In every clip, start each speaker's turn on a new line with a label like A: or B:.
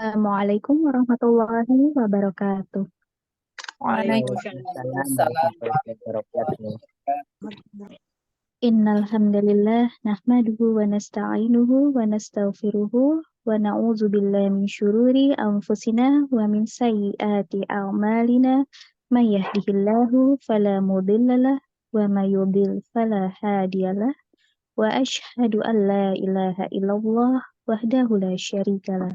A: Assalamualaikum warahmatullahi wabarakatuh.
B: Waalaikumsalam
C: Waalaikumsalam
B: warahmatullahi
C: warahmatullahi
B: wabarakatuh.
A: Innal hamdalillah nahmaduhu wa nasta'inuhu wa nastaghfiruhu wa na'udzu billahi min syururi anfusina wa min sayyiati a'malina may yahdihillahu fala mudhillalah wa may yudhlil fala hadiyalah wa asyhadu an la ilaha illallah wahdahu la syarikalah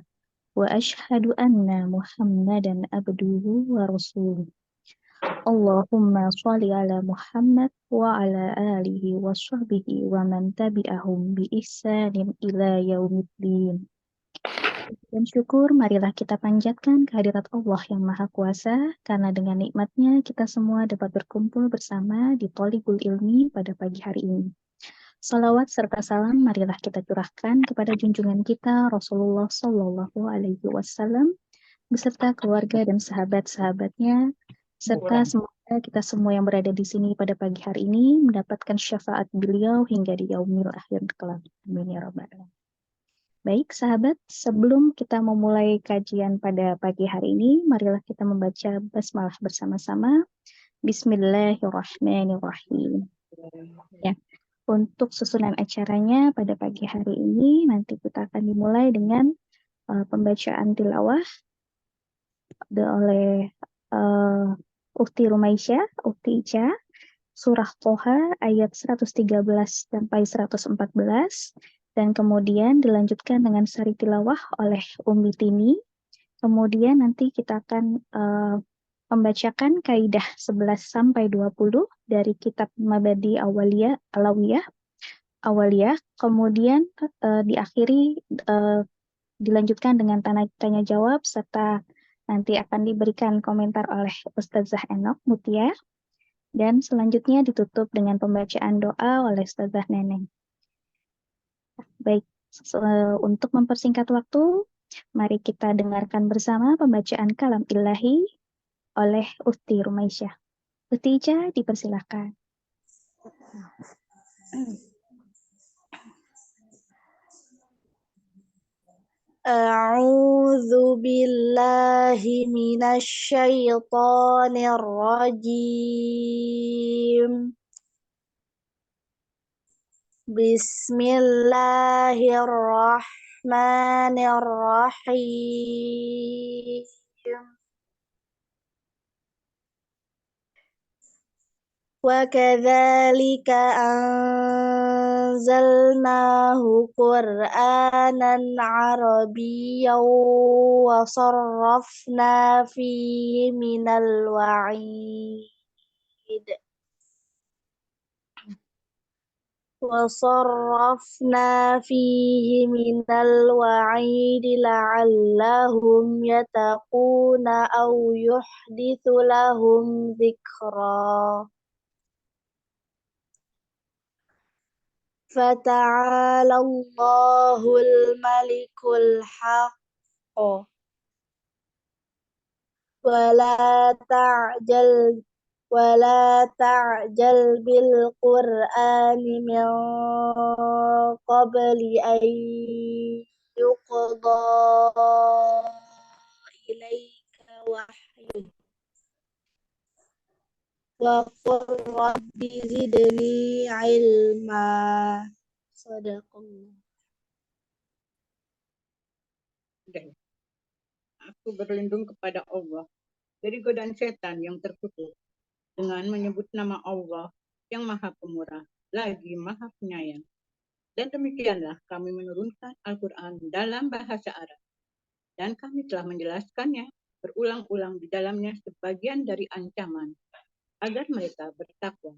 A: wa asyhadu anna Muhammadan abduhu wa rasuluh. Allahumma sholli ala Muhammad wa ala alihi wa sahbihi wa man tabi'ahum bi ihsanin ila yaumiddin. Dan syukur marilah kita panjatkan kehadirat Allah yang Maha Kuasa, karena dengan nikmatnya kita semua dapat berkumpul bersama di Thalibul Ilmi pada pagi hari ini. Salawat serta salam marilah kita curahkan kepada junjungan kita Rasulullah Shallallahu Alaihi Wasallam beserta keluarga dan sahabat-sahabatnya, serta semoga kita semua yang berada di sini pada pagi hari ini mendapatkan syafaat beliau hingga di yaumil akhir kelak. Amin ya rabbal alamin. Baik sahabat, sebelum kita memulai kajian pada pagi hari ini, marilah kita membaca basmalah bersama-sama. Bismillahirrahmanirrahim. Ya, untuk susunan acaranya pada pagi hari ini nanti kita akan dimulai dengan pembacaan tilawah oleh Ukti Rumaisya, Ukti Ica, Surah Toha ayat 113 sampai 114, dan kemudian dilanjutkan dengan sari tilawah oleh Ummi Tini. Kemudian nanti kita akan membacakan kaidah 11 sampai 20 dari kitab Mabadi Awaliyah. Kemudian diakhiri dilanjutkan dengan tanya jawab serta nanti akan diberikan komentar oleh Ustazah Enok Mutia, dan selanjutnya ditutup dengan pembacaan doa oleh Ustazah Neneng. Baik, untuk mempersingkat waktu, mari kita dengarkan bersama pembacaan kalam ilahi oleh Ukti Rumaisya. Ukti Ica, dipersilahkan.
B: A'udzu billahi minasy syaithanir rajim. Bismillahirrahmanirrahim. وَكَذَلِكَ أَنزَلْنَاهُ قُرْآنًا عَرَبِيًّا وَصَرَّفْنَا فِيهِ مِنَ الْوَعِيدِ لَعَلَّهُمْ يَتَّقُونَ أَوْ يُحْدِثُ لَهُمْ ذِكْرًا. فَتَعَالَى اللَّهُ الْمَلِكُ الْحَقُّ وَلَا تَعْجَلْ بِالْقُرْآنِ مِنْ قَبْلِ أَنْ يُقْضَى إِلَيْكَ وَحْيُهُ وَقُلْ رَبِّ زِدْنِي عِلْمًا. Shadaqallah.
D: Aku berlindung kepada Allah dari godaan setan yang terkutuk dengan menyebut nama Allah yang Maha Pemurah lagi Maha Penyayang. Dan demikianlah kami menurunkan Al-Quran dalam bahasa Arab, dan kami telah menjelaskannya berulang-ulang di dalamnya sebagian dari ancaman agar mereka bertakwa,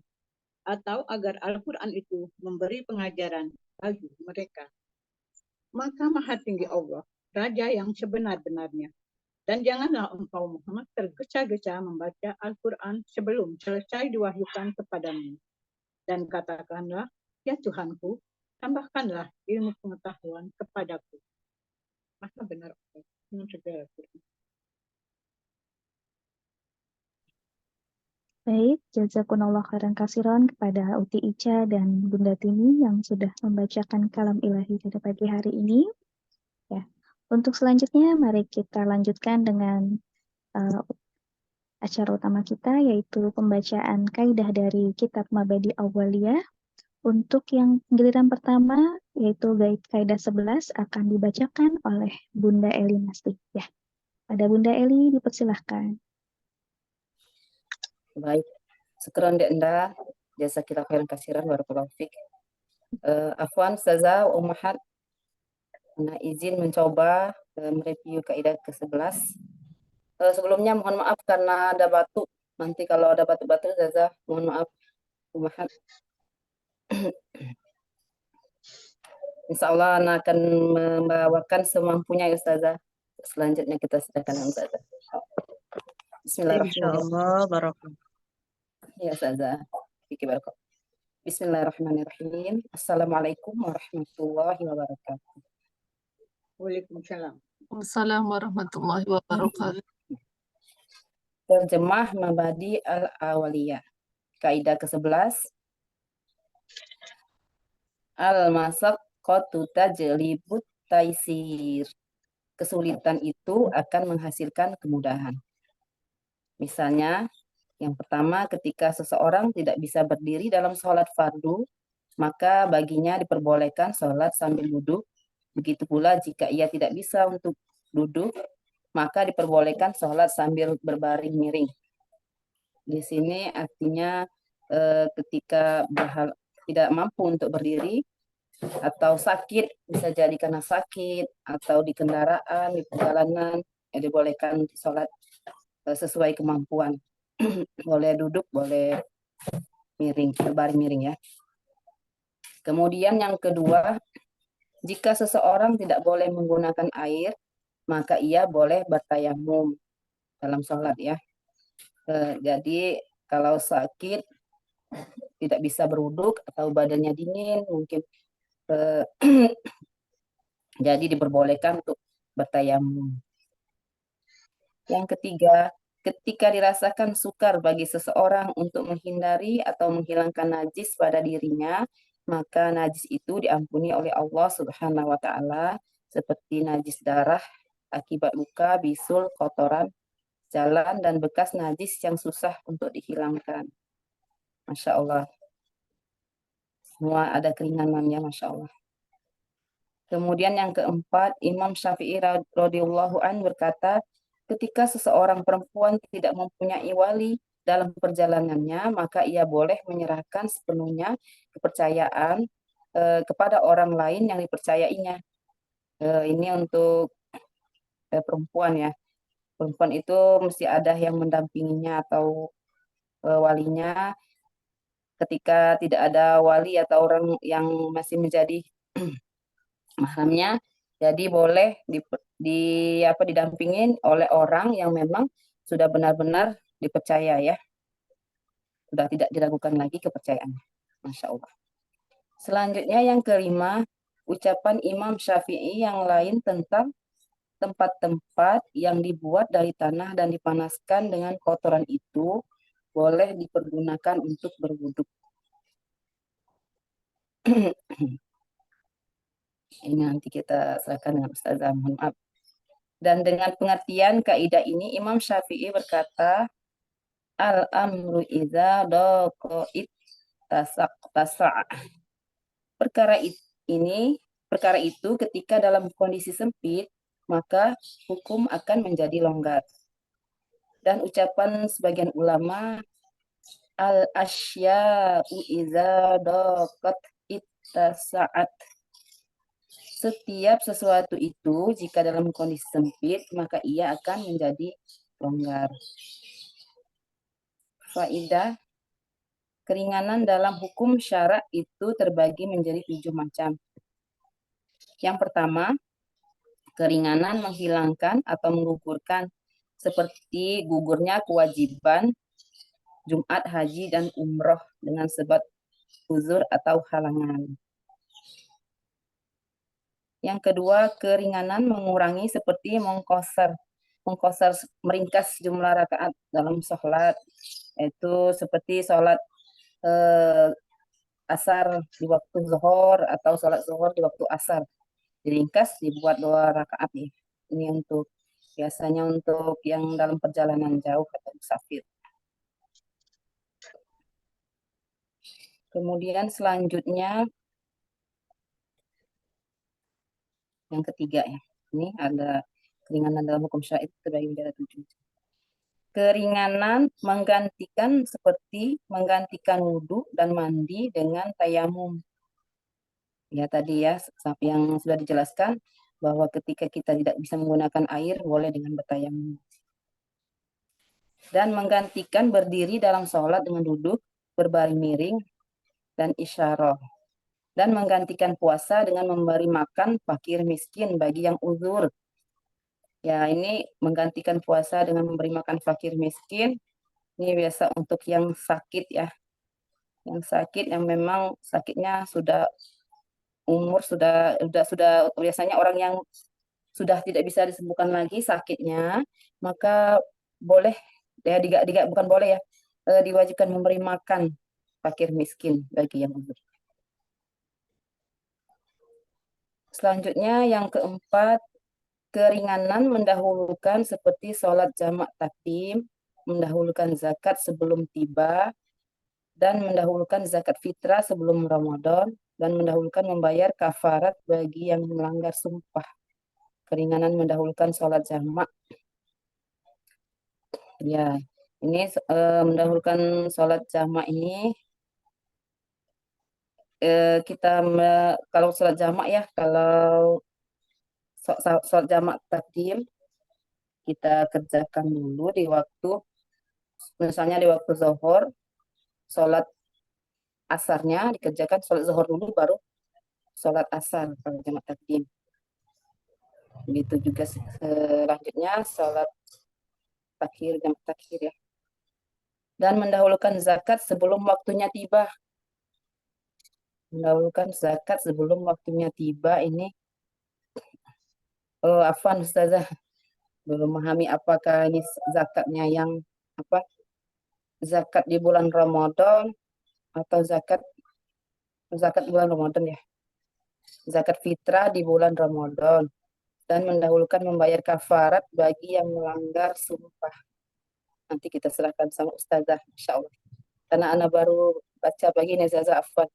D: atau agar Al-Quran itu memberi pengajaran bagi mereka. Maka Maha Tinggi Allah, Raja yang sebenar-benarnya. Dan janganlah engkau Muhammad tergesa-gesa membaca Al-Quran sebelum selesai diwahyukan kepadamu. Dan katakanlah, ya Tuhanku, tambahkanlah ilmu pengetahuan kepadaku. Maka benar Allah dengan segala firman.
A: Baik, jazakumullah khairan katsiran kepada Uti Ica dan Bunda Tini yang sudah membacakan kalam ilahi pada pagi hari ini. Ya, Untuk selanjutnya, mari kita lanjutkan dengan acara utama kita, yaitu pembacaan kaidah dari kitab Mabadi Awwaliyah. Untuk yang giliran pertama, yaitu kaidah 11, akan dibacakan oleh Bunda Eli Masih. Ya, pada Bunda Eli dipersilahkan.
C: Baik, syukran Anda, jazakillah khairan katsiran, barakallahu fiik. Afwan Ustazah Ummahat, nah izin mencoba mereview kaidah ke-11. Sebelumnya mohon maaf karena ada batuk. Nanti kalau ada batuk-batuk Ustazah, mohon maaf Ummahat. Insya Allah Ana akan membawakan semampunya Ustazah. Selanjutnya kita silakan Ustazah. Bismillahirrahmanirrahim.
E: Insyaallah, barakallah.
C: Ya Ustazah. Bismillahirrahmanirrahim. Assalamualaikum warahmatullahi wabarakatuh.
D: Waalaikumsalam.
E: Waalaikumsalam warahmatullahi wabarakatuh.
C: Terjemah Mabadi al-Awaliyah. Kaidah ke-11. Al-masyaqqatu tajlibut taisir. Kesulitan itu akan menghasilkan kemudahan. Misalnya, yang pertama, ketika seseorang tidak bisa berdiri dalam sholat fardu, maka baginya diperbolehkan sholat sambil duduk. Begitu pula jika ia tidak bisa untuk duduk, maka diperbolehkan sholat sambil berbaring miring. Di sini artinya ketika tidak mampu untuk berdiri atau sakit, bisa jadi karena sakit atau di kendaraan, di perjalanan, ya dibolehkan sholat sesuai kemampuan. Boleh duduk, boleh miring, berbaring miring ya. Kemudian yang kedua, jika seseorang tidak boleh menggunakan air, maka ia boleh bertayamum dalam sholat ya. Jadi kalau sakit, tidak bisa berwuduk atau badannya dingin, mungkin jadi diperbolehkan untuk bertayamum. Yang ketiga, ketika dirasakan sukar bagi seseorang untuk menghindari atau menghilangkan najis pada dirinya, maka najis itu diampuni oleh Allah Subhanahu wa taala seperti najis darah akibat luka, bisul, kotoran jalan dan bekas najis yang susah untuk dihilangkan. Masya Allah. Semua ada keringanannya, Masya Allah. Kemudian yang keempat, Imam Syafi'i radhiyallahu anhu berkata, ketika seseorang perempuan tidak mempunyai wali dalam perjalanannya, maka ia boleh menyerahkan sepenuhnya kepercayaan kepada orang lain yang dipercayainya. Ini untuk perempuan ya. Perempuan itu mesti ada yang mendampinginya atau walinya. Ketika tidak ada wali atau orang yang masih menjadi mahramnya, jadi boleh didampingin oleh orang yang memang sudah benar-benar dipercaya ya. Sudah tidak diragukan lagi kepercayaannya. Masya Allah. Selanjutnya yang kelima, ucapan Imam Syafi'i yang lain tentang tempat-tempat yang dibuat dari tanah dan dipanaskan dengan kotoran itu boleh dipergunakan untuk berwuduk. Ini nanti kita serahkan dengan Ustazah, mohon maaf. Dan dengan pengertian kaidah ini, Imam Syafi'i berkata, al-amru idza daqa'it tasa'. Perkara itu ketika dalam kondisi sempit, maka hukum akan menjadi longgar. Dan ucapan sebagian ulama, al-asya'u idza daqat ittasa'at. Setiap sesuatu itu jika dalam kondisi sempit, maka ia akan menjadi longgar. Faidah, keringanan dalam hukum syara itu terbagi menjadi 7 macam. Yang pertama, keringanan menghilangkan atau menggugurkan, seperti gugurnya kewajiban Jumat, haji, dan umroh dengan sebab uzur atau halangan. Yang kedua, keringanan mengurangi seperti mengqasar, meringkas jumlah rakaat dalam sholat, yaitu seperti sholat asar di waktu zuhur atau sholat zuhur di waktu asar. Diringkas dibuat 2 rakaat ya. Ini untuk biasanya untuk yang dalam perjalanan jauh atau musafir. Kemudian selanjutnya yang ketiga ya. Ini ada keringanan dalam hukum syar'i terbagi menjadi 7. Keringanan menggantikan seperti menggantikan wudhu dan mandi dengan tayamum. Ya tadi ya yang sudah dijelaskan bahwa ketika kita tidak bisa menggunakan air boleh dengan bertayamum. Dan menggantikan berdiri dalam sholat dengan duduk berbaring miring dan isyarah. Dan menggantikan puasa dengan memberi makan fakir miskin bagi yang uzur. Ya, ini menggantikan puasa dengan memberi makan fakir miskin. Ini biasa untuk yang sakit ya. Yang sakit yang memang sakitnya sudah umur sudah biasanya orang yang sudah tidak bisa disembuhkan lagi sakitnya, maka boleh ya bukan boleh ya, diwajibkan memberi makan fakir miskin bagi yang uzur. Selanjutnya yang keempat, keringanan mendahulukan seperti sholat jamak takdim, mendahulukan zakat sebelum tiba, dan mendahulukan zakat fitrah sebelum Ramadan, dan mendahulukan membayar kafarat bagi yang melanggar sumpah. Keringanan mendahulukan sholat jamak. Ya, ini mendahulukan sholat jamak ini kalau sholat jamak ya, kalau sholat jamak takdim kita kerjakan dulu di waktu, misalnya di waktu zuhur, sholat asarnya dikerjakan sholat zuhur dulu baru sholat asar kalau jamak takdim. Begitu juga selanjutnya sholat takhir, jamak takhir ya. Dan mendahulukan zakat sebelum waktunya tiba. Mendahulukan zakat sebelum waktunya tiba ini, afwan Ustazah, belum memahami apakah ini zakatnya yang apa? Zakat di bulan Ramadan atau zakat bulan Ramadan ya. Zakat fitrah di bulan Ramadan dan mendahulukan membayar kafarat bagi yang melanggar sumpah. Nanti kita serahkan sama Ustazah, insyaallah. Karena anak baru baca pagi ini, Zaza, afwan.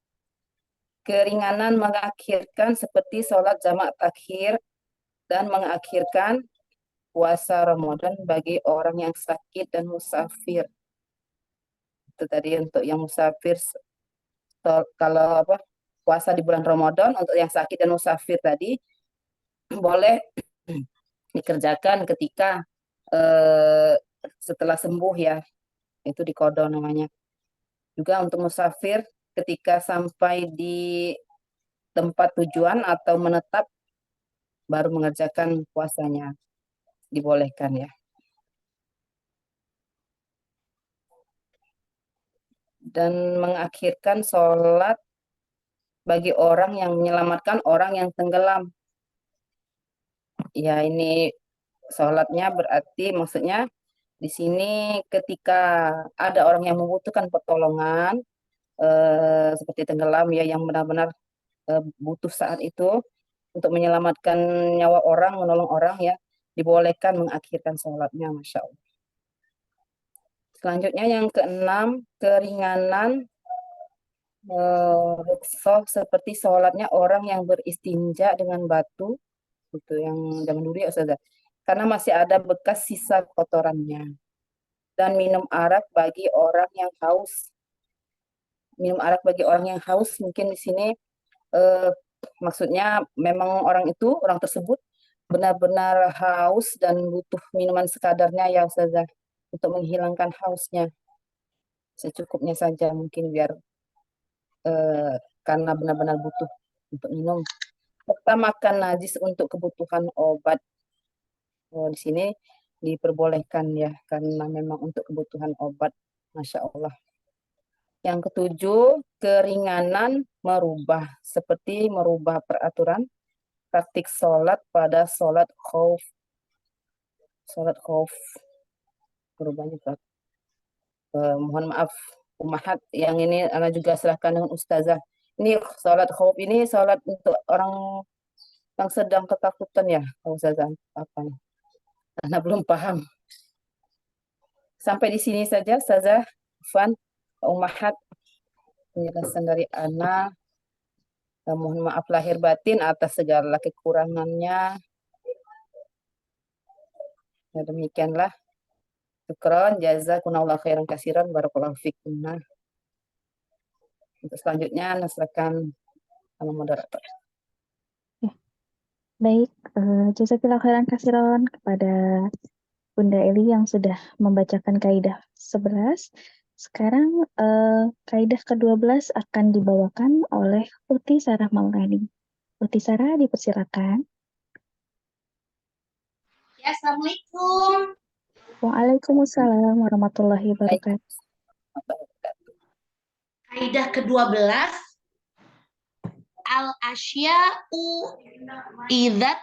C: Keringanan mengakhirkan seperti sholat jamak takhir dan mengakhirkan puasa Ramadan bagi orang yang sakit dan musafir. Itu tadi untuk yang musafir. Kalau puasa di bulan Ramadan untuk yang sakit dan musafir tadi boleh dikerjakan ketika setelah sembuh ya. Itu diqadha namanya. Juga untuk musafir ketika sampai di tempat tujuan atau menetap baru mengerjakan puasanya. Dibolehkan ya. Dan mengakhirkan sholat bagi orang yang menyelamatkan orang yang tenggelam. Ya, ini sholatnya berarti maksudnya di sini ketika ada orang yang membutuhkan pertolongan seperti tenggelam ya, yang benar-benar butuh saat itu untuk menyelamatkan nyawa orang, menolong orang ya, dibolehkan mengakhirkan sholatnya, Masya Allah. Selanjutnya yang keenam, keringanan seperti sholatnya orang yang beristinja dengan batu, itu yang zaman dulu ya Ustazah, karena masih ada bekas sisa kotorannya. Dan minum arak bagi orang yang haus. Minum arak bagi orang yang haus mungkin di sini maksudnya memang orang tersebut benar-benar haus dan butuh minuman sekadarnya ya Ustazah, untuk menghilangkan hausnya. Secukupnya saja mungkin biar karena benar-benar butuh untuk minum. Serta makan najis untuk kebutuhan obat. Di sini diperbolehkan ya, karena memang untuk kebutuhan obat. Masya Allah. Yang ketujuh, keringanan merubah, seperti merubah peraturan praktik sholat pada sholat khauf. Sholat khauf. Berubahnya mohon maaf, Umahat, yang ini Ana juga serahkan dengan Ustazah. Ini sholat khauf ini sholat untuk orang yang sedang ketakutan ya, Ustazah, apa? Karena belum paham. Sampai di sini saja, Ustazah, Van, Ummahat, penjelasan dari Ana. Mohon maaf lahir batin atas segala kekurangannya. Ya, demikianlah. Syukron, jazakumullahu khairan kasiran, barakallahu fikum. Untuk selanjutnya, nasrakan sama moderator.
A: Baik, jazakallahu khairan kasiran kepada Bunda Eli yang sudah membacakan kaidah 11. Sekarang kaidah ke-12 akan dibawakan oleh Uti Sarah Maulani. Uti Sarah, dipersilakan.
F: Ya, Assalamualaikum.
A: Waalaikumsalam warahmatullahi wabarakatuh.
F: Kaidah ke-12. Al-asya'u idzat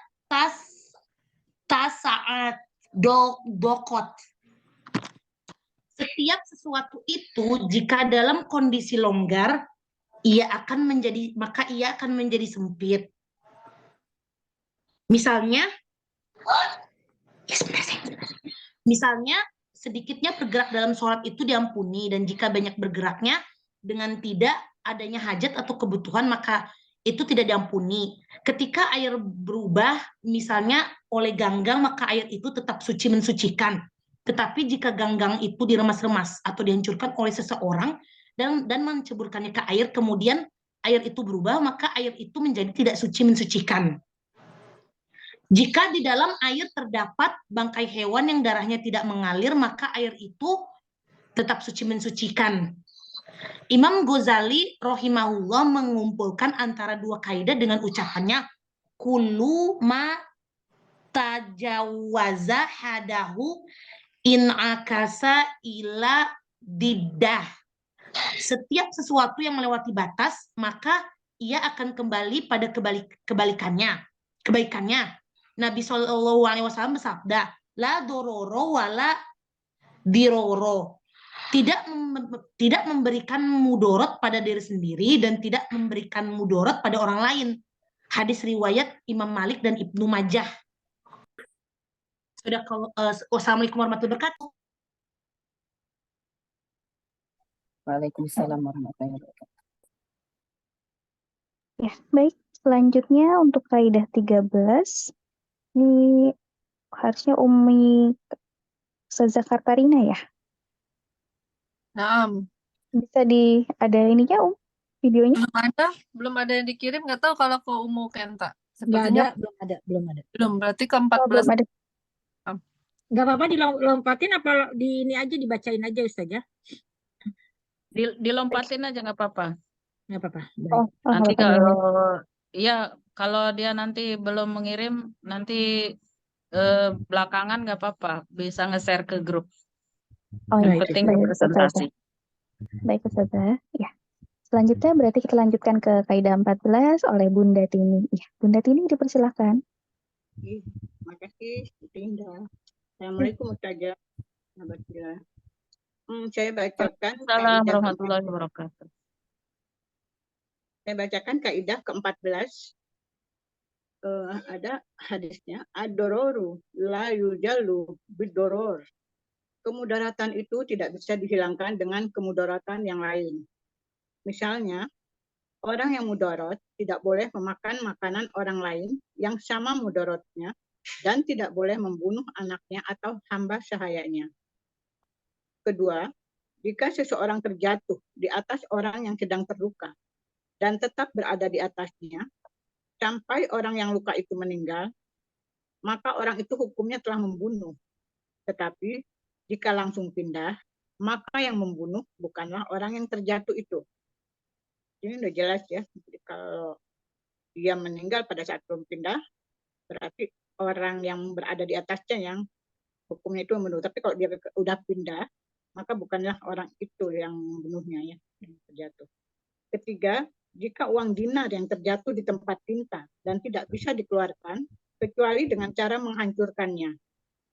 F: tasa'at dokot. Setiap sesuatu itu jika dalam kondisi longgar, maka ia akan menjadi sempit. Misalnya sedikitnya bergerak dalam sholat itu diampuni, dan jika banyak bergeraknya dengan tidak adanya hajat atau kebutuhan maka itu tidak diampuni. Ketika air berubah misalnya oleh ganggang, maka air itu tetap suci mensucikan. Tetapi jika ganggang itu diremas-remas atau dihancurkan oleh seseorang dan menceburkannya ke air, kemudian air itu berubah, maka air itu menjadi tidak suci mensucikan. Jika di dalam air terdapat bangkai hewan yang darahnya tidak mengalir, maka air itu tetap suci mensucikan. Imam Ghazali rahimahullah mengumpulkan antara dua kaidah dengan ucapannya kullu ma tajawaza hadahu in akasa ila diddah. Setiap sesuatu yang melewati batas, maka ia akan kembali pada kebaikannya. Nabi SAW bersabda, la dororo wala diroro. Tidak memberikan mudorot pada diri sendiri dan tidak memberikan mudorot pada orang lain. Hadis riwayat Imam Malik dan Ibnu Majah. Wassalamualaikum warahmatullahi wabarakatuh.
C: Waalaikumsalam warahmatullahi wabarakatuh.
A: Ya, baik. Selanjutnya untuk kaidah 13. Ini harusnya Umi Ustazah Kartarina ya.
E: Naam.
A: Bisa ada ininya videonya?
E: Belum ada yang dikirim, nggak tahu kalau ke Umu Kenta.
G: Nggak
E: Sepertinya
G: ada, belum ada.
E: belum, berarti ke
A: Belum
E: 14.
A: ada.
G: Nggak apa-apa dilompatin apa di ini aja dibacain aja Ustaz ya.
H: Dilompatin aja nggak apa-apa.
G: Nggak apa-apa. Baik.
A: Oh,
H: Nanti
A: alhamdulillah.
H: kalau dia nanti belum mengirim, nanti belakangan nggak apa-apa, bisa nge-share ke grup.
A: Oh
H: Yang
A: ya,
H: penting
A: baik,
H: presentasi.
A: Baik, Ustazah. Ya. Selanjutnya berarti kita lanjutkan ke kaidah 14 oleh Bunda Tini. Ya, Bunda Tini dipersilahkan.
D: Terima kasih, Dinda. Assalamualaikum Ustazah. Alhamdulillah. Saya bacakan
H: Assalamualaikum
D: kaidah
H: warahmatullahi wabarakatuh.
D: Saya bacakan kaidah ke-14. Ada hadisnya, ad-dororu la yujallu bid-doror. Kemudaratan itu tidak bisa dihilangkan dengan kemudaratan yang lain. Misalnya, orang yang mudarat tidak boleh memakan makanan orang lain yang sama mudaratnya dan tidak boleh membunuh anaknya atau hamba sahayanya. Kedua, jika seseorang terjatuh di atas orang yang sedang terluka dan tetap berada di atasnya sampai orang yang luka itu meninggal, maka orang itu hukumnya telah membunuh. Tetapi jika langsung pindah, maka yang membunuh bukanlah orang yang terjatuh itu. Ini udah jelas ya. Jadi kalau dia meninggal pada saat belum pindah, berarti orang yang berada di atasnya yang hukumnya itu membunuh. Tapi kalau dia udah pindah, maka bukanlah orang itu yang membunuhnya ya, yang terjatuh. Ketiga, jika uang dinar yang terjatuh di tempat tinta dan tidak bisa dikeluarkan kecuali dengan cara menghancurkannya,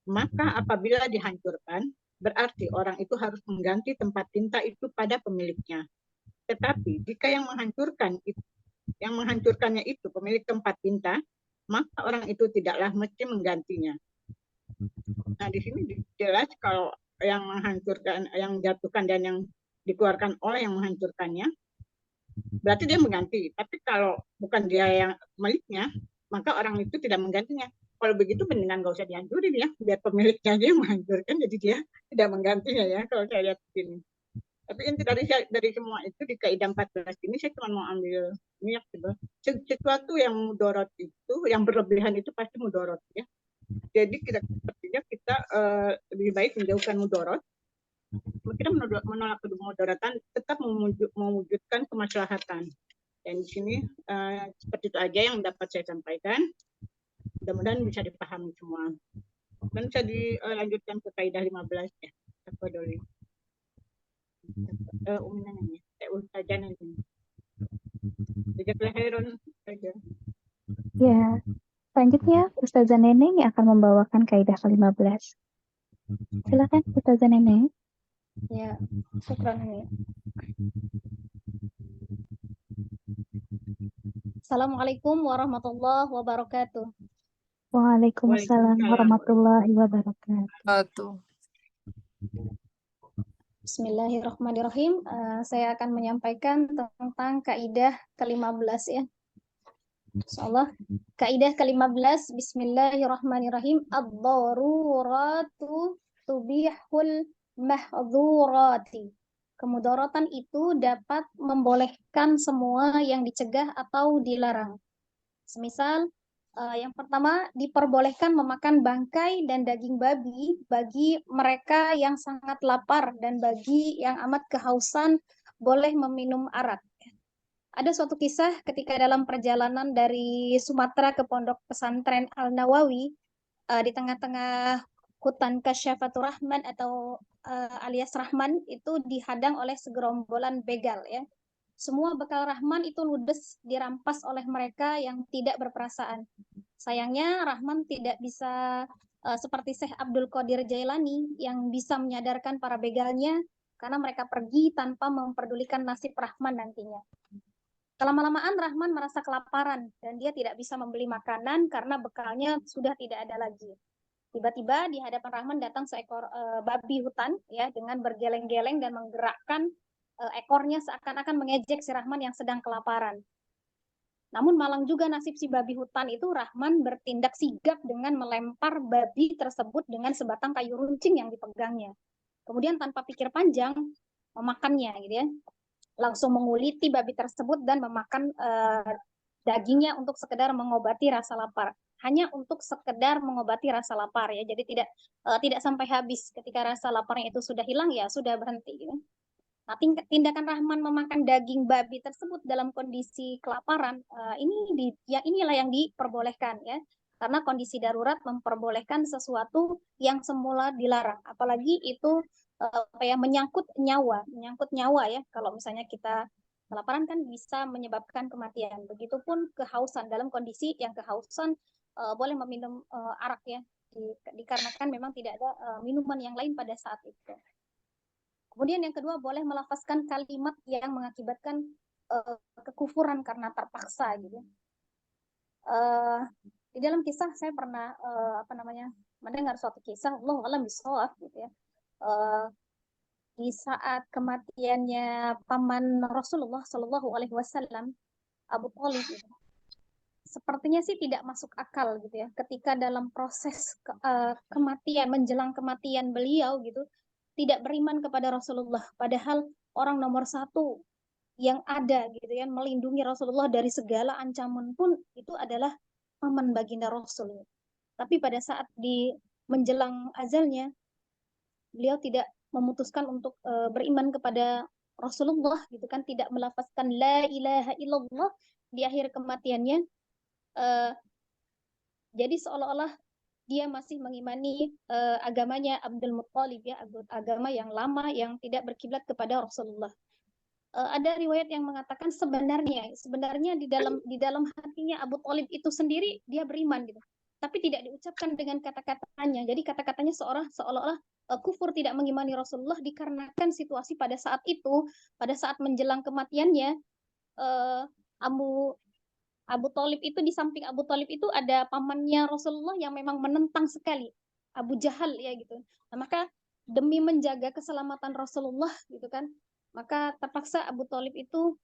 D: maka apabila dihancurkan, berarti orang itu harus mengganti tempat tinta itu pada pemiliknya. Tetapi jika yang menghancurkannya itu pemilik tempat tinta, maka orang itu tidaklah mesti menggantinya. Nah, di sini jelas kalau yang menghancurkan, yang jatuhkan dan yang dikeluarkan oleh yang menghancurkannya, berarti dia mengganti. Tapi kalau bukan dia yang miliknya, maka orang itu tidak menggantinya. Kalau begitu mendingan gak usah dihancurin ya, biar pemiliknya dia menghancurkan, jadi dia tidak menggantinya ya, kalau saya lihat di sini. Tapi inti dari semua itu di kaidah 14 ini saya cuma mau ambil niat gitu. Sesuatu yang mudorot itu, yang berlebihan itu pasti mudorot ya. Jadi sepertinya kita lebih baik menjauhkan mudorot. Kita menolak kemudorotan, tetap mewujudkan kemaslahatan. Dan di sini seperti itu aja yang dapat saya sampaikan. Mudah-mudahan bisa dipahami semua. Dan bisa dilanjutkan ke kaidah 15 ya. Tafadholi. Umumnya nih, saja nanti. Jazakallahu khairan saja.
A: Ya, selanjutnya Ustazah Neneng yang akan membawakan kaidah ke-15. Silakan Ustazah Neneng.
I: Ya, syukran ya. Assalamualaikum warahmatullahi wabarakatuh.
A: Waalaikumsalam warahmatullahi wabarakatuh.
I: Bismillahirrahmanirrahim. Saya akan menyampaikan tentang kaidah ke-15 ya. Insyaallah. Kaidah ke-15, Bismillahirrahmanirrahim. Ad-daruratu tubihul mahdhurati. Kemudaratan itu dapat membolehkan semua yang dicegah atau dilarang. Semisal, yang pertama, diperbolehkan memakan bangkai dan daging babi bagi mereka yang sangat lapar, dan bagi yang amat kehausan boleh meminum arak. Ada suatu kisah ketika dalam perjalanan dari Sumatera ke pondok pesantren Al-Nawawi, di tengah-tengah hutan Kasyafatur Rahman atau alias Rahman itu dihadang oleh segerombolan begal ya. Semua bekal Rahman itu ludes dirampas oleh mereka yang tidak berperasaan. Sayangnya Rahman tidak bisa seperti Syekh Abdul Qadir Jailani yang bisa menyadarkan para begalnya karena mereka pergi tanpa memperdulikan nasib Rahman nantinya. Lama-lamaan Rahman merasa kelaparan dan dia tidak bisa membeli makanan karena bekalnya sudah tidak ada lagi. Tiba-tiba di hadapan Rahman datang seekor babi hutan ya dengan bergeleng-geleng dan menggerakkan ekornya seakan-akan mengejek si Rahman yang sedang kelaparan. Namun malang juga nasib si babi hutan itu. Rahman bertindak sigap dengan melempar babi tersebut dengan sebatang kayu runcing yang dipegangnya. Kemudian tanpa pikir panjang memakannya gitu ya. Langsung menguliti babi tersebut dan memakan dagingnya untuk sekedar mengobati rasa lapar. Hanya untuk sekedar mengobati rasa lapar ya. Jadi tidak sampai habis. Ketika rasa laparnya itu sudah hilang ya sudah berhenti gitu. Nah, tindakan Rahman memakan daging babi tersebut dalam kondisi kelaparan inilah yang diperbolehkan ya. Karena kondisi darurat memperbolehkan sesuatu yang semula dilarang. Apalagi itu menyangkut nyawa ya. Kalau misalnya kita kelaparan kan bisa menyebabkan kematian. Begitupun kehausan, dalam kondisi yang kehausan boleh meminum arak ya, dikarenakan memang tidak ada minuman yang lain pada saat itu. Kemudian yang kedua, boleh melafazkan kalimat yang mengakibatkan kekufuran karena terpaksa gitu. Di dalam kisah saya pernah mendengar suatu kisah, Allah alam bisawab gitu ya. Di saat kematiannya paman Rasulullah Shallallahu Alaihi Wasallam, Abu Thalib, gitu. Sepertinya sih tidak masuk akal gitu ya. Ketika dalam proses kematian, menjelang kematian beliau gitu, tidak beriman kepada Rasulullah. Padahal orang nomor satu yang ada gitu ya, melindungi Rasulullah dari segala ancaman pun itu adalah paman baginda Rasul. Tapi pada saat di menjelang azalnya, beliau tidak memutuskan untuk beriman kepada Rasulullah gitu kan, tidak melafazkan la ilaha illallah di akhir kematiannya. Jadi seolah-olah dia masih mengimani agamanya Abdul Muttalib ya, agama yang lama yang tidak berkiblat kepada Rasulullah. Ada riwayat yang mengatakan sebenarnya di dalam hatinya Abu Thalib itu sendiri dia beriman gitu. Tapi tidak diucapkan dengan kata-katanya. Jadi kata-katanya seolah-olah kufur, tidak mengimani Rasulullah dikarenakan situasi pada saat itu, pada saat menjelang kematiannya, Abu Thalib itu, di samping Abu Thalib itu ada pamannya Rasulullah yang memang menentang sekali, Abu Jahal ya gitu. Nah, maka demi menjaga keselamatan Rasulullah gitu kan, maka terpaksa Abu Thalib itu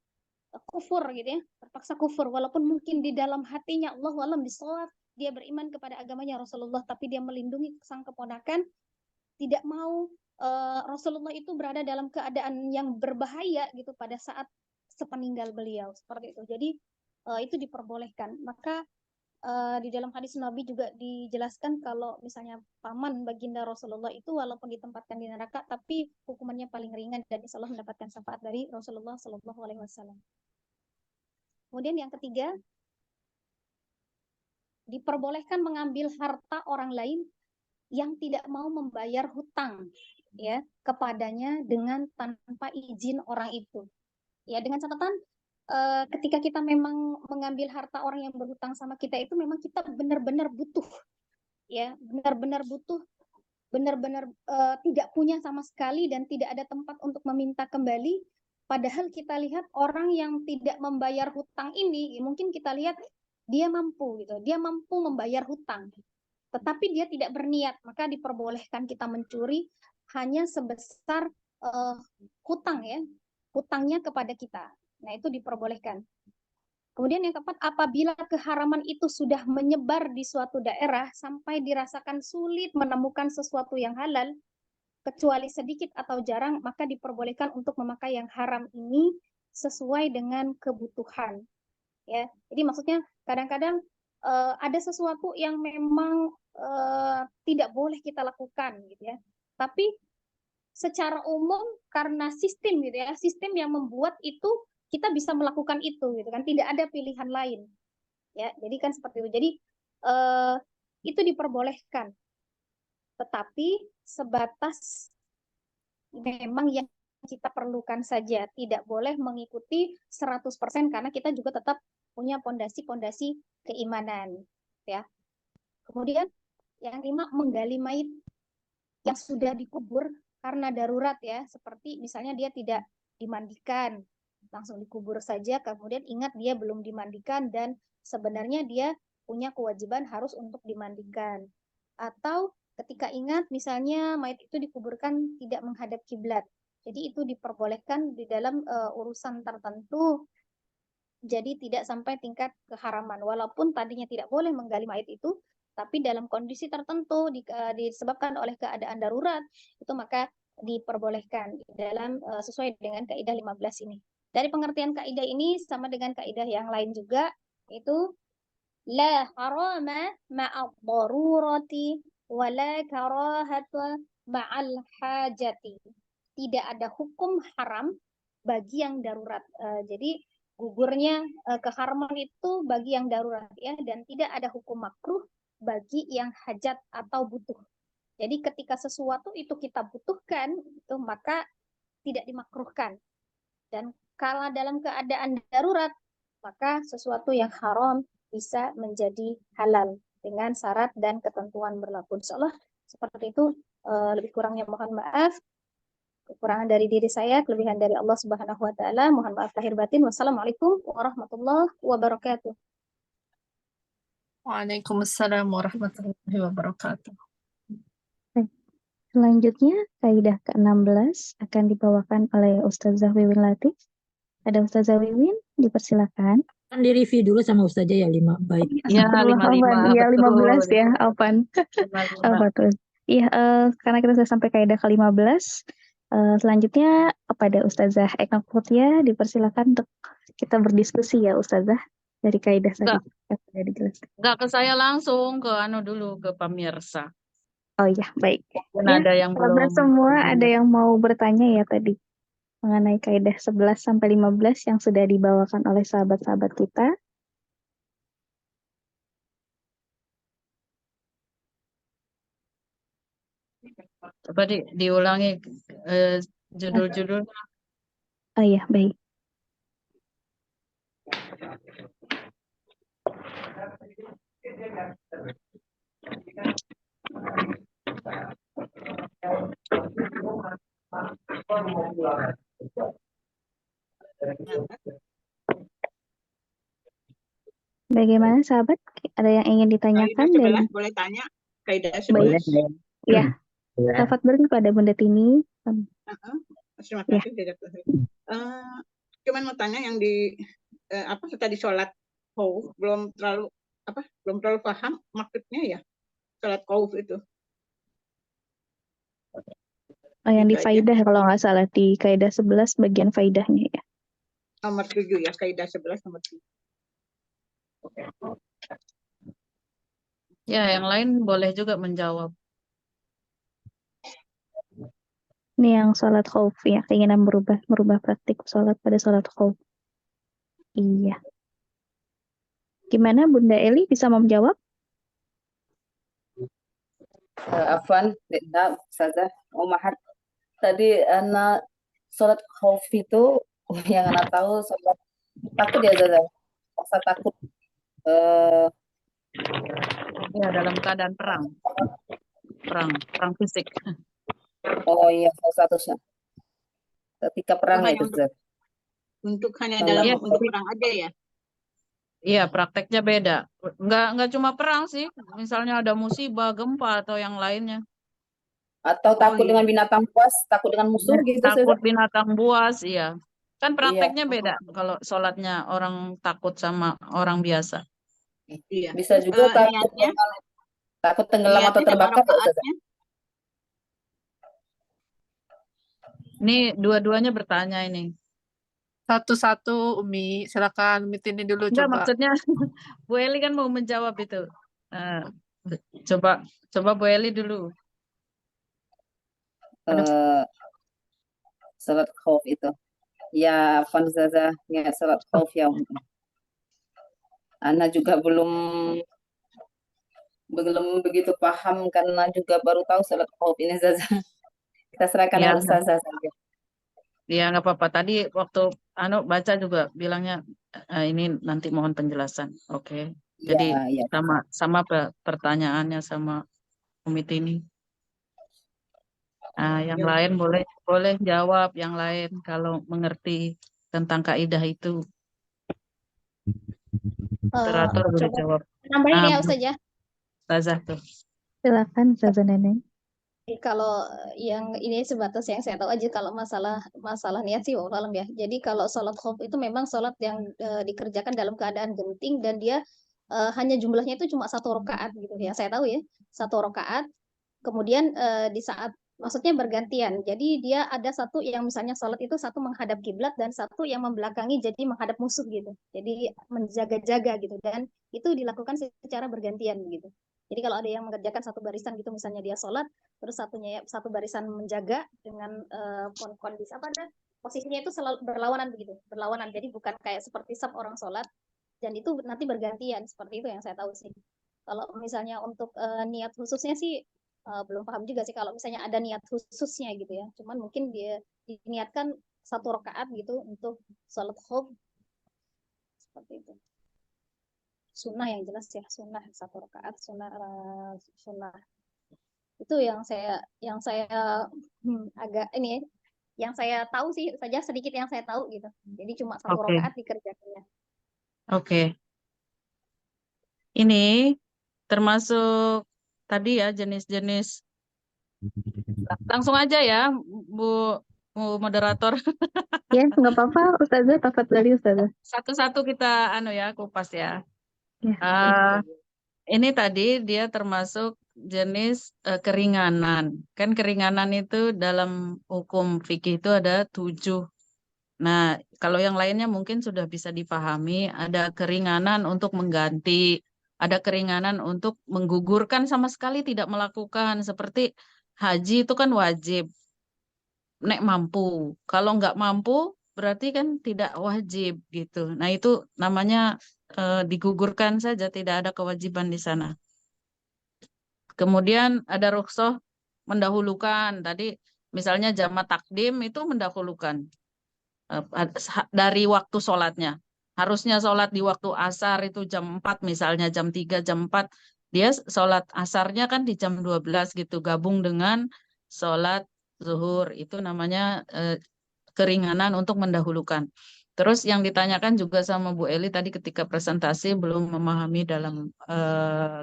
I: kufur gitu ya, terpaksa kufur walaupun mungkin di dalam hatinya Allah alam bisawab dia beriman kepada agamanya Rasulullah, tapi dia melindungi sang keponakan, tidak mau Rasulullah itu berada dalam keadaan yang berbahaya gitu pada saat sepeninggal beliau, seperti itu. Jadi itu diperbolehkan. Maka di dalam hadis Nabi juga dijelaskan kalau misalnya paman baginda Rasulullah itu walaupun ditempatkan di neraka, tapi hukumannya paling ringan dan insya Allah mendapatkan syafaat dari Rasulullah Shallallahu Alaihi Wasallam. Kemudian yang ketiga, diperbolehkan mengambil harta orang lain yang tidak mau membayar hutang ya kepadanya dengan tanpa izin orang itu. Ya, dengan catatan ketika kita memang mengambil harta orang yang berhutang sama kita itu memang kita benar-benar butuh, ya, benar-benar butuh, benar-benar tidak punya sama sekali dan tidak ada tempat untuk meminta kembali. Padahal kita lihat orang yang tidak membayar hutang ini, mungkin kita lihat dia mampu gitu, dia mampu membayar hutang, tetapi dia tidak berniat, maka diperbolehkan kita mencuri hanya sebesar hutang ya, hutangnya kepada kita. Nah, itu diperbolehkan. Kemudian yang keempat, apabila keharaman itu sudah menyebar di suatu daerah sampai dirasakan sulit menemukan sesuatu yang halal, kecuali sedikit atau jarang, maka diperbolehkan untuk memakai yang haram ini sesuai dengan kebutuhan. Ya, jadi maksudnya kadang-kadang ada sesuatu yang memang tidak boleh kita lakukan, gitu ya. Tapi secara umum karena sistem gitu ya, sistem yang membuat itu kita bisa melakukan itu gitu kan, tidak ada pilihan lain ya, jadi kan seperti itu. Jadi itu diperbolehkan, tetapi sebatas memang yang kita perlukan saja, tidak boleh mengikuti 100% karena kita juga tetap punya pondasi-pondasi keimanan ya. Kemudian yang kelima, menggali mayit yang sudah dikubur karena darurat ya, seperti misalnya dia tidak dimandikan, langsung dikubur saja, kemudian ingat dia belum dimandikan dan sebenarnya dia punya kewajiban harus untuk dimandikan. Atau ketika ingat misalnya mayat itu dikuburkan tidak menghadap kiblat. Jadi itu diperbolehkan di dalam urusan tertentu. Jadi tidak sampai tingkat keharaman. Walaupun tadinya tidak boleh menggali mayat itu, tapi dalam kondisi tertentu disebabkan oleh keadaan darurat, itu maka diperbolehkan dalam sesuai dengan kaidah 15 ini. Dari pengertian kaidah ini sama dengan kaidah yang lain juga, itu la harama ma'ad darurati wa la karahata ma'al hajati. Tidak ada hukum haram bagi yang darurat. Jadi gugurnya keharaman itu bagi yang darurat ya, dan tidak ada hukum makruh bagi yang hajat atau butuh. Jadi ketika sesuatu itu kita butuhkan, itu maka tidak dimakruhkan. Dan kalau dalam keadaan darurat, maka sesuatu yang haram bisa menjadi halal dengan syarat dan ketentuan berlaku. Insyaallah seperti itu. Lebih kurangnya mohon maaf. Kekurangan dari diri saya, kelebihan dari Allah Subhanahu wa taala. Mohon maaf lahir batin. Wassalamualaikum warahmatullahi wabarakatuh.
E: Waalaikumsalam warahmatullahi wabarakatuh.
A: Selanjutnya, kaidah ke-16 akan dibawakan oleh Ustazah Wiwin Latif. Ada Ustazah Wiwin, dipersilakan.
G: Kan direview dulu sama Ustazah ya 5. Baik.
H: Ya, 55.
A: Iya,
H: Betul.
A: 15 ya, Alpan.
H: 55.
A: Apa tuh? Iya, karena kita sudah sampai kaidah ke-15, selanjutnya kepada Ustazah Eka Putia, dipersilakan untuk kita berdiskusi ya Ustazah dari kaidah tadi yang sudah dijelaskan.
H: Enggak ke saya langsung, ke dulu ke pemirsa.
A: Oh iya, baik.
H: Mungkin
A: Ya,
H: ada yang
A: sahabat
H: belum
A: semua,
H: terdengar.
A: ada yang mau bertanya ya tadi mengenai kaidah 11 sampai 15 yang sudah dibawakan oleh sahabat-sahabat kita.
H: Coba diulangi judul-judulnya.
A: Oh iya, baik. Bagaimana sahabat? Ada yang ingin
D: Kaidah
A: ditanyakan
D: 11
A: dari
D: boleh tanya? Kaidah
A: Baik.
D: 11.
A: Ya, tafadhol pada Bunda Tini.
D: Terima
A: Ya.
D: kasih. Cuman mau tanya yang di apa tadi sholat khauf belum terlalu paham maksudnya ya sholat khauf itu.
A: Yang di
D: Gitu aja.
A: faidah kalau nggak salah di kaidah 11 bagian faidahnya ya.
D: Nomor 7 ya, kaidah 11 nomor 7.
H: Ya, yang lain boleh juga menjawab.
A: Ini yang sholat khauf ya, keinginan merubah praktik sholat pada sholat khauf. Iya. Gimana Bunda Eli bisa menjawab?
C: Afwan, Nah, Ustazah, Mahat. Tadi anak sholat khauf itu yang anak tahu sholat takut ya Ustazah. Rasa takut
H: Ya, dalam keadaan perang fisik.
C: oh iya salah satunya. Ketika perang ya itu Ustazah.
D: Untuk hanya
C: Kalau-
D: dalam
H: Iya,
D: untuk perang aja ya.
H: Iya, prakteknya beda. Nggak cuma perang sih. Misalnya ada musibah, gempa atau yang lainnya.
C: Atau takut dengan binatang buas, takut dengan musuh gitu
H: Takut
C: Ustazah.
H: binatang buas, iya. Kan
C: Iya.
H: prakteknya beda kalau sholatnya orang takut sama orang biasa.
D: Iya.
C: Bisa
D: Terus,
C: juga
D: niatnya
C: takut tenggelam atau
D: niatnya sama
C: terbakar ya Ustazah.
D: rakaatnya.
H: Ini dua-duanya bertanya ini.
E: Satu-satu Umi, silakan Umi Tini dulu
H: Enggak,
E: coba.
H: maksudnya Bu Eli kan mau menjawab itu. Coba Bu Eli dulu.
C: Salat khauf itu. Ya, Afwan Ustazah, ya salat khauf ya. Ana juga belum begitu paham karena juga baru tahu salat khauf ini Ustazah. Kita serahkan
H: Ya,
C: dengan Ustazah saja.
H: Ya nggak apa-apa. Tadi waktu baca juga bilangnya ini nanti mohon penjelasan. Oke. Jadi
C: Ya.
H: sama pertanyaannya sama Umi Tini. Yang
D: Ya.
H: lain boleh jawab yang lain kalau mengerti tentang kaidah itu. Moderator boleh
I: Coba
H: jawab.
I: nambahin ya Ustazah.
H: Ustazah tuh.
A: Silakan Ustazah Neneng.
I: Kalau yang ini sebatas yang saya tahu aja kalau masalah niat sih wallahu alam ya. Jadi kalau sholat khauf itu memang sholat yang dikerjakan dalam keadaan genting dan dia hanya jumlahnya itu cuma 1 rakaat gitu ya. Saya tahu ya 1 rakaat. Kemudian di saat maksudnya bergantian. Jadi dia ada satu yang misalnya sholat itu satu menghadap kiblat dan satu yang membelakangi jadi menghadap musuh gitu. Jadi menjaga-jaga gitu dan itu dilakukan secara bergantian gitu. Jadi kalau ada yang mengerjakan satu barisan gitu misalnya dia sholat terus satu barisan menjaga dengan kondisi posisinya itu selalu berlawanan begitu, berlawanan. Jadi bukan kayak seperti saf orang sholat dan itu nanti bergantian seperti itu yang saya tahu sih. Kalau misalnya untuk niat khususnya sih belum paham juga sih kalau misalnya ada niat khususnya gitu ya. Cuman mungkin dia diniatkan 1 rakaat gitu untuk sholat khauf seperti itu. Sunnah yang jelas ya, sunnah 1 rakaat, sunnah itu yang saya agak ini yang saya tahu sih saja sedikit yang saya tahu gitu. Jadi cuma 1
H: Oke.
I: rakaat dikerjakannya.
H: Oke. Ini termasuk tadi ya jenis-jenis. Langsung aja ya Bu moderator.
A: Ya, nggak apa-apa Ustazah, tafadhali Ustazah.
H: Satu-satu kita kupas ya.
A: Ya.
H: Ini tadi dia termasuk jenis keringanan. Kan keringanan itu dalam hukum fikih itu ada 7. Nah, kalau yang lainnya mungkin sudah bisa dipahami. Ada keringanan untuk mengganti, ada keringanan untuk menggugurkan sama sekali tidak melakukan. Seperti haji itu kan wajib. Nek mampu. Kalau nggak mampu, berarti kan tidak wajib gitu. Nah, itu namanya digugurkan saja, tidak ada kewajiban di sana. Kemudian ada rukhsah mendahulukan. Tadi misalnya jamak takdim itu mendahulukan dari waktu sholatnya. Harusnya sholat di waktu asar itu jam 4 misalnya, jam 3, jam 4. Dia sholat asarnya kan di jam 12 gitu, gabung dengan sholat zuhur. Itu namanya keringanan untuk mendahulukan. Terus yang ditanyakan juga sama Bu Eli tadi ketika presentasi belum memahami dalam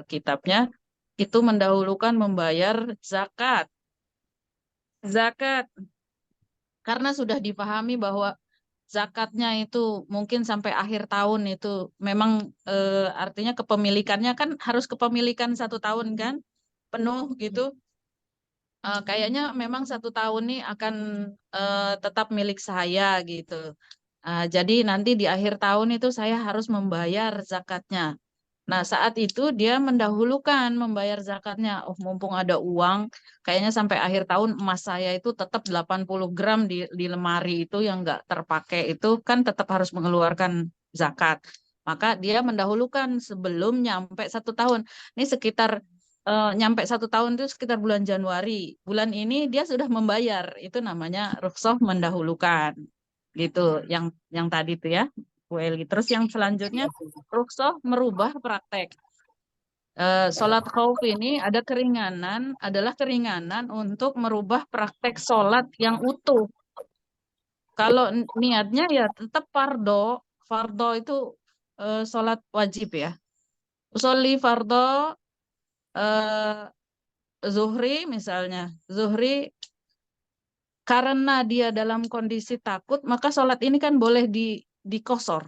H: kitabnya, itu mendahulukan membayar zakat. Zakat, karena sudah dipahami bahwa zakatnya itu mungkin sampai akhir tahun itu memang artinya kepemilikannya kan harus kepemilikan 1 tahun kan, penuh gitu. Kayaknya memang 1 tahun nih akan tetap milik saya gitu. Jadi nanti di akhir tahun itu saya harus membayar zakatnya. Nah, saat itu dia mendahulukan membayar zakatnya. Oh, mumpung ada uang, kayaknya sampai akhir tahun emas saya itu tetap 80 gram di lemari itu yang nggak terpakai itu kan tetap harus mengeluarkan zakat. Maka dia mendahulukan sebelum nyampe 1 tahun. Ini sekitar nyampe 1 tahun itu sekitar bulan Januari. Bulan ini dia sudah membayar. Itu namanya rukhsah mendahulukan. Gitu. Yang tadi itu ya. Bu Eli. Terus yang selanjutnya rukhsah merubah praktek. Sholat khauf ini adalah keringanan untuk merubah praktek sholat yang utuh. Kalau niatnya ya tetap fardo. Fardo itu sholat wajib ya. Usolli fardo zuhri misalnya. Zuhri karena dia dalam kondisi takut, maka sholat ini kan boleh dikosor.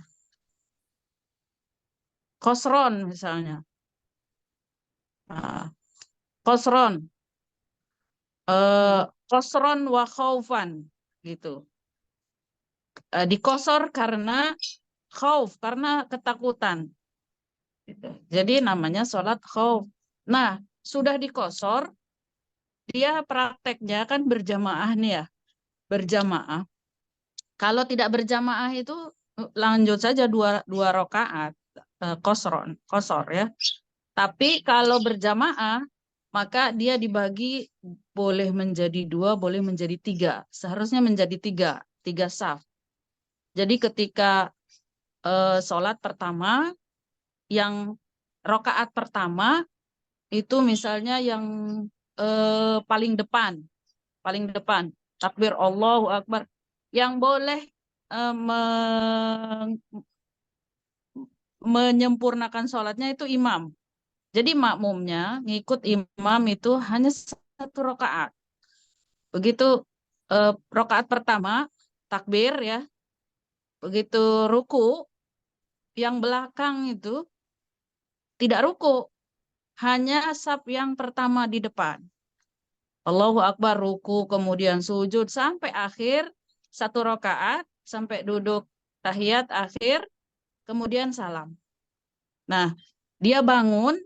H: Kosron misalnya. Kosron. Kosron wa khaufan gitu. Dikosor karena khauf, karena ketakutan. Gitu. Jadi namanya sholat khauf. Nah, sudah dikosor, dia prakteknya kan berjamaah nih ya. Berjamaah. Kalau tidak berjamaah itu lanjut saja dua rakaat kosor ya. Tapi kalau berjamaah maka dia dibagi boleh menjadi 2, boleh menjadi 3. Seharusnya menjadi 3 saf. Jadi ketika sholat pertama, yang rakaat pertama itu misalnya yang paling depan, takbir Allahu Akbar, yang boleh menyempurnakan sholatnya itu imam. Jadi makmumnya ngikut imam itu hanya 1 rakaat. Begitu rakaat pertama takbir ya, begitu ruku, yang belakang itu tidak ruku, hanya saf yang pertama di depan. Allahu Akbar, ruku, kemudian sujud sampai akhir 1 rakaat, sampai duduk tahiyat akhir, kemudian salam. Nah, dia bangun,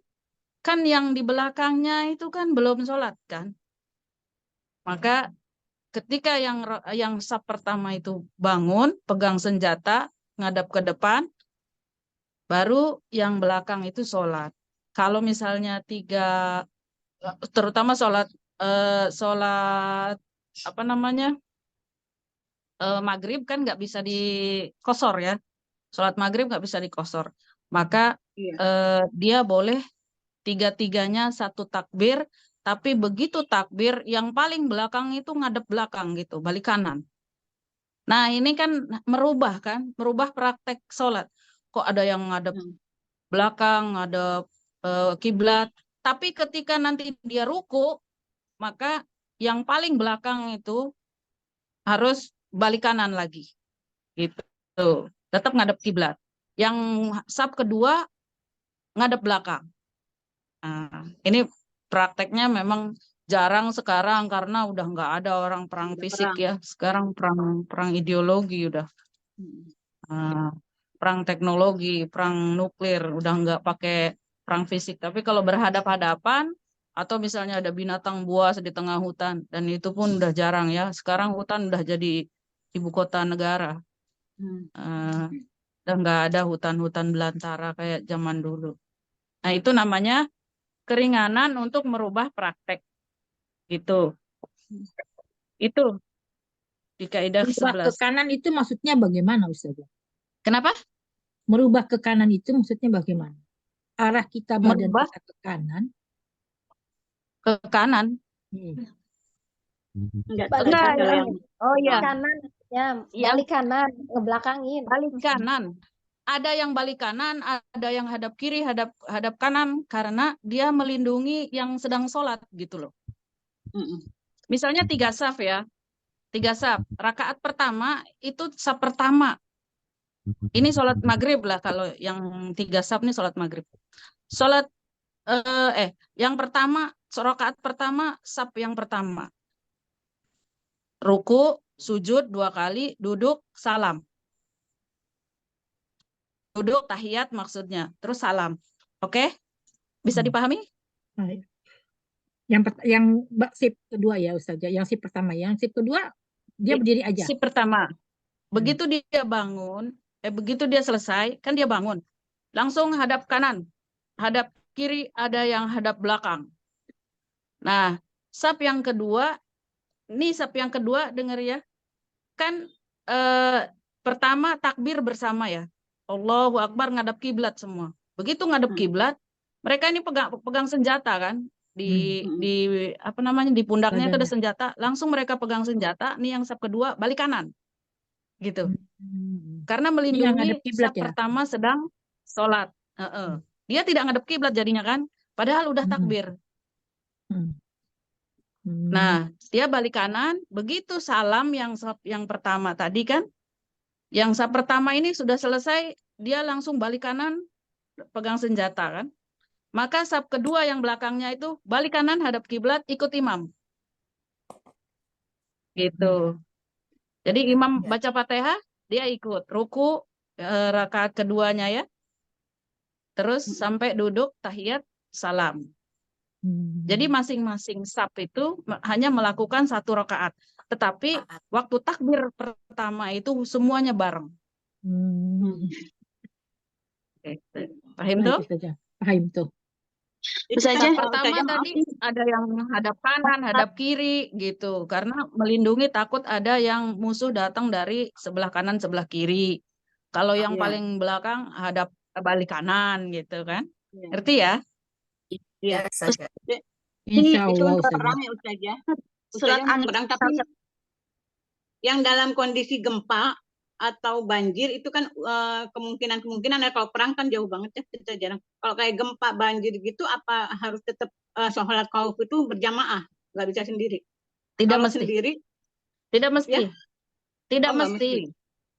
H: kan yang di belakangnya itu kan belum sholat kan. Maka ketika yang saf pertama itu bangun, pegang senjata, ngadap ke depan, baru yang belakang itu sholat. Kalau misalnya 3, terutama sholat apa namanya maghrib kan nggak bisa dikosor ya. Sholat maghrib nggak bisa dikosor. Maka dia boleh 3-3-nya 1 takbir, tapi begitu takbir yang paling belakang itu ngadep belakang gitu, balik kanan. Nah ini kan merubah praktek sholat. Kok ada yang ngadep belakang, ngadep kiblat. Tapi ketika nanti dia ruku, maka yang paling belakang itu harus balik kanan lagi. Gitu. Tetap ngadep kiblat. Yang saf kedua ngadep belakang. Nah, ini prakteknya memang jarang sekarang karena udah nggak ada orang perang fisik ya. Sekarang perang ideologi udah. Perang teknologi, perang nuklir, udah nggak pakai perang fisik. Tapi kalau berhadap-hadapan atau misalnya ada binatang buas di tengah hutan, dan itu pun udah jarang ya. Sekarang hutan udah jadi ibu kota negara. Udah nggak ada hutan-hutan belantara kayak zaman dulu. Nah itu namanya keringanan untuk merubah praktek. Gitu. Itu di kaidah
G: Merubah ke
H: 11.
G: kanan itu maksudnya bagaimana, Ustazah?
H: Kenapa?
G: Merubah ke kanan itu maksudnya bagaimana? Arah kita badan
H: Merubah
G: kita ke kanan.
H: ke kanan.
B: Enggak,
H: Enggak,
B: kalau yang
H: oh ya.
B: kanan
I: Ya,
H: Yang
I: balik kanan, ngebelakangin.
H: balik kanan. Ada yang balik kanan, ada yang hadap kiri, hadap kanan, karena dia melindungi yang sedang sholat gitu loh. Misalnya 3 saf ya, 3 saf. Rakaat pertama itu saf pertama. Ini sholat maghrib lah, kalau yang 3 saf ini sholat maghrib. Sholat yang pertama, rakaat pertama, saf yang pertama. Ruku, sujud 2 kali, duduk, salam. Duduk, tahiyat maksudnya, terus salam. Oke? Bisa dipahami?
G: Baik. Yang sip kedua ya Ustazah, yang sip pertama, yang sip kedua dia berdiri aja.
H: Sip pertama. Begitu dia bangun, begitu dia selesai, kan dia bangun. Langsung hadap kanan. Hadap kiri, ada yang hadap belakang. Nah, saf yang kedua, ini saf yang kedua, dengar ya. Kan pertama takbir bersama ya. Allahu Akbar, ngadap kiblat semua. Begitu ngadap kiblat, mereka ini pegang senjata kan. Di apa namanya, di pundaknya itu ada senjata, langsung mereka pegang senjata. Nih yang saf kedua balik kanan. Gitu. Karena melindungi saf pertama sedang sholat. Dia tidak ngadep kiblat jadinya kan, padahal udah takbir. Nah, dia balik kanan, begitu salam yang saf yang pertama tadi kan, yang saf pertama ini sudah selesai, dia langsung balik kanan, pegang senjata kan. Maka saf kedua yang belakangnya itu balik kanan hadap kiblat, ikut imam. Gitu. Jadi imam baca Fatihah, dia ikut ruku rakaat keduanya ya. Terus sampai duduk tahiyat salam. Jadi masing-masing saf itu hanya melakukan 1 rakaat. Tetapi waktu takbir pertama itu semuanya bareng. Paham tuh?
G: Paham tuh.
H: Saf pertama tadi ada yang hadap kanan, hadap kiri gitu. Karena melindungi takut ada yang musuh datang dari sebelah kanan, sebelah kiri. Kalau yang paling belakang hadap balik kanan gitu kan. Ngerti ya?
D: Iya.
G: Insya
D: Itu
G: Allah
D: untuk
G: Ustazah.
D: perang ya Ustazah. Surat perang, tapi yang dalam kondisi gempa atau banjir itu kan kemungkinan kalau perang kan jauh banget ya, kita jarang. Kalau kayak gempa banjir gitu, apa harus tetap sholat khauf itu berjamaah, nggak bisa sendiri?
H: Tidak
D: Kalau
H: mesti.
D: sendiri,
H: Tidak mesti.
D: Ya?
H: Tidak
D: nggak
H: mesti.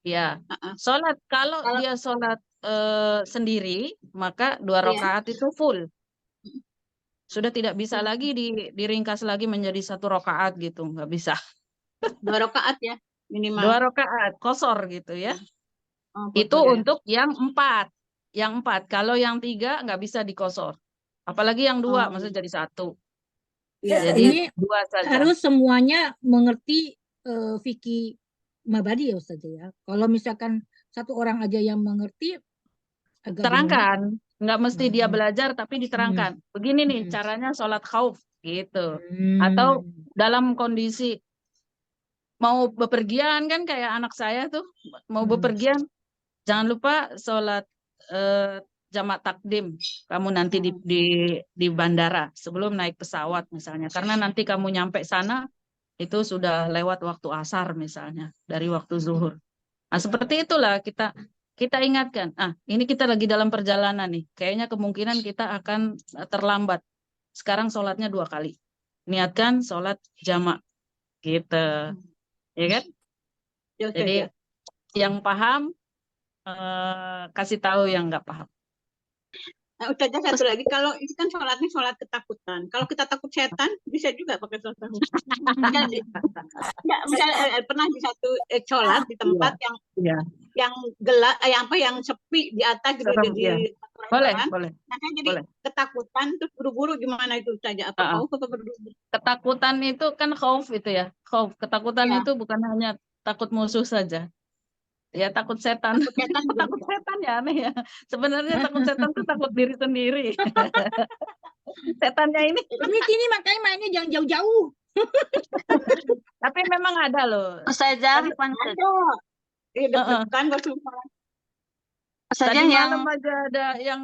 H: Ya. Sholat, kalau dia sholat sendiri, maka 2 rakaat itu full. Sudah tidak bisa lagi diringkas lagi menjadi 1 rakaat gitu, nggak bisa.
D: 2 rakaat ya minimal.
H: 2 rakaat kosor gitu ya. Itu
D: kosor ya.
H: untuk yang 4. Yang 4. Kalau yang 3 nggak bisa dikosor. Apalagi yang 2, maksudnya jadi 1. Jadi
G: Ini
H: 2 saja.
G: harus semuanya mengerti fikih mabadi ya Ustazah ya. Kalau misalkan satu orang aja yang mengerti, agak
H: Terangkan. Nggak mesti dia belajar, tapi diterangkan. Begini nih caranya sholat khauf gitu. Atau dalam kondisi mau bepergian kan, kayak anak saya tuh mau bepergian, jangan lupa sholat jamak takdim kamu nanti di bandara sebelum naik pesawat misalnya, karena nanti kamu nyampe sana itu sudah lewat waktu asar misalnya dari waktu zuhur. Nah seperti itulah kita ingatkan. Ini kita lagi dalam perjalanan nih, kayaknya kemungkinan kita akan terlambat. Sekarang sholatnya 2 kali, niatkan sholat jamak gitu. Ya kan? Jadi yang paham kasih tahu yang nggak paham.
D: Nah, Ustazah satu lagi, kalau itu kan sholatnya sholat ketakutan. Kalau kita takut setan, bisa juga pakai sholat khauf. Misalnya pernah di satu sholat di tempat yang gelap, yang sepi di atas gitu,
H: boleh.
D: Nah, kan jadi ketakutan, terus buru-buru gimana itu Ustazah? Apa khauf apa buru-buru?
H: Ketakutan itu kan khauf itu ya. Khauf, ketakutan itu bukan hanya takut musuh saja. Ya takut setan. Takut setan ya aneh ya. Sebenarnya takut setan itu takut diri sendiri. Setannya ini.
G: Ini makanya mainnya jangan jauh-jauh.
H: Tapi memang ada loh.
B: Ustazah,
H: Tadi malam aja ada yang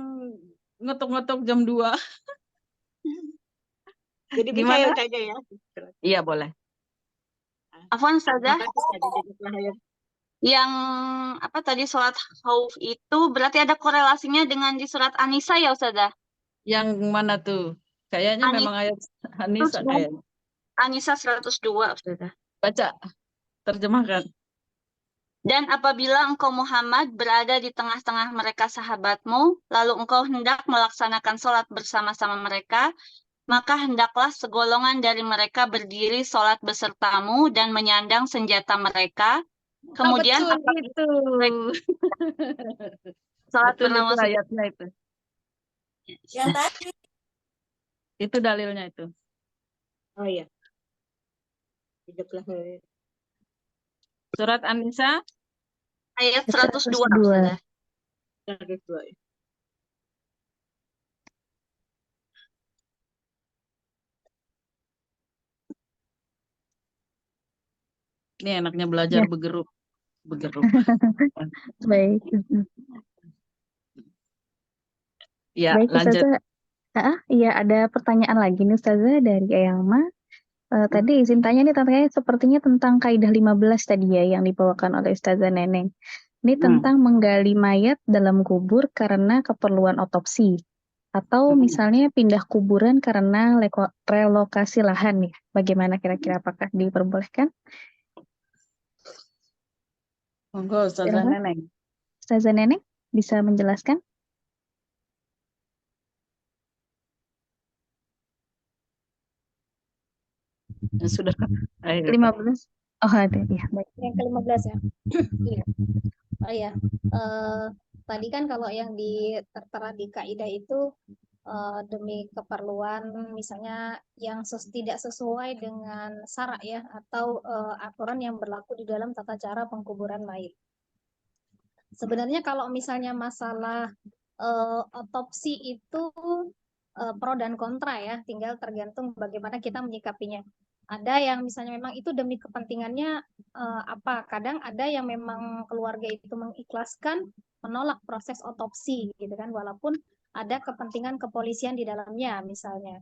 H: ngetok-ngetok jam 2.
D: Jadi bisa ya Ustazah ya?
H: Iya boleh.
J: Afwan Ustazah,
D: Makasih tadi jazakallah khair.
J: yang apa tadi sholat khauf itu berarti ada korelasinya dengan di surat An-Nisa ya Ustazah?
H: Yang mana tuh? Kayaknya
J: An-Nisa
H: memang ayat Hanisa kayaknya.
J: An-Nisa 102 Ustazah.
H: Baca, terjemahkan.
J: Dan apabila engkau Muhammad berada di tengah-tengah mereka sahabatmu, lalu engkau hendak melaksanakan sholat bersama-sama mereka, maka hendaklah segolongan dari mereka berdiri sholat besertamu dan menyandang senjata mereka. Kemudian
H: Betul itu.
J: sholat
H: Betul itu
J: bersama
H: ayatnya itu.
B: Yang tadi
H: Itu dalilnya itu.
D: Oh iya. Jazakallah khair.
H: Surat An-Nisa
J: ayat 102
A: 102.
J: Ustazah.
D: 102 ya.
H: ini enaknya belajar
A: Ya.
H: begeruk.
A: Baik.
H: Ya,
A: Baik
H: lanjut.
A: Ustazah. Iya, ada pertanyaan lagi nih Ustazah dari Eyalma. Tadi izin tanya nih tanya sepertinya tentang kaidah 15 tadi ya yang dibawakan oleh Ustazah Neneng. Ini tentang menggali mayat dalam kubur karena keperluan otopsi. Atau misalnya pindah kuburan karena relokasi lahan ya. Bagaimana kira-kira apakah diperbolehkan?
H: Monggo Ustazah
A: Silakan.
H: Neneng.
A: Ustazah Neneng bisa menjelaskan?
H: Ya, sudah. Ayo.
A: 15. Oh ada ya. Baik.
I: Yang ke-15 ya. Iya. Oh iya. Tadi kan kalau yang tertera di kaidah itu demi keperluan misalnya yang tidak sesuai dengan syarak ya atau aturan yang berlaku di dalam tata cara pengkuburan mayit. Sebenarnya kalau misalnya masalah otopsi itu pro dan kontra ya, tinggal tergantung bagaimana kita menyikapinya. Ada yang misalnya memang itu demi kepentingannya apa, kadang ada yang memang keluarga itu mengikhlaskan menolak proses otopsi gitu kan, walaupun ada kepentingan kepolisian di dalamnya misalnya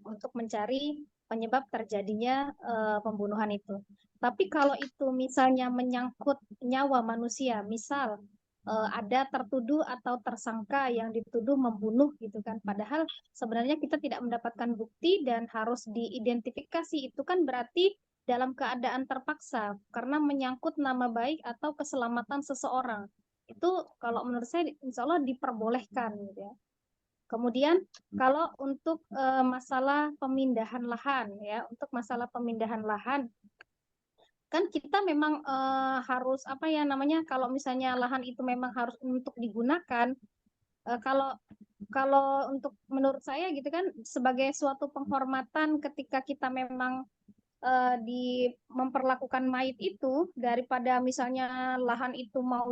I: untuk mencari penyebab terjadinya pembunuhan itu. Tapi kalau itu misalnya menyangkut nyawa manusia, misal ada tertuduh atau tersangka yang dituduh membunuh gitu kan, padahal sebenarnya kita tidak mendapatkan bukti dan harus diidentifikasi, itu kan berarti dalam keadaan terpaksa karena menyangkut nama baik atau keselamatan seseorang. Itu kalau menurut saya insya Allah diperbolehkan gitu ya. Kemudian kalau untuk masalah pemindahan lahan ya, untuk masalah pemindahan lahan kan kita memang harus apa ya namanya, kalau misalnya lahan itu memang harus untuk digunakan, kalau untuk menurut saya gitu kan sebagai suatu penghormatan ketika kita memang memperlakukan mayit itu, daripada misalnya lahan itu mau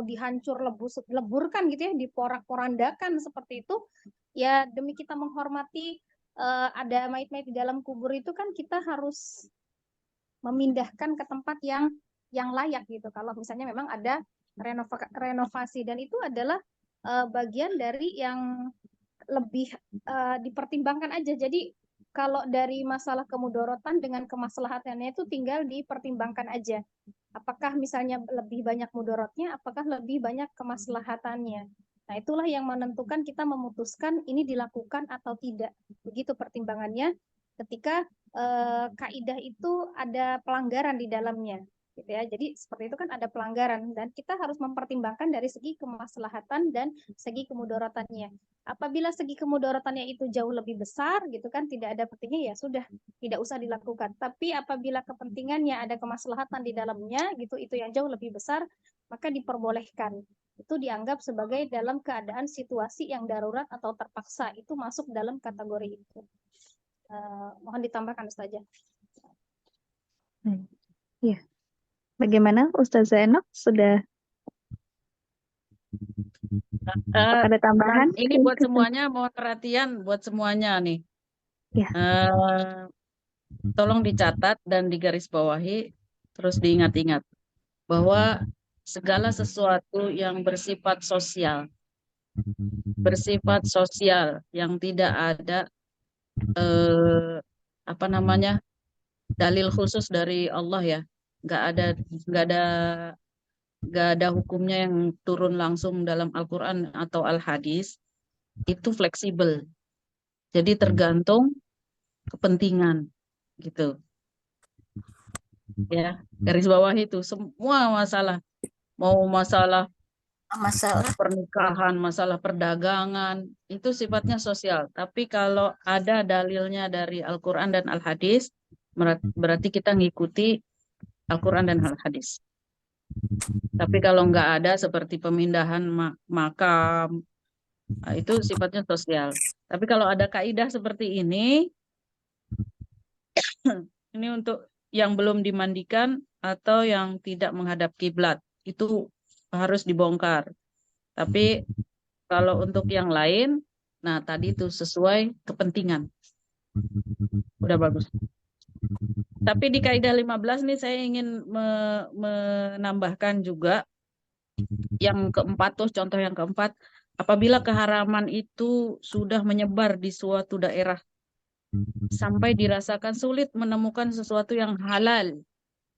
I: leburkan gitu ya, diporak-porandakan seperti itu ya, demi kita menghormati ada mayit-mayit di dalam kubur itu kan kita harus memindahkan ke tempat yang layak gitu. Kalau misalnya memang ada renovasi, dan itu adalah bagian dari yang lebih dipertimbangkan aja. Jadi kalau dari masalah kemudorotan dengan kemaslahatannya itu tinggal dipertimbangkan aja. Apakah misalnya lebih banyak mudorotnya, apakah lebih banyak kemaslahatannya. Nah, itulah yang menentukan kita memutuskan ini dilakukan atau tidak. Begitu pertimbangannya ketika kaidah itu ada pelanggaran di dalamnya. Gitu ya. Jadi seperti itu kan ada pelanggaran dan kita harus mempertimbangkan dari segi kemaslahatan dan segi kemudorotannya. Apabila segi kemudorotannya itu jauh lebih besar gitu kan, tidak ada pentingnya, ya sudah tidak usah dilakukan. Tapi apabila kepentingannya ada kemaslahatan di dalamnya gitu, itu yang jauh lebih besar, maka diperbolehkan. Itu dianggap sebagai dalam keadaan situasi yang darurat atau terpaksa, itu masuk dalam kategori itu. Mohon ditambahkan Ustazah.
A: Iya. Bagaimana Ustazah Enok, sudah ada tambahan?
H: Ini buat semuanya, mohon perhatian buat semuanya nih.
A: Ya.
H: Tolong dicatat dan digarisbawahi, terus diingat-ingat bahwa segala sesuatu yang bersifat sosial yang tidak ada dalil khusus dari Allah ya, nggak ada hukumnya yang turun langsung dalam Al-Quran atau Al-Hadis, itu fleksibel. Jadi tergantung kepentingan gitu. Ya, garis bawah itu semua masalah, mau masalah pernikahan, masalah perdagangan, itu sifatnya sosial. Tapi kalau ada dalilnya dari Al-Quran dan Al-Hadis, berarti kita ngikuti Al-Quran dan Al-Hadis. Tapi kalau nggak ada seperti pemindahan makam, itu sifatnya sosial. Tapi kalau ada kaidah seperti ini untuk yang belum dimandikan atau yang tidak menghadap kiblat, itu harus dibongkar. Tapi kalau untuk yang lain, nah tadi itu sesuai kepentingan. Udah bagus. Tapi di kaidah 15 nih saya ingin menambahkan juga yang keempat tuh, contoh yang keempat, apabila keharaman itu sudah menyebar di suatu daerah sampai dirasakan sulit menemukan sesuatu yang halal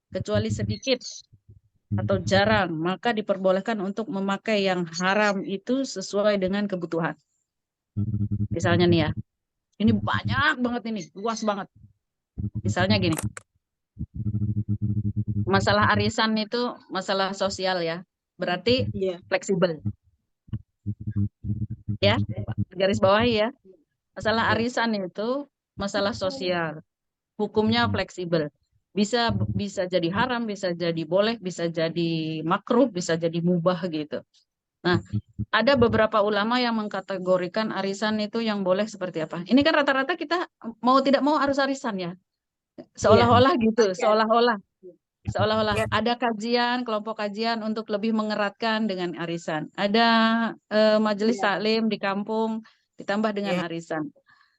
H: kecuali sedikit atau jarang, maka diperbolehkan untuk memakai yang haram itu sesuai dengan kebutuhan. Misalnya nih ya, ini banyak banget ini, luas banget. Misalnya gini, masalah arisan itu masalah sosial ya, berarti fleksibel. Ya, garis bawahi ya. Masalah arisan itu masalah sosial, hukumnya fleksibel. Bisa jadi haram, bisa jadi boleh, bisa jadi makruh, bisa jadi mubah gitu. Nah, ada beberapa ulama yang mengkategorikan arisan itu yang boleh seperti apa. Ini kan rata-rata kita mau tidak mau harus arisan ya. Seolah-olah gitu, seolah-olah ada kajian, kelompok kajian untuk lebih mengeratkan dengan arisan. Ada majelis taklim di kampung ditambah dengan arisan.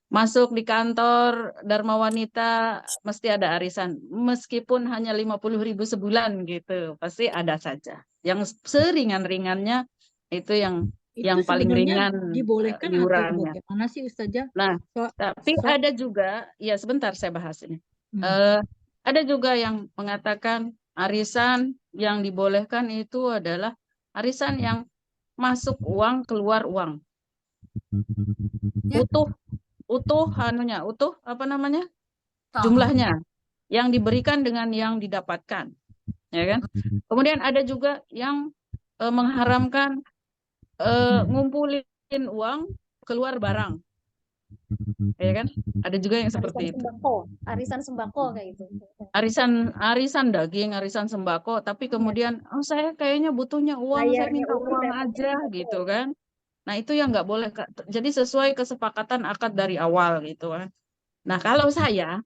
H: Masuk di kantor Dharma Wanita mesti ada arisan, meskipun hanya 50.000 sebulan gitu, pasti ada saja. Yang seringan-ringannya itu yang paling
G: sebenarnya
H: ringan
G: dibolehkan
H: iurannya.
G: atau bagaimana sih Ustazah?
H: Nah, tapi ada juga, ya sebentar saya bahas ini. Ada juga yang mengatakan arisan yang dibolehkan itu adalah arisan yang masuk uang, keluar uang. Utuh apa namanya? Jumlahnya yang diberikan dengan yang didapatkan. Ya kan? Kemudian ada juga yang mengharamkan ngumpulin uang, keluar barang. Ya kan? Ada juga yang seperti itu.
I: Arisan sembako kayak gitu.
H: Arisan daging, arisan sembako, tapi kemudian saya kayaknya butuhnya uang, saya minta uang aja gitu kan. Nah, itu yang nggak boleh. Jadi sesuai kesepakatan akad dari awal gitu kan. Nah, kalau saya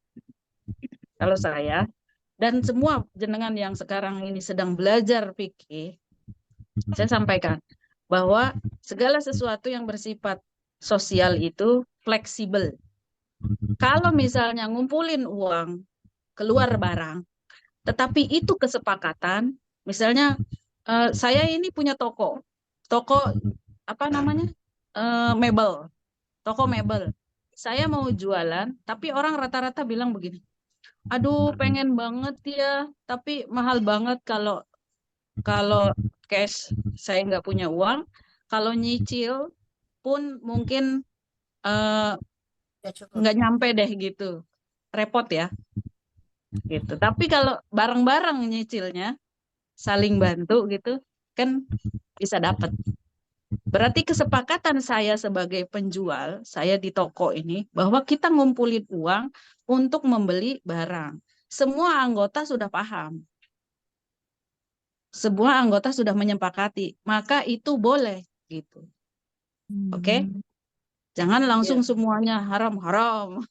H: dan semua jenengan yang sekarang ini sedang belajar fikih, saya sampaikan bahwa segala sesuatu yang bersifat sosial itu fleksibel. Kalau misalnya ngumpulin uang, keluar barang, tetapi itu kesepakatan, misalnya saya ini punya toko apa namanya, mebel, toko mebel. Saya mau jualan, tapi orang rata-rata bilang begini, aduh pengen banget ya, tapi mahal banget kalau cash, saya nggak punya uang. Kalau nyicil pun mungkin nggak nyampe deh gitu, repot ya. Gitu. Tapi kalau bareng-bareng nyicilnya, saling bantu gitu, kan bisa dapat. Berarti kesepakatan saya sebagai penjual, saya di toko ini, bahwa kita ngumpulin uang untuk membeli barang. Semua anggota sudah paham. Semua anggota sudah menyepakati, maka itu boleh gitu. Oke? Jangan langsung semuanya haram-haram.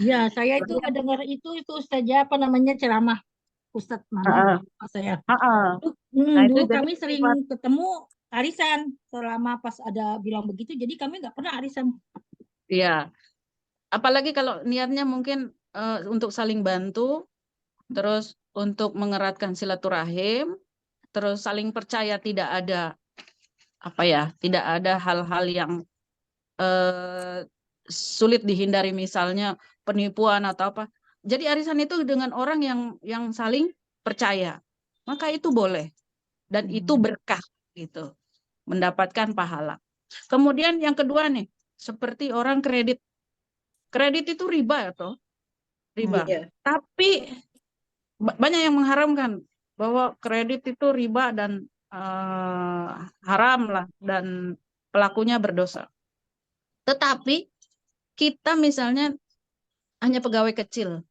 G: Ya, saya itu dengar itu Ustazah apa namanya ceramah Ustadz mana saya.
H: Nah, itu
G: Dulu kami sering ketemu arisan selama pas ada bilang begitu, jadi kami nggak pernah arisan.
H: Iya, apalagi kalau niatnya mungkin untuk saling bantu, terus untuk mengeratkan silaturahim, terus saling percaya, tidak ada tidak ada hal-hal yang sulit dihindari, misalnya penipuan atau apa. Jadi arisan itu dengan orang yang saling percaya, maka itu boleh dan itu berkah gitu, mendapatkan pahala. Kemudian yang kedua nih, seperti orang kredit. Kredit itu riba ya toh? Riba.
D: Iya.
H: Tapi banyak yang mengharamkan bahwa kredit itu riba dan haram lah dan pelakunya berdosa. Tetapi kita misalnya hanya pegawai kecil,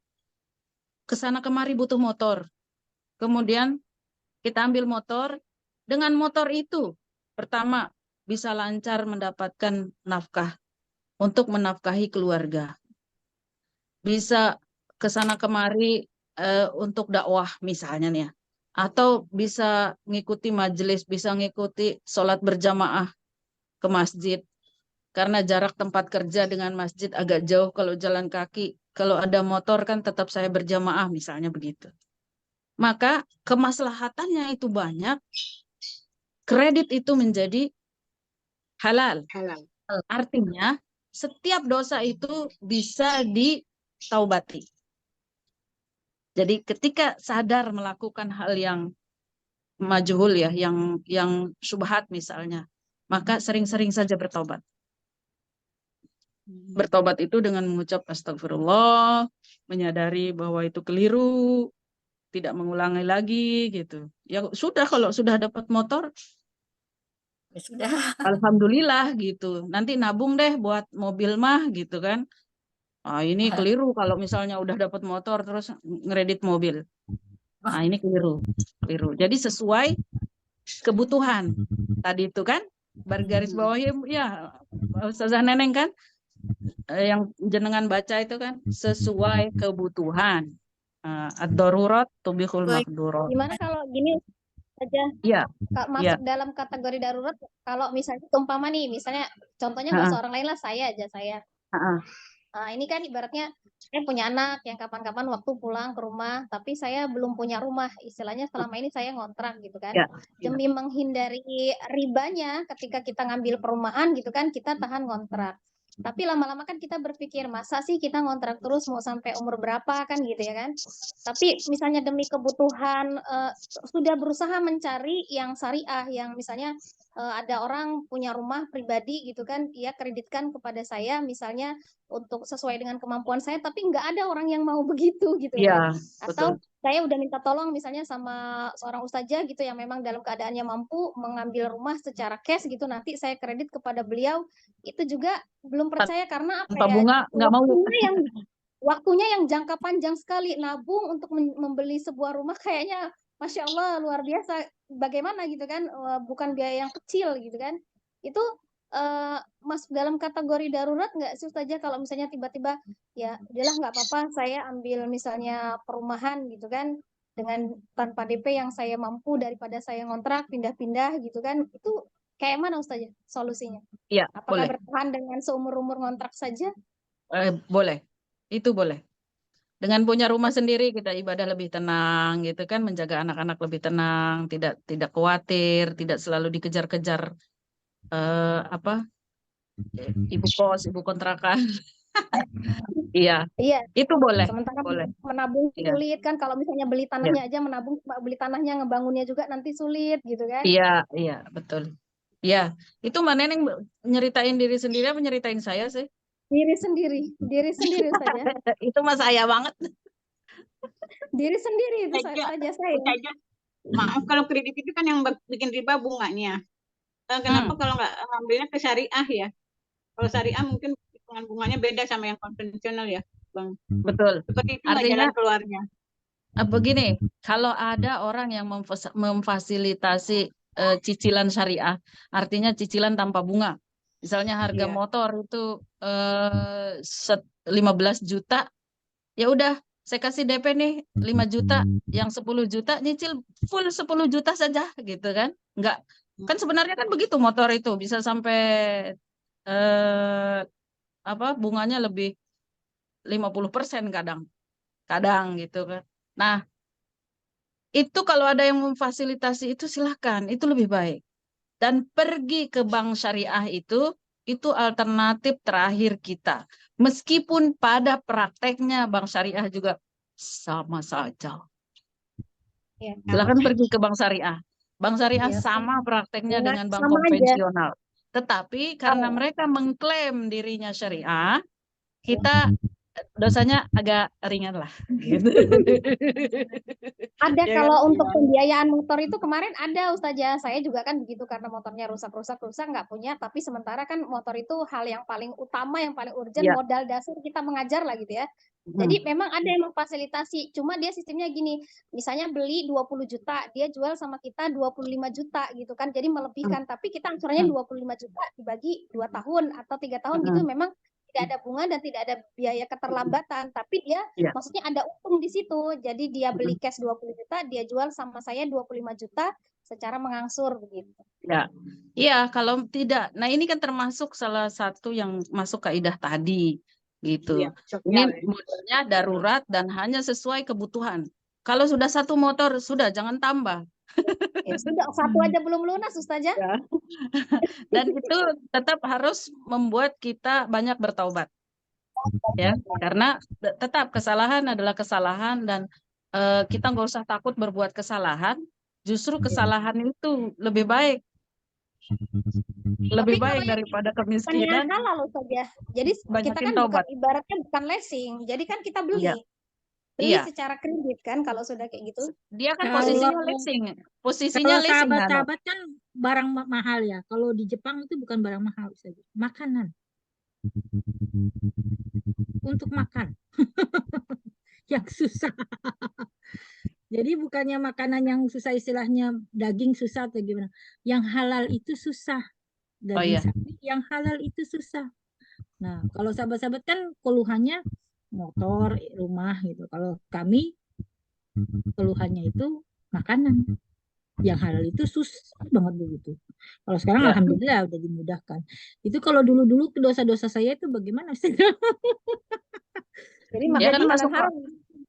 H: kesana kemari butuh motor, kemudian kita ambil motor, dengan motor itu pertama bisa lancar mendapatkan nafkah untuk menafkahi keluarga, bisa kesana kemari untuk dakwah misalnya nih ya, atau bisa ngikuti majelis, bisa ngikuti sholat berjamaah ke masjid, karena jarak tempat kerja dengan masjid agak jauh kalau jalan kaki, kalau ada motor kan tetap saya berjamaah misalnya begitu. Maka kemaslahatannya itu banyak, kredit itu menjadi halal. Artinya setiap dosa itu bisa ditaubati. Jadi ketika sadar melakukan hal yang majhul ya, yang syubhat misalnya, maka sering-sering saja bertobat. Bertobat itu dengan mengucap astagfirullah, menyadari bahwa itu keliru, tidak mengulangi lagi gitu. Ya sudah, kalau sudah dapat motor,
B: Ya sudah.
H: alhamdulillah gitu. Nanti nabung deh buat mobil mah gitu kan. Ah, ini keliru kalau misalnya udah dapat motor terus ngeredit mobil. Nah, ini keliru. Keliru. Jadi sesuai kebutuhan. Tadi itu kan bergaris bawahnya ya Ustazah Neneng kan yang jenengan baca itu kan sesuai kebutuhan. Ad-darurat tubihul maqdurat.
I: Gimana kalau gini saja
H: Iya.
I: masuk dalam kategori darurat kalau misalnya umpama nih, misalnya contohnya nggak usah orang lain lah, saya aja saya. Nah, ini kan ibaratnya saya punya anak yang kapan-kapan waktu pulang ke rumah, tapi saya belum punya rumah. Istilahnya selama ini saya ngontrak gitu kan. Demi menghindari ribanya ketika kita ngambil perumahan gitu kan, kita tahan ngontrak. Tapi lama-lama kan kita berpikir, masa sih kita ngontrak terus mau sampai umur berapa kan gitu ya kan. Tapi misalnya demi kebutuhan sudah berusaha mencari yang syariah, yang misalnya ada orang punya rumah pribadi gitu kan, ia kreditkan kepada saya misalnya untuk sesuai dengan kemampuan saya, tapi nggak ada orang yang mau begitu gitu kan. Atau saya udah minta tolong misalnya sama seorang ustazah gitu yang memang dalam keadaannya mampu mengambil rumah secara cash gitu, nanti saya kredit kepada beliau, itu juga belum percaya karena apa ya,
H: bunga nggak mau.
I: Waktunya yang jangka panjang sekali, nabung untuk membeli sebuah rumah kayaknya Masya Allah luar biasa, bagaimana gitu kan, bukan biaya yang kecil gitu kan. Itu masuk dalam kategori darurat nggak sih Ustazah kalau misalnya tiba-tiba ya udahlah nggak apa-apa saya ambil misalnya perumahan gitu kan dengan tanpa DP yang saya mampu daripada saya ngontrak pindah-pindah gitu kan, itu kayak mana Ustazah solusinya?
H: Iya,
I: apakah
H: boleh.
I: bertahan dengan seumur-umur ngontrak saja?
H: Boleh, itu boleh. Dengan punya rumah sendiri kita ibadah lebih tenang gitu kan, menjaga anak-anak lebih tenang, tidak khawatir, tidak selalu dikejar-kejar ibu kos, ibu kontrakan. Iya, itu boleh.
I: Sementara
H: boleh.
I: menabung sulit kan, kalau misalnya beli tanahnya aja menabung, beli tanahnya ngebangunnya juga nanti sulit gitu kan.
H: Iya, betul. Ya, itu Mbak Neneng nyeritain diri sendiri apa nyeritain saya sih?
I: Diri sendiri saja.
H: Itu mah saya banget.
I: Diri sendiri itu saja saya.
D: Maaf, kalau kredit itu kan yang bikin riba bunganya. Kenapa kalau nggak ngambilnya ke syariah ya? Kalau syariah mungkin hitungan bunganya beda sama yang konvensional ya, Bang.
H: Betul.
D: Seperti itu
H: Artinya
D: jalan keluarnya.
H: Begini, kalau ada orang yang memfasilitasi cicilan syariah, artinya cicilan tanpa bunga. Misalnya harga motor itu 15 juta, ya udah saya kasih DP nih 5 juta, yang 10 juta nyicil full 10 juta saja gitu kan. Enggak, kan sebenarnya kan begitu motor itu bisa sampai bunganya lebih 50% kadang gitu kan. Nah, itu kalau ada yang memfasilitasi itu silahkan, itu lebih baik. Dan pergi ke bank syariah itu alternatif terakhir kita. Meskipun pada prakteknya bank syariah juga sama saja.
I: Ya.
H: Silakan pergi ke bank syariah. Bank syariah
I: Iya.
H: sama prakteknya
I: Ya,
H: dengan bank
I: sama aja.
H: konvensional. Tetapi karena
I: Oh.
H: mereka mengklaim dirinya syariah, kita dosanya agak ringan lah. Gitu.
I: Ada
H: Ya
I: kalau
H: kan?
I: untuk pembiayaan motor itu kemarin ada Ustazah, saya juga kan begitu karena motornya rusak nggak punya, tapi sementara kan motor itu hal yang paling utama, yang paling urgent,
H: Ya.
I: modal dasar kita mengajar lah gitu ya.
H: Hmm.
I: Jadi memang ada yang memfasilitasi, cuma dia sistemnya gini, misalnya beli 20 juta, dia jual sama kita 25 juta gitu kan, jadi melebihkan, tapi kita angsurannya 25 juta dibagi 2 tahun atau 3 tahun gitu, memang tidak ada bunga dan tidak ada biaya keterlambatan, tapi dia
H: Ya.
I: maksudnya ada untung di situ. Jadi dia beli cash 20 juta, dia jual sama saya 25 juta secara mengangsur begitu.
H: Ya. Iya, kalau tidak. Nah, ini kan termasuk salah satu yang masuk kaidah tadi gitu.
D: Iya,
H: Ini
D: sosial ya.
H: modelnya darurat dan hanya sesuai kebutuhan. Kalau sudah satu motor, sudah jangan tambah.
I: Ya, sudah satu aja belum lunas Ustazah.
H: Ya. Dan itu tetap harus membuat kita banyak bertaubat. Ya, karena tetap kesalahan adalah kesalahan dan kita nggak usah takut berbuat kesalahan. Justru kesalahan itu lebih baik
I: Tapi kalau yang
H: daripada
I: bukannya
H: kemiskinan.
I: halal Ustazah. Jadi kita
H: Banyakin
I: kan bukan
H: taubat.
I: ibaratnya bukan leasing. Jadi kan kita beli.
H: Iya.
I: Beli
H: Iya.
I: secara kredit kan kalau sudah kayak gitu.
H: Dia kan
G: Kalau
H: posisinya leasing. Posisinya
G: kalau
H: leasing, Hano.
G: sahabat-sahabat kan barang mahal ya. Kalau di Jepang itu bukan barang mahal saja, makanan untuk makan yang susah. Jadi bukannya makanan yang susah istilahnya daging susah atau gimana. Yang halal itu susah.
H: Oh
G: Daging
H: iya.
G: sapi yang halal itu susah. Nah, kalau sahabat-sahabat kan keluhannya motor, rumah gitu. Kalau kami keluhannya itu makanan. Yang halal itu susah banget begitu. Kalau sekarang
H: Ya.
G: alhamdulillah udah dimudahkan. Itu kalau dulu-dulu dosa-dosa saya itu bagaimana sih?
I: Jadi
H: Ya kan
I: halal
H: masuk
I: haram.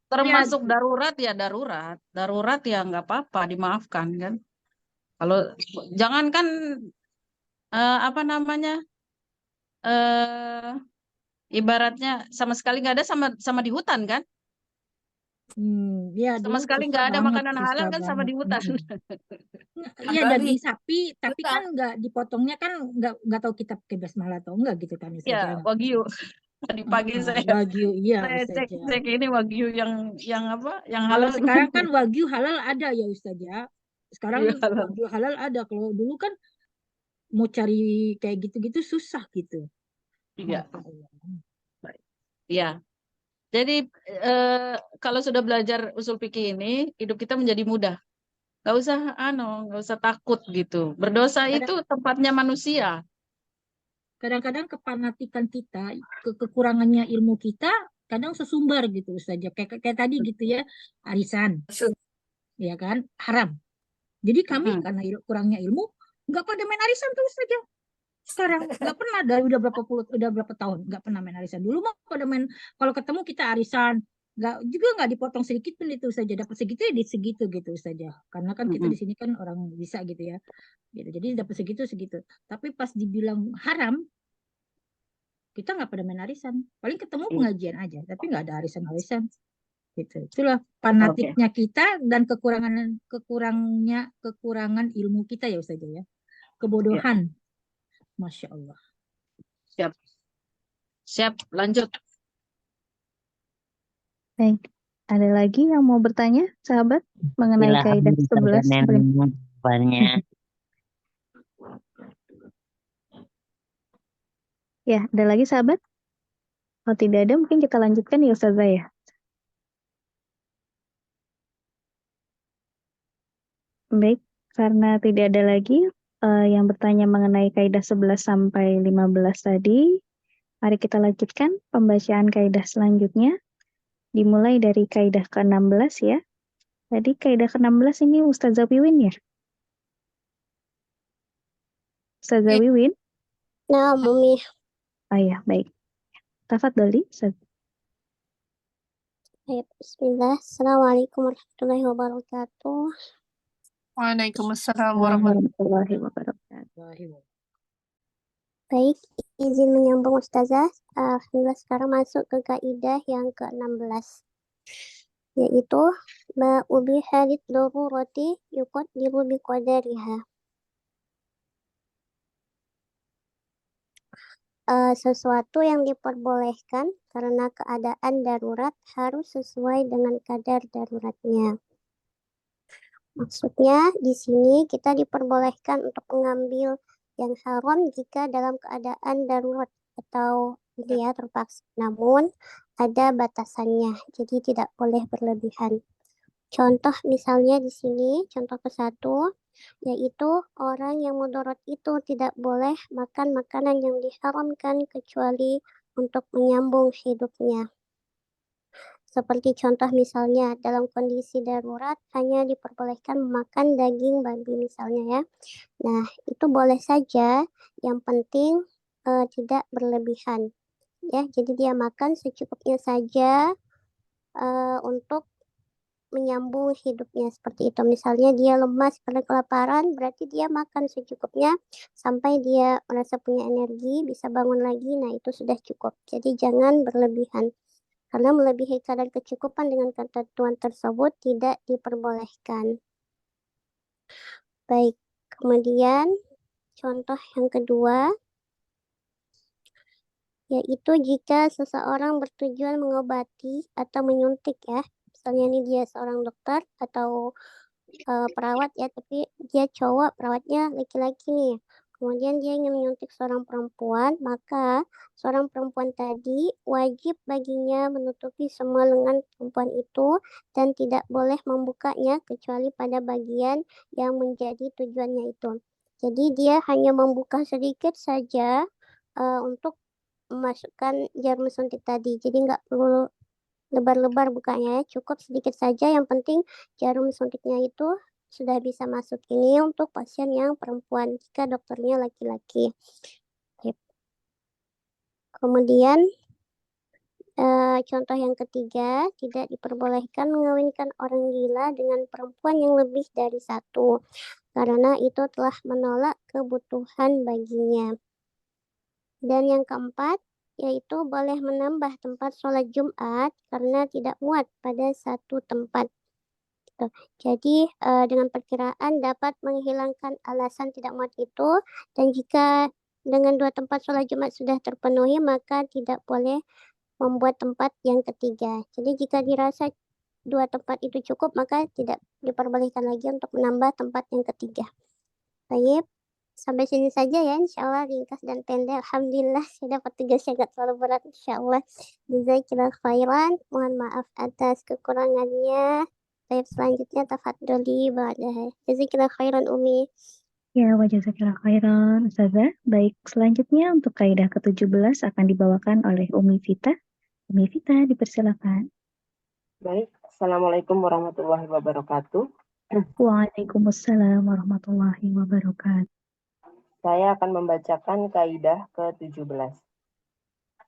H: termasuk darurat ya darurat. Darurat ya nggak apa-apa dimaafkan kan. Kalau jangankan apa namanya ibaratnya sama sekali nggak ada sama di hutan kan.
G: Ya
H: Sama
G: dulu
H: sekali
G: susah
H: nggak ada
G: banget,
H: makanan halal
G: susah
H: kan sama
G: banget.
H: di hutan.
G: Iya
B: Apalagi
G: daging sapi, tapi
B: susah.
G: kan nggak dipotongnya kan nggak tahu kita pakai basmala atau enggak gitu kan
H: Ya,
G: saja.
H: wagyu. Tadi pagi saya
G: Wagyu, iya
H: saya
G: Ustazah.
H: cek ini wagyu yang apa? Yang
G: Kalau
H: halal.
G: sekarang kan wagyu halal ada ya Ustazah. Sekarang
H: Wagyu halal.
G: wagyu halal ada. Kalau dulu kan mau cari kayak gitu-gitu susah gitu.
H: Iya.
G: Masa Allah.
H: Iya. Jadi kalau sudah belajar usul fikih ini, hidup kita menjadi mudah. Nggak usah takut gitu. Berdosa itu tempatnya manusia.
G: Kadang-kadang kefanatikan kita, kekurangannya ilmu kita, kadang sesumbar gitu Ustazah. Kayak tadi gitu ya, arisan, ya kan, haram. Jadi kami karena kurangnya ilmu, nggak pada main arisan terus saja. Sekarang nggak pernah dari udah berapa tahun nggak pernah main arisan. Dulu mah pada main, kalau ketemu kita arisan, nggak dipotong sedikit pun itu saja, dapat segitu ya di segitu gitu saja. Karena kan kita di sini kan orang bisa gitu ya. Gitu. Jadi dapat segitu. Tapi pas dibilang haram, kita nggak pada main arisan. Paling ketemu pengajian aja, tapi nggak ada arisan-arisan. Gitu. Itulah fanatiknya kita dan kekurangan ilmu kita ya Ustazah ya. Kebodohan. Masya Allah.
H: Siap, lanjut.
A: Baik, ada lagi yang mau bertanya, sahabat, mengenai kaidah 11? Ya, ada lagi sahabat? Kalau tidak ada, mungkin kita lanjutkan ya Ustazah ya. Baik, karena tidak ada lagi yang bertanya mengenai kaidah 11 sampai 15 tadi, mari kita lanjutkan pembacaan kaidah selanjutnya. Dimulai dari kaidah ke-16 ya. Tadi kaidah ke-16 ini Ustazah Wiwin ya? Ustazah Wiwin?
K: Nah, Mumi.
A: Oh ya, baik. Tafadhali, Ustazah.
K: Bismillah. Assalamualaikum warahmatullahi wabarakatuh.
E: Waalaikumsalam
A: warahmatullahi wabarakatuh.
K: Baik, izin menyambung Ustazah. Alhamdulillah sekarang masuk ke kaidah yang ke-16. yaitu ma ubiha lid-darurati yuqaddiru biqadariha. Sesuatu yang diperbolehkan karena keadaan darurat harus sesuai dengan kadar daruratnya. Maksudnya di sini kita diperbolehkan untuk mengambil yang haram jika dalam keadaan darurat atau ini ya terpaksa. Namun ada batasannya, jadi tidak boleh berlebihan. Contoh misalnya di sini, contoh ke-1, yaitu orang yang mudorot itu tidak boleh makan makanan yang diharamkan kecuali untuk menyambung hidupnya. Seperti contoh misalnya dalam kondisi darurat hanya diperbolehkan makan daging babi misalnya ya. Nah, itu boleh saja, yang penting tidak berlebihan. Ya, jadi dia makan secukupnya saja untuk menyambung hidupnya seperti itu. Misalnya dia lemas karena kelaparan, berarti dia makan secukupnya sampai dia merasa punya energi, bisa bangun lagi. Nah, itu sudah cukup. Jadi jangan berlebihan. Karena melebihi kadar kecukupan dengan ketentuan tersebut tidak diperbolehkan. Baik, kemudian contoh yang kedua, yaitu jika seseorang bertujuan mengobati atau menyuntik ya. Misalnya ini dia seorang dokter atau perawat ya, tapi dia cowok, perawatnya laki-laki nih. Kemudian dia ingin menyuntik seorang perempuan, maka seorang perempuan tadi wajib baginya menutupi semua lengan perempuan itu dan tidak boleh membukanya kecuali pada bagian yang menjadi tujuannya itu. Jadi dia hanya membuka sedikit saja untuk memasukkan jarum suntik tadi. Jadi nggak perlu lebar-lebar bukanya, cukup sedikit saja. Yang penting jarum suntiknya itu sudah bisa masuk. Ini untuk pasien yang perempuan jika dokternya laki-laki. Kemudian contoh yang ketiga, tidak diperbolehkan mengawinkan orang gila dengan perempuan yang lebih dari satu, karena itu telah menolak kebutuhan baginya. Dan yang keempat, yaitu boleh menambah tempat sholat Jumat karena tidak muat pada satu tempat. Jadi dengan perkiraan dapat menghilangkan alasan tidak muat itu, dan jika dengan 2 tempat sholat Jumat sudah terpenuhi, maka tidak boleh membuat tempat yang ketiga. Jadi jika dirasa 2 tempat itu cukup, maka tidak diperbolehkan lagi untuk menambah tempat yang ketiga. Baik, sampai sini saja ya, insyaallah ringkas dan pendek. Alhamdulillah saya dapat tugas yang gak terlalu berat, insyaallah. Jazakallahu khairan. Mohon maaf atas kekurangannya. Baik, selanjutnya tafadholi ba'daha. Jazakallahu khairan Umi.
A: Ya, wa jazakallahu khairan, Ustazah. Baik, selanjutnya untuk kaidah ke-17 akan dibawakan oleh Umi Vita. Umi Vita, dipersilakan.
L: Baik, Assalamualaikum warahmatullahi wabarakatuh.
A: Waalaikumsalam warahmatullahi wabarakatuh.
L: Saya akan membacakan kaidah ke-17.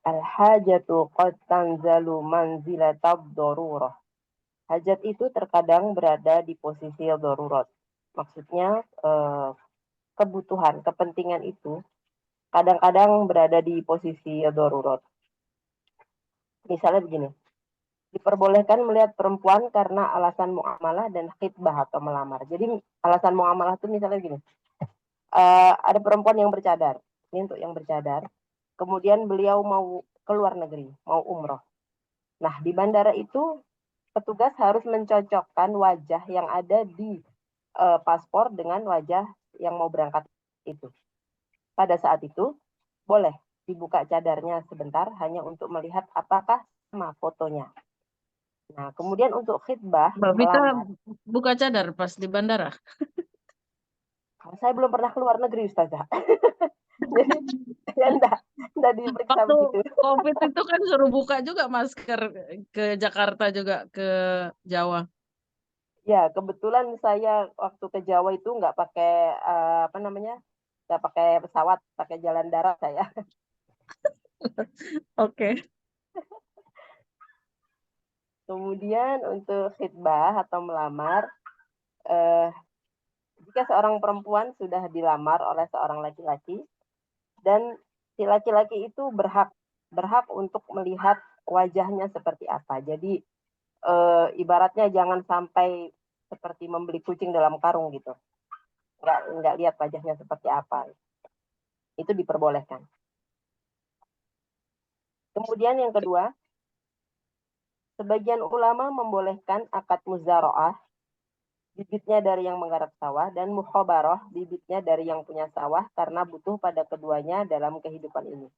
L: Al-hajatu qad tanzalu manzilatab darurah. Hajat itu terkadang berada di posisi darurat. Maksudnya kebutuhan, kepentingan itu kadang-kadang berada di posisi darurat. Misalnya begini, diperbolehkan melihat perempuan karena alasan muamalah dan khitbah atau melamar. Jadi alasan muamalah itu misalnya begini, ada perempuan yang bercadar, ini untuk yang bercadar, kemudian beliau mau ke luar negeri, mau umroh. Nah, di bandara itu petugas harus mencocokkan wajah yang ada di paspor dengan wajah yang mau berangkat itu. Pada saat itu, boleh dibuka cadarnya sebentar hanya untuk melihat apakah sama fotonya. Nah, kemudian untuk khitbah,
H: Mbak Vita
L: melamar.
H: buka cadar pas di bandara.
L: Saya belum pernah keluar negeri, Ustazah. Jadi saya enggak diperiksa
H: Waktu
L: begitu.
H: COVID itu kan suruh buka juga masker ke Jakarta juga ke Jawa.
L: Ya, kebetulan saya waktu ke Jawa itu nggak pakai nggak pakai pesawat, pakai jalan darat saya.
H: Oke.
L: Kemudian untuk khitbah atau melamar, jika seorang perempuan sudah dilamar oleh seorang laki-laki dan si laki-laki itu berhak untuk melihat wajahnya seperti apa. Jadi ibaratnya jangan sampai seperti membeli kucing dalam karung gitu. Nggak lihat wajahnya seperti apa. Itu diperbolehkan. Kemudian yang kedua, sebagian ulama membolehkan akad muzaraah, bibitnya dari yang menggarap sawah, dan mukhabarah, bibitnya dari yang punya sawah, karena butuh pada keduanya dalam kehidupan ini.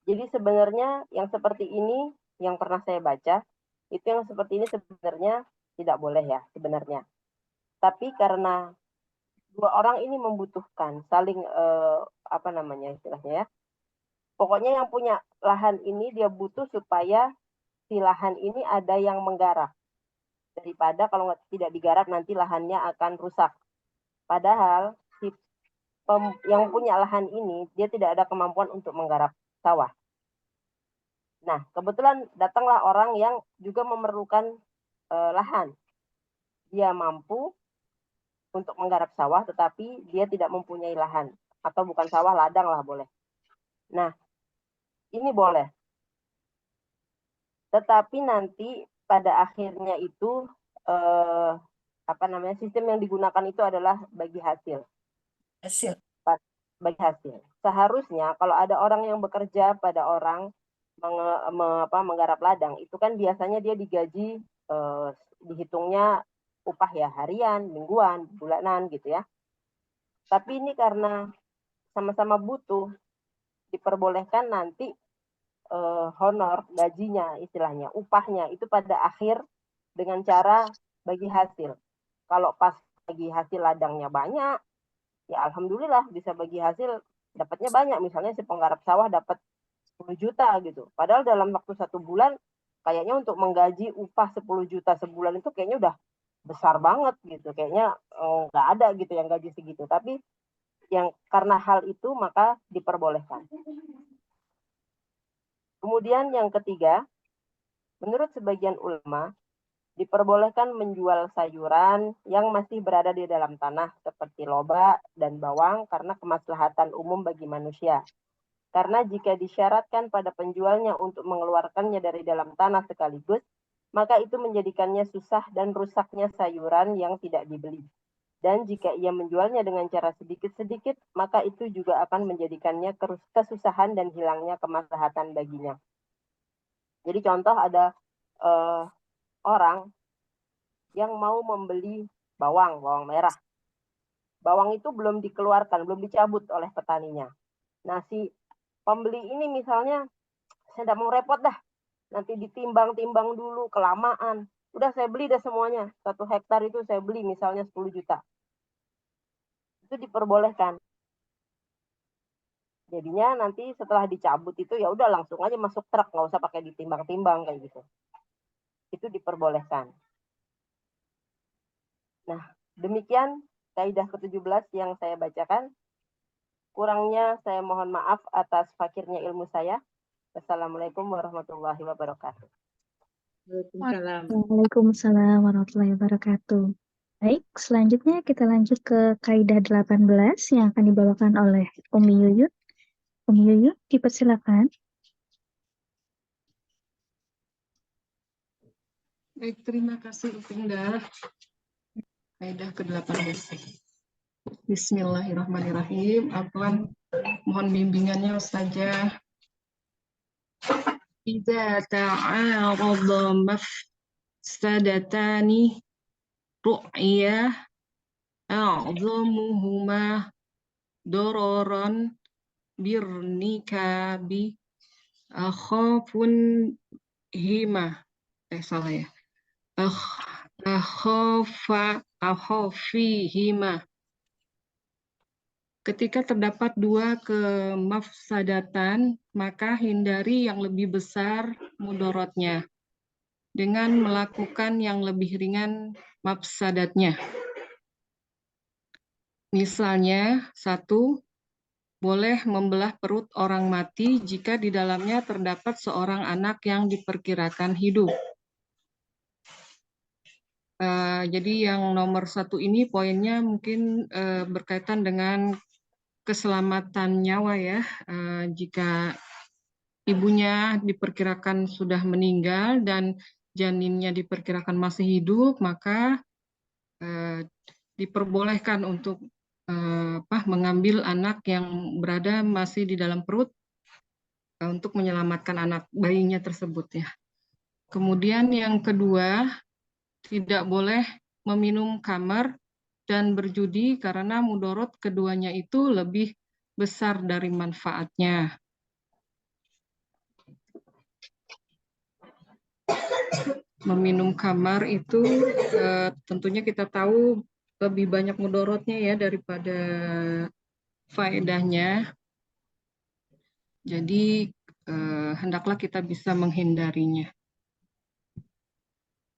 L: Jadi sebenarnya yang seperti ini, yang pernah saya baca, itu yang seperti ini sebenarnya tidak boleh ya, sebenarnya. Tapi karena dua orang ini membutuhkan saling, apa namanya istilahnya ya, pokoknya yang punya lahan ini dia butuh supaya si lahan ini ada yang menggarap. Daripada kalau tidak digarap nanti lahannya akan rusak. Padahal si yang punya lahan ini dia tidak ada kemampuan untuk menggarap sawah. Nah, kebetulan datanglah orang yang juga memerlukan lahan. Dia mampu untuk menggarap sawah, tetapi dia tidak mempunyai lahan. Atau bukan sawah, ladang lah boleh. Nah, ini boleh. Tetapi nanti pada akhirnya itu apa namanya, sistem yang digunakan itu adalah bagi hasil. Bagi hasil. Seharusnya kalau ada orang yang bekerja pada orang menggarap ladang, itu kan biasanya dia digaji, dihitungnya upah ya harian, mingguan, bulanan gitu ya. Tapi ini karena sama-sama butuh, diperbolehkan nanti honor, gajinya istilahnya, upahnya itu pada akhir dengan cara bagi hasil. Kalau pas bagi hasil ladangnya banyak, ya alhamdulillah bisa bagi hasil, dapatnya banyak. Misalnya si penggarap sawah dapat 10 juta gitu. Padahal dalam waktu 1 bulan, kayaknya untuk menggaji upah 10 juta sebulan itu kayaknya udah besar banget gitu. Kayaknya nggak ada gitu yang gaji segitu. Tapi yang karena hal itu maka diperbolehkan. Kemudian yang ketiga, menurut sebagian ulama, diperbolehkan menjual sayuran yang masih berada di dalam tanah seperti lobak dan bawang karena kemaslahatan umum bagi manusia. Karena jika disyaratkan pada penjualnya untuk mengeluarkannya dari dalam tanah sekaligus, maka itu menjadikannya susah dan rusaknya sayuran yang tidak dibeli. Dan jika ia menjualnya dengan cara sedikit-sedikit, maka itu juga akan menjadikannya kesusahan dan hilangnya kemaslahatan baginya. Jadi contoh ada orang yang mau membeli bawang merah. Bawang itu belum dikeluarkan, belum dicabut oleh petaninya. Nah, si pembeli ini misalnya, saya tidak mau repot dah, nanti ditimbang-timbang dulu, kelamaan. Udah saya beli dah semuanya, 1 hektar itu saya beli misalnya 10 juta. Itu diperbolehkan. Jadinya nanti setelah dicabut itu ya udah langsung aja masuk truk, nggak usah pakai ditimbang-timbang kayak gitu. Itu diperbolehkan. Nah, demikian kaidah ke-17 yang saya bacakan. Kurangnya saya mohon maaf atas fakirnya ilmu saya. Wassalamualaikum warahmatullahi wabarakatuh.
A: Waalaikumsalam warahmatullahi wabarakatuh. Baik, selanjutnya kita lanjut ke kaidah 18 yang akan dibawakan oleh Umi Yuyun. Umi Yuyun, dipersilakan.
M: Baik, terima kasih Upinda. Kaidah ke-18. Bismillahirrahmanirrahim. Afwan, mohon bimbingannya Ustazah. Idza ta'arada mafsadatani ru'ya a'zamuhuma dororan birnikabi akhafun hima. Salah ya. Akhafihima. Ketika terdapat 2 kemafsadatan, maka hindari yang lebih besar mudorotnya dengan melakukan yang lebih ringan mafsadatnya. Misalnya, 1, boleh membelah perut orang mati jika di dalamnya terdapat seorang anak yang diperkirakan hidup. Jadi yang nomor 1 ini poinnya mungkin berkaitan dengan keselamatan nyawa ya. Jika ibunya diperkirakan sudah meninggal dan janinnya diperkirakan masih hidup, maka diperbolehkan untuk mengambil anak yang berada masih di dalam perut untuk menyelamatkan anak bayinya tersebut ya. Kemudian yang kedua, tidak boleh meminum khamar dan berjudi karena mudorot keduanya itu lebih besar dari manfaatnya. Meminum khamar itu tentunya kita tahu lebih banyak mudorotnya ya daripada faedahnya. Jadi hendaklah kita bisa menghindarinya.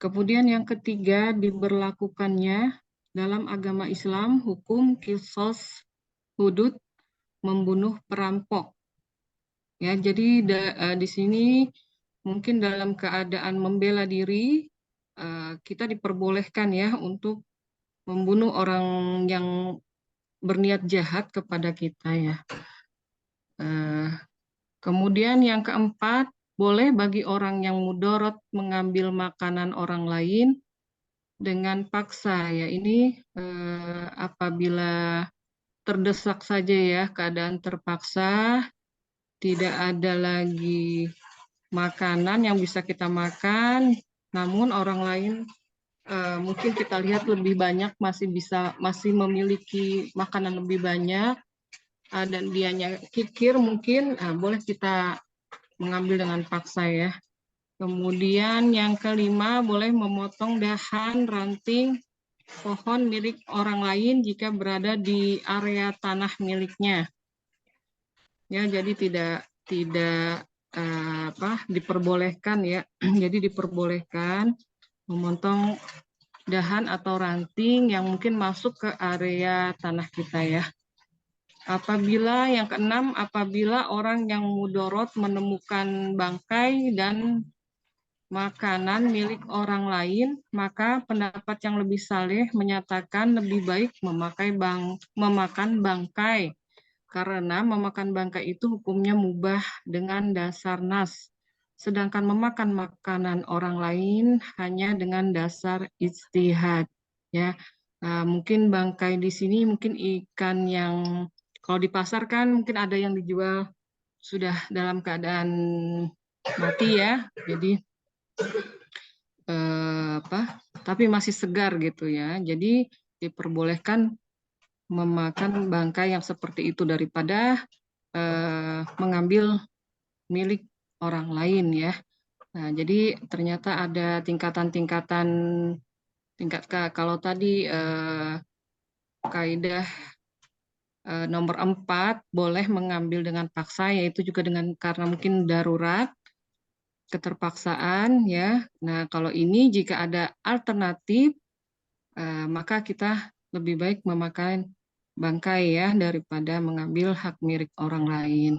M: Kemudian yang ketiga, diberlakukannya dalam agama Islam hukum qisas hudud membunuh perampok. Ya, jadi di sini mungkin dalam keadaan membela diri kita diperbolehkan ya untuk membunuh orang yang berniat jahat kepada kita ya. Kemudian yang keempat, boleh bagi orang yang mudorot mengambil makanan orang lain dengan paksa ya. Ini apabila terdesak saja ya, keadaan terpaksa, tidak ada lagi makanan yang bisa kita makan, namun orang lain mungkin kita lihat lebih banyak masih memiliki makanan lebih banyak dan dianya kikir mungkin boleh kita mengambil dengan paksa ya. Kemudian yang kelima, boleh memotong dahan ranting pohon milik orang lain jika berada di area tanah miliknya. Ya, jadi tidak diperbolehkan ya. Jadi diperbolehkan memotong dahan atau ranting yang mungkin masuk ke area tanah kita ya. Apabila yang keenam, apabila orang yang mudorot menemukan bangkai dan makanan milik orang lain, maka pendapat yang lebih saleh menyatakan lebih baik memakan bangkai, karena memakan bangkai itu hukumnya mubah dengan dasar nas, sedangkan memakan makanan orang lain hanya dengan dasar ijtihad. Ya, mungkin bangkai di sini mungkin ikan yang kalau di pasar kan mungkin ada yang dijual sudah dalam keadaan mati ya, jadi tapi masih segar gitu ya. Jadi diperbolehkan memakan bangkai yang seperti itu daripada mengambil milik orang lain ya. Nah, jadi ternyata ada tingkatan-tingkatan kalau tadi kaidah nomor 4 boleh mengambil dengan paksa, yaitu juga karena mungkin darurat, keterpaksaan ya. Nah, kalau ini jika ada alternatif, maka kita lebih baik memakan bangkai ya daripada mengambil hak milik orang lain.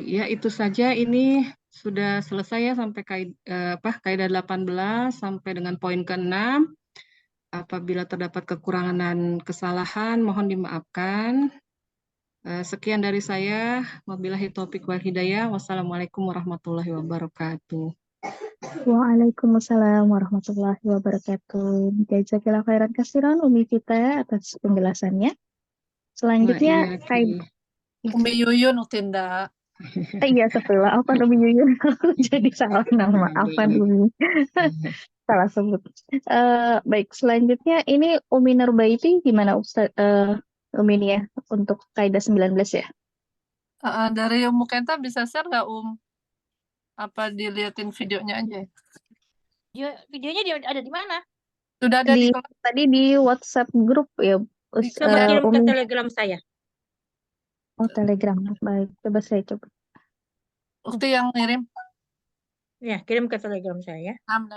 M: Ya itu saja, ini sudah selesai ya sampai kaidah 18 sampai dengan poin ke-6. Apabila terdapat kekurangan dan kesalahan mohon dimaafkan. Sekian dari saya. Wabillahi taufiq wal hidayah. Wassalamualaikum warahmatullahi wabarakatuh.
A: Waalaikumsalam warahmatullahi wabarakatuh. Jazakallahu khairan katsiran Umi Vita atas penjelasannya. Selanjutnya
E: Umi Yuyun Utinda.
A: Iya, setelah apa Umi Yuyun aku jadi salah nama. Apa Umi? Salah sebut. Baik, selanjutnya ini Umi Nurbaiti gimana Ustaz Umi ini ya untuk kaidah 19 ya?
E: Dari Umu Kenta bisa share nggak apa diliatin videonya aja?
G: Videonya ada di mana?
E: Sudah ada di kelas.
A: Tadi di WhatsApp grup ya.
G: Coba kirim ke Telegram saya.
A: Oh, Telegram. Baik, coba saya coba.
E: Ukti yang ngirim.
G: Ya, kirim ke Telegram saya.
E: Am.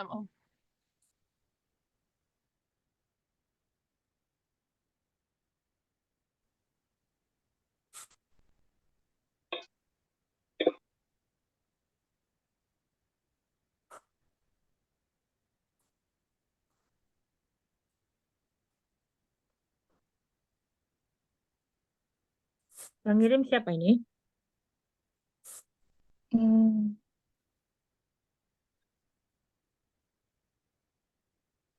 G: Yang ngirim siapa ini?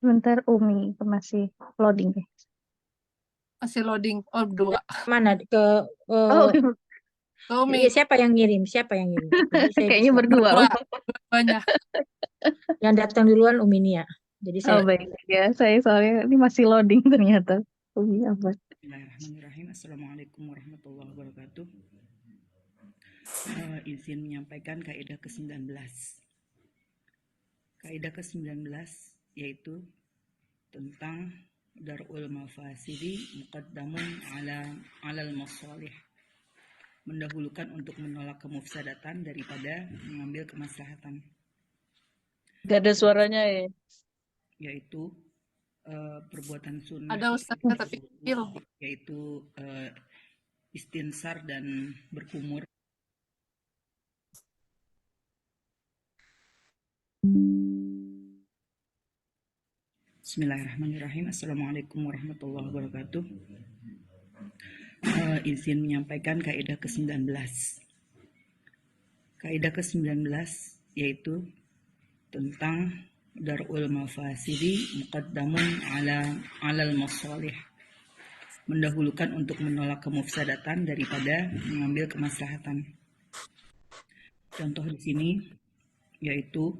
A: Sebentar Umi masih loading deh.
E: Masih loading. Oh, 2.
G: Mana ke
A: Oh,
E: Ke Umi.
G: iya, siapa yang ngirim? Siapa yang ngirim? Jadi saya
A: kayaknya
G: bisa
A: berdua.
E: Berdua. Dua-duanya.
G: yang datang duluan Umi Nia. Jadi
A: Oh
G: saya
A: baik ya, saya soalnya ini masih loading ternyata. Umi apa?
B: Bismillahirrahmanirrahim. Assalamualaikum warahmatullahi wabarakatuh. Izin menyampaikan kaidah ke-19. Kaidah ke-19 yaitu tentang darul mafasidi muqaddamun alal masalih. Mendahulukan untuk menolak kemufsadatan daripada mengambil kemaslahatan.
H: Gak ada suaranya ya.
B: Yaitu perbuatan sunnah
E: Ada ustaznya tapi kecil.
B: yaitu istinsar dan berkumur. Bismillahirrahmanirrahim. Assalamualaikum warahmatullahi wabarakatuh. Izin menyampaikan kaidah ke-19. Kaidah ke-19 yaitu tentang darul mafasidi muqaddamun alal masalih. Mendahulukan untuk menolak kemufsadatan daripada mengambil kemaslahatan. Contoh di sini yaitu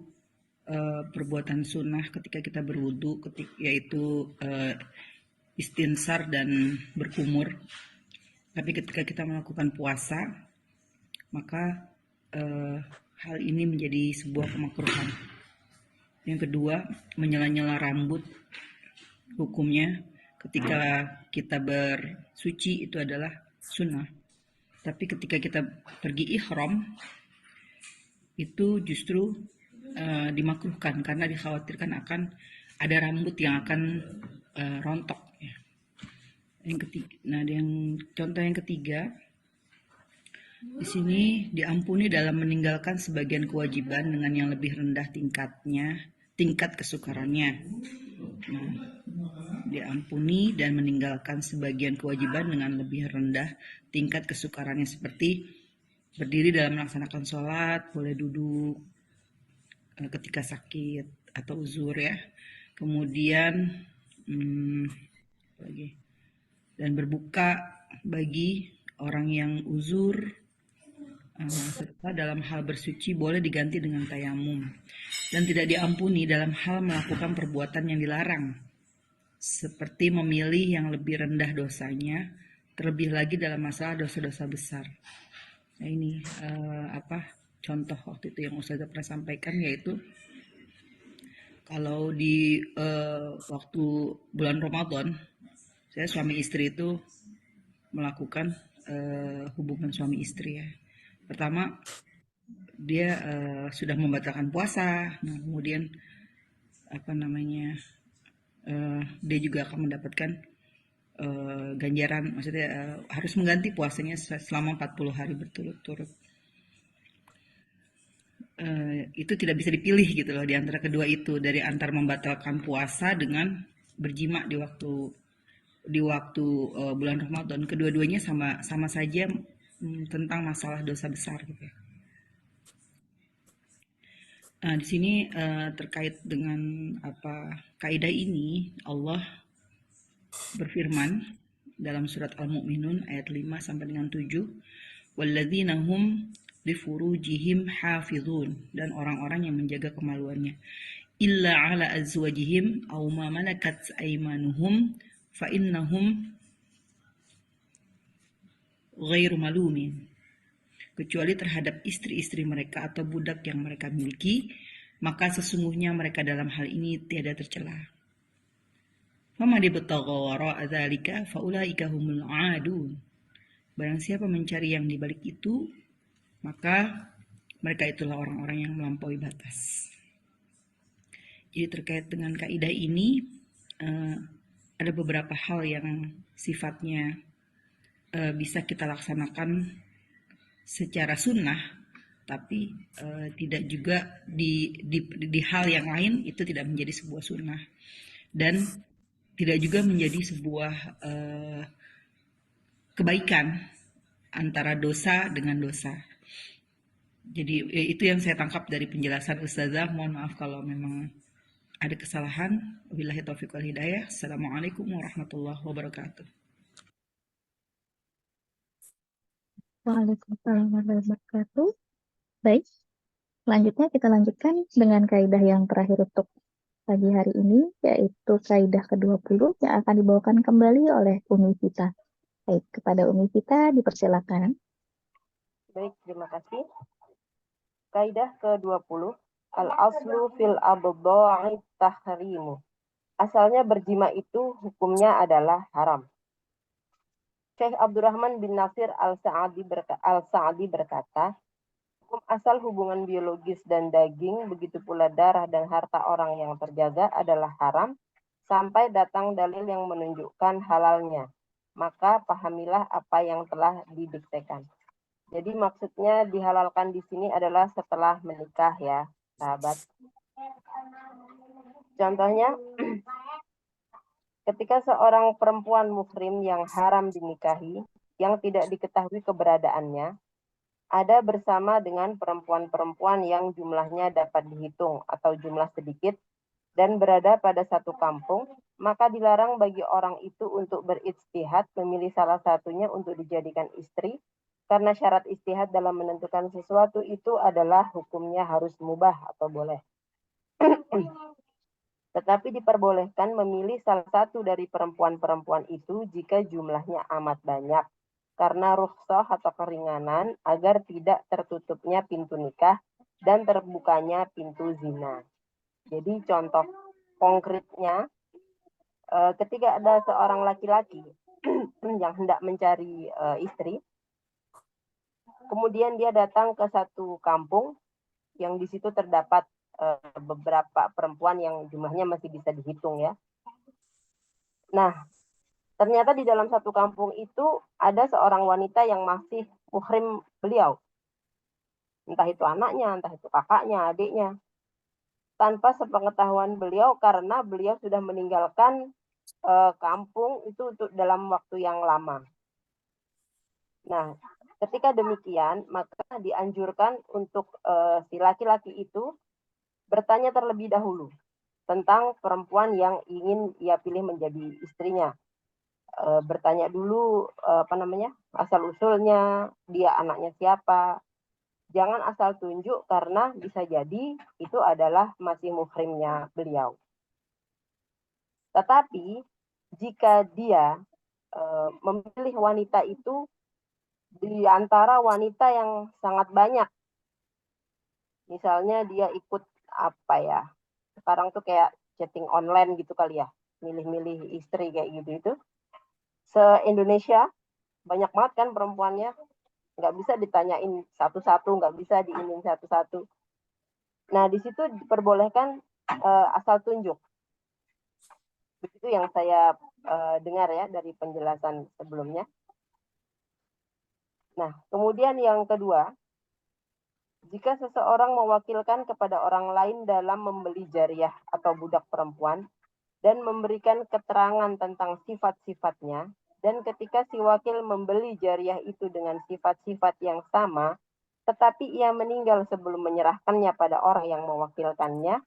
B: perbuatan sunnah ketika kita berwudu, yaitu istinsar dan berkumur. Tapi ketika kita melakukan puasa, maka hal ini menjadi sebuah kemakruhan. Yang kedua, menyela-nyela rambut. Hukumnya ketika kita bersuci itu adalah sunnah. Tapi ketika kita pergi ihram, itu justru dimakruhkan karena dikhawatirkan akan ada rambut yang akan rontok. Ya. Contoh yang ketiga, di sini diampuni dalam meninggalkan sebagian kewajiban dengan yang lebih rendah tingkat kesukarannya. Nah, diampuni dan meninggalkan sebagian kewajiban dengan lebih rendah tingkat kesukarannya, seperti berdiri dalam melaksanakan sholat, boleh duduk ketika sakit atau uzur ya. Kemudian dan berbuka bagi orang yang uzur, serta dalam hal bersuci boleh diganti dengan tayamum, dan tidak diampuni dalam hal melakukan perbuatan yang dilarang, seperti memilih yang lebih rendah dosanya, terlebih lagi dalam masalah dosa-dosa besar. Nah ini contoh waktu itu yang Ustazah pernah sampaikan, yaitu kalau di waktu bulan Ramadan, saya suami istri itu melakukan hubungan suami istri ya. Pertama, dia sudah membatalkan puasa. Nah, kemudian dia juga akan mendapatkan ganjaran, maksudnya harus mengganti puasanya selama 40 hari berturut-turut. Itu tidak bisa dipilih gitu loh di antara kedua itu, dari antara membatalkan puasa dengan berjima di waktu bulan Ramadan. Kedua-duanya sama saja tentang masalah dosa besar gitu. Nah, di sini terkait dengan kaidah ini, Allah berfirman dalam surat Al-Mu'minun ayat 5 sampai dengan 7, walladzina hum lifurujihim hafizun, dan orang-orang yang menjaga kemaluannya, illa ala azwajihim aw ma malakat aymanuhum fa innahum ghairu malumin, kecuali terhadap istri-istri mereka atau budak yang mereka miliki, maka sesungguhnya mereka dalam hal ini tiada tercela. Faman ibtagha wara'a dzalika faulaika humul 'adun. Barang siapa mencari yang di balik itu, maka mereka itulah orang-orang yang melampaui batas. Jadi terkait dengan kaidah ini ada beberapa hal yang sifatnya bisa kita laksanakan secara sunnah, tapi tidak juga di hal yang lain itu tidak menjadi sebuah sunnah, dan tidak juga menjadi sebuah kebaikan antara dosa dengan dosa. Jadi itu yang saya tangkap dari penjelasan Ustazah. Mohon maaf kalau memang ada kesalahan. Wabillahi taufiq wal hidayah. Assalamualaikum warahmatullahi wabarakatuh.
A: Waalaikumsalam warahmatullahi wabarakatuh. Baik, selanjutnya kita lanjutkan dengan kaidah yang terakhir untuk pagi hari ini, yaitu kaidah ke-20 yang akan dibawakan kembali oleh Umi Vita. Baik, kepada Umi Vita dipersilakan.
L: Baik, terima kasih. Kaidah ke-20, al-aslu fil abdha'i tahrimu. Asalnya berjima itu hukumnya adalah haram. Syekh Abdurrahman bin Nasir al-Sa'adi berkata, hukum asal hubungan biologis dan daging, begitu pula darah dan harta orang yang terjaga adalah haram, sampai datang dalil yang menunjukkan halalnya. Maka pahamilah apa yang telah didiktekan. Jadi maksudnya dihalalkan di sini adalah setelah menikah ya, sahabat. Contohnya, ketika seorang perempuan muhrim yang haram dinikahi, yang tidak diketahui keberadaannya, ada bersama dengan perempuan-perempuan yang jumlahnya dapat dihitung atau jumlah sedikit, dan berada pada satu kampung, maka dilarang bagi orang itu untuk berijtihad memilih salah satunya untuk dijadikan istri, karena syarat ijtihad dalam menentukan sesuatu itu adalah hukumnya harus mubah atau boleh. Tetapi diperbolehkan memilih salah satu dari perempuan-perempuan itu jika jumlahnya amat banyak, karena rukhsah atau keringanan agar tidak tertutupnya pintu nikah dan terbukanya pintu zina. Jadi contoh konkretnya, ketika ada seorang laki-laki yang hendak mencari istri, kemudian dia datang ke satu kampung yang di situ terdapat beberapa perempuan yang jumlahnya masih bisa dihitung ya. Nah, ternyata di dalam satu kampung itu ada seorang wanita yang masih muhrim beliau. Entah itu anaknya, entah itu kakaknya, adiknya. Tanpa sepengetahuan beliau karena beliau sudah meninggalkan kampung itu untuk dalam waktu yang lama. Nah, ketika demikian, maka dianjurkan untuk si laki-laki itu bertanya terlebih dahulu tentang perempuan yang ingin ia pilih menjadi istrinya. Bertanya dulu asal-usulnya, dia anaknya siapa. Jangan asal tunjuk karena bisa jadi itu adalah masih muhrimnya beliau. Tetapi jika dia memilih wanita itu di antara wanita yang sangat banyak. Misalnya dia ikut sekarang tuh kayak chatting online gitu kali ya, milih-milih istri kayak gitu itu. Se-Indonesia banyak banget kan perempuannya, nggak bisa ditanyain satu-satu, nggak bisa diinin satu-satu. Nah di situ diperbolehkan asal tunjuk. Begitu yang saya dengar ya dari penjelasan sebelumnya. Nah, kemudian yang kedua, jika seseorang mewakilkan kepada orang lain dalam membeli jariyah atau budak perempuan dan memberikan keterangan tentang sifat-sifatnya, dan ketika si wakil membeli jariyah itu dengan sifat-sifat yang sama, tetapi ia meninggal sebelum menyerahkannya pada orang yang mewakilkannya,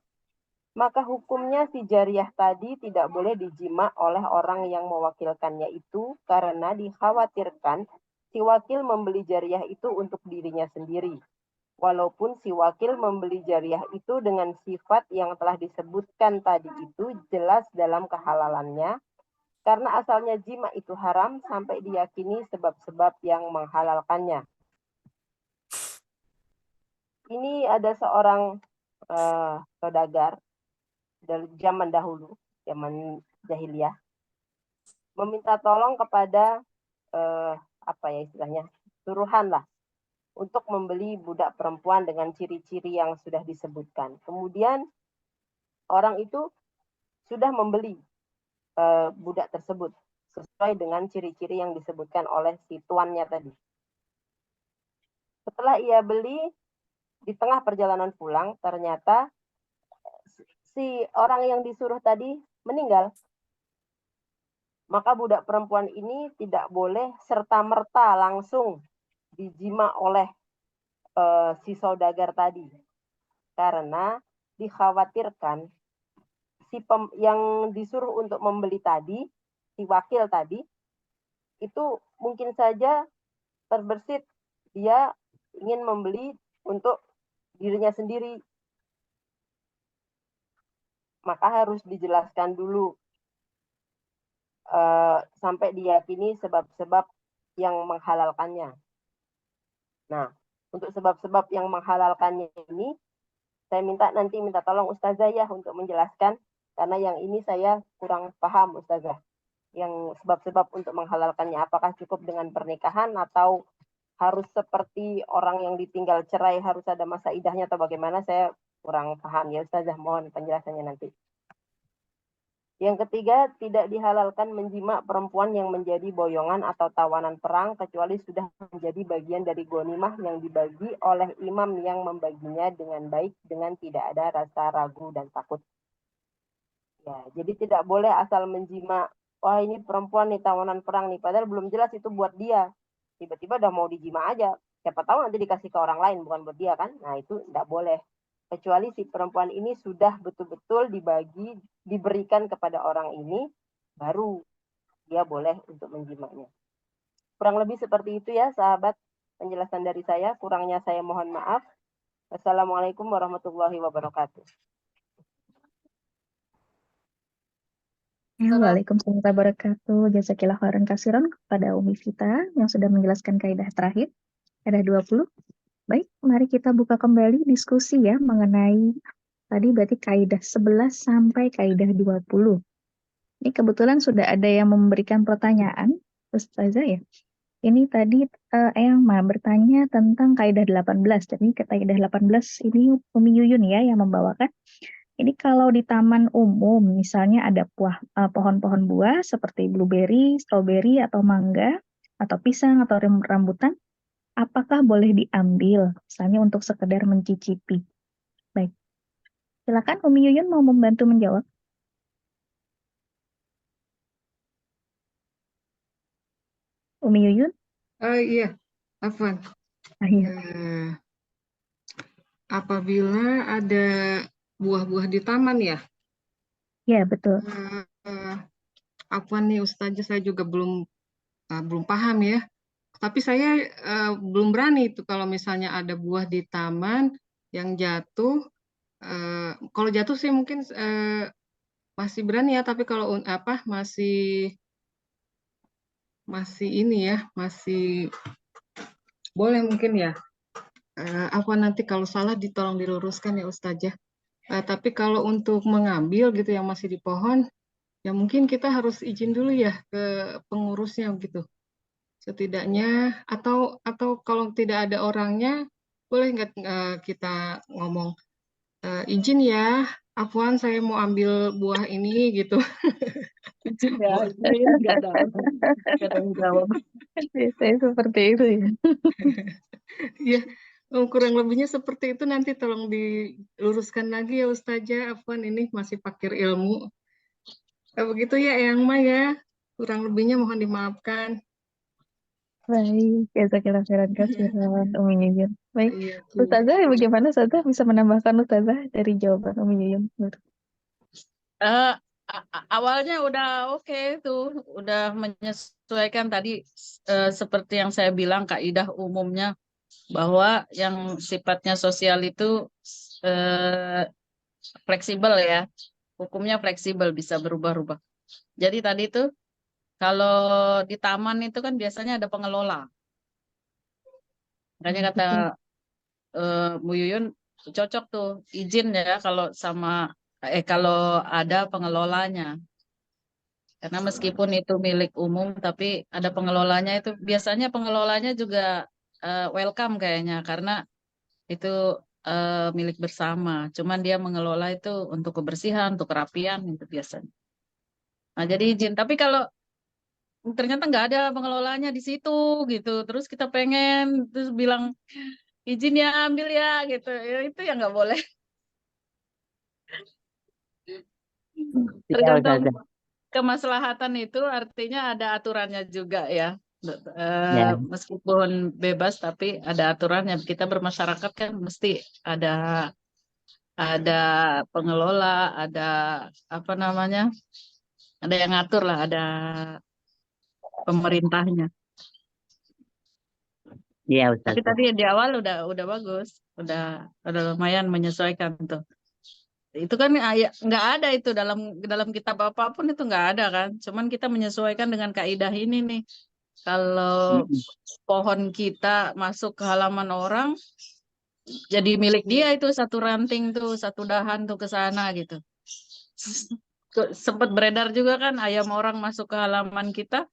L: maka hukumnya si jariyah tadi tidak boleh dijima oleh orang yang mewakilkannya itu karena dikhawatirkan si wakil membeli jariyah itu untuk dirinya sendiri. Walaupun si wakil membeli jariyah itu dengan sifat yang telah disebutkan tadi itu jelas dalam kehalalannya, karena asalnya jima itu haram sampai diyakini sebab-sebab yang menghalalkannya. Ini ada seorang saudagar dari zaman dahulu, zaman jahiliyah, meminta tolong kepada suruhan lah untuk membeli budak perempuan dengan ciri-ciri yang sudah disebutkan. Kemudian orang itu sudah membeli budak tersebut sesuai dengan ciri-ciri yang disebutkan oleh si tuannya tadi. Setelah ia beli, di tengah perjalanan pulang, ternyata si orang yang disuruh tadi meninggal. Maka budak perempuan ini tidak boleh serta-merta langsung dijima oleh si saudagar tadi. Karena dikhawatirkan yang disuruh untuk membeli tadi, si wakil tadi, itu mungkin saja terbersit dia ingin membeli untuk dirinya sendiri. Maka harus dijelaskan dulu sampai diyakini sebab-sebab yang menghalalkannya. Nah, untuk sebab-sebab yang menghalalkannya ini, saya minta tolong Ustazah ya untuk menjelaskan, karena yang ini saya kurang paham Ustazah. Yang sebab-sebab untuk menghalalkannya, apakah cukup dengan pernikahan atau harus seperti orang yang ditinggal cerai harus ada masa idahnya atau bagaimana, saya kurang paham ya Ustazah, mohon penjelasannya nanti. Yang ketiga, tidak dihalalkan menjima perempuan yang menjadi boyongan atau tawanan perang kecuali sudah menjadi bagian dari ghanimah yang dibagi oleh imam yang membaginya dengan baik dengan tidak ada rasa ragu dan takut. Ya, jadi tidak boleh asal menjima, wah ini perempuan nih tawanan perang nih, padahal belum jelas itu buat dia. Tiba-tiba udah mau dijima aja. Siapa tahu nanti dikasih ke orang lain, bukan buat dia kan? Nah itu tidak boleh. Kecuali si perempuan ini sudah betul-betul diberikan kepada orang ini, baru dia boleh untuk menjimanya. Kurang lebih seperti itu ya sahabat, penjelasan dari saya. Kurangnya saya mohon maaf. Wassalamualaikum warahmatullahi wabarakatuh.
A: Waalaikumsalam warahmatullahi wabarakatuh. Jazakillah khairan kasiran kepada Umi Vita yang sudah menjelaskan kaidah terakhir, kaidah 20. Baik, mari kita buka kembali diskusi ya mengenai tadi berarti kaidah 11 sampai kaidah 20. Ini kebetulan sudah ada yang memberikan pertanyaan, Ustazah ya. Ini tadi Eyang bertanya tentang kaidah 18. Jadi kaidah 18 ini Umi Yuyun ya yang membawakan. Ini kalau di taman umum misalnya ada pohon-pohon buah seperti blueberry, strawberry atau mangga atau pisang atau rambutan, apakah boleh diambil misalnya untuk sekedar mencicipi? Baik. Silakan Umi Yuyun mau membantu menjawab. Umi Yuyun?
M: Iya, Afwan.
A: Iya.
M: Apabila ada buah-buah di taman ya?
A: Ya, betul.
M: Afwan nih Ustazah, saya juga belum paham ya. Tapi saya belum berani itu kalau misalnya ada buah di taman yang jatuh. Kalau jatuh sih mungkin masih berani ya, tapi kalau masih ini ya, masih boleh mungkin ya. Apa nanti kalau salah ditolong diluruskan ya Ustazah. Tapi kalau untuk mengambil gitu yang masih di pohon, ya mungkin kita harus izin dulu ya ke pengurusnya gitu. Setidaknya atau kalau tidak ada orangnya, boleh nggak kita ngomong izin ya, Afwan saya mau ambil buah ini gitu.
H: Izin ya, saya nggak ada yang jawab.
A: Saya seperti itu ya.
M: Ya, kurang lebihnya seperti itu, nanti tolong diluruskan lagi ya Ustazah. Afwan ini masih pakir ilmu. Begitu ya Eyang ya, kurang lebihnya mohon dimaafkan.
A: Baik, jazakillah khairan kasiran Umi Yuyun. Baik,
M: Iya,
A: Ustazah bagaimana Ustazah bisa menambahkan Ustazah dari jawaban Umi Yuyun?
H: Awalnya udah oke tuh, udah menyesuaikan tadi seperti yang saya bilang kaidah umumnya bahwa yang sifatnya sosial itu fleksibel ya, hukumnya fleksibel bisa berubah-ubah. Jadi tadi tuh kalau di taman itu kan biasanya ada pengelola. Makanya kata Bu Yuyun cocok tuh izin ya kalau kalau ada pengelolanya. Karena meskipun itu milik umum tapi ada pengelolanya, itu biasanya pengelolanya juga welcome kayaknya karena itu milik bersama. Cuman dia mengelola itu untuk kebersihan, untuk kerapian itu biasanya. Nah, jadi izin. Tapi kalau ternyata nggak ada pengelolanya di situ gitu, terus kita pengen terus bilang izin ya ambil ya gitu, ya, itu ya nggak boleh. Tergantung kemaslahatan itu artinya ada aturannya juga ya. Meskipun bebas tapi ada aturannya. Kita bermasyarakat kan mesti ada ada pengelola, ada apa namanya, ada yang ngatur lah, ada pemerintahnya.
N: Iya
H: Tapi
N: Ustazah.
H: tadi di awal udah bagus, udah lumayan menyesuaikan tuh. Itu kan nggak ada itu dalam kitab apapun itu nggak ada kan. Cuman kita menyesuaikan dengan kaidah ini nih. Kalau pohon kita masuk ke halaman orang, jadi milik dia itu satu ranting tuh, satu dahan tuh ke sana gitu. Sempat beredar juga kan ayam orang masuk ke halaman kita,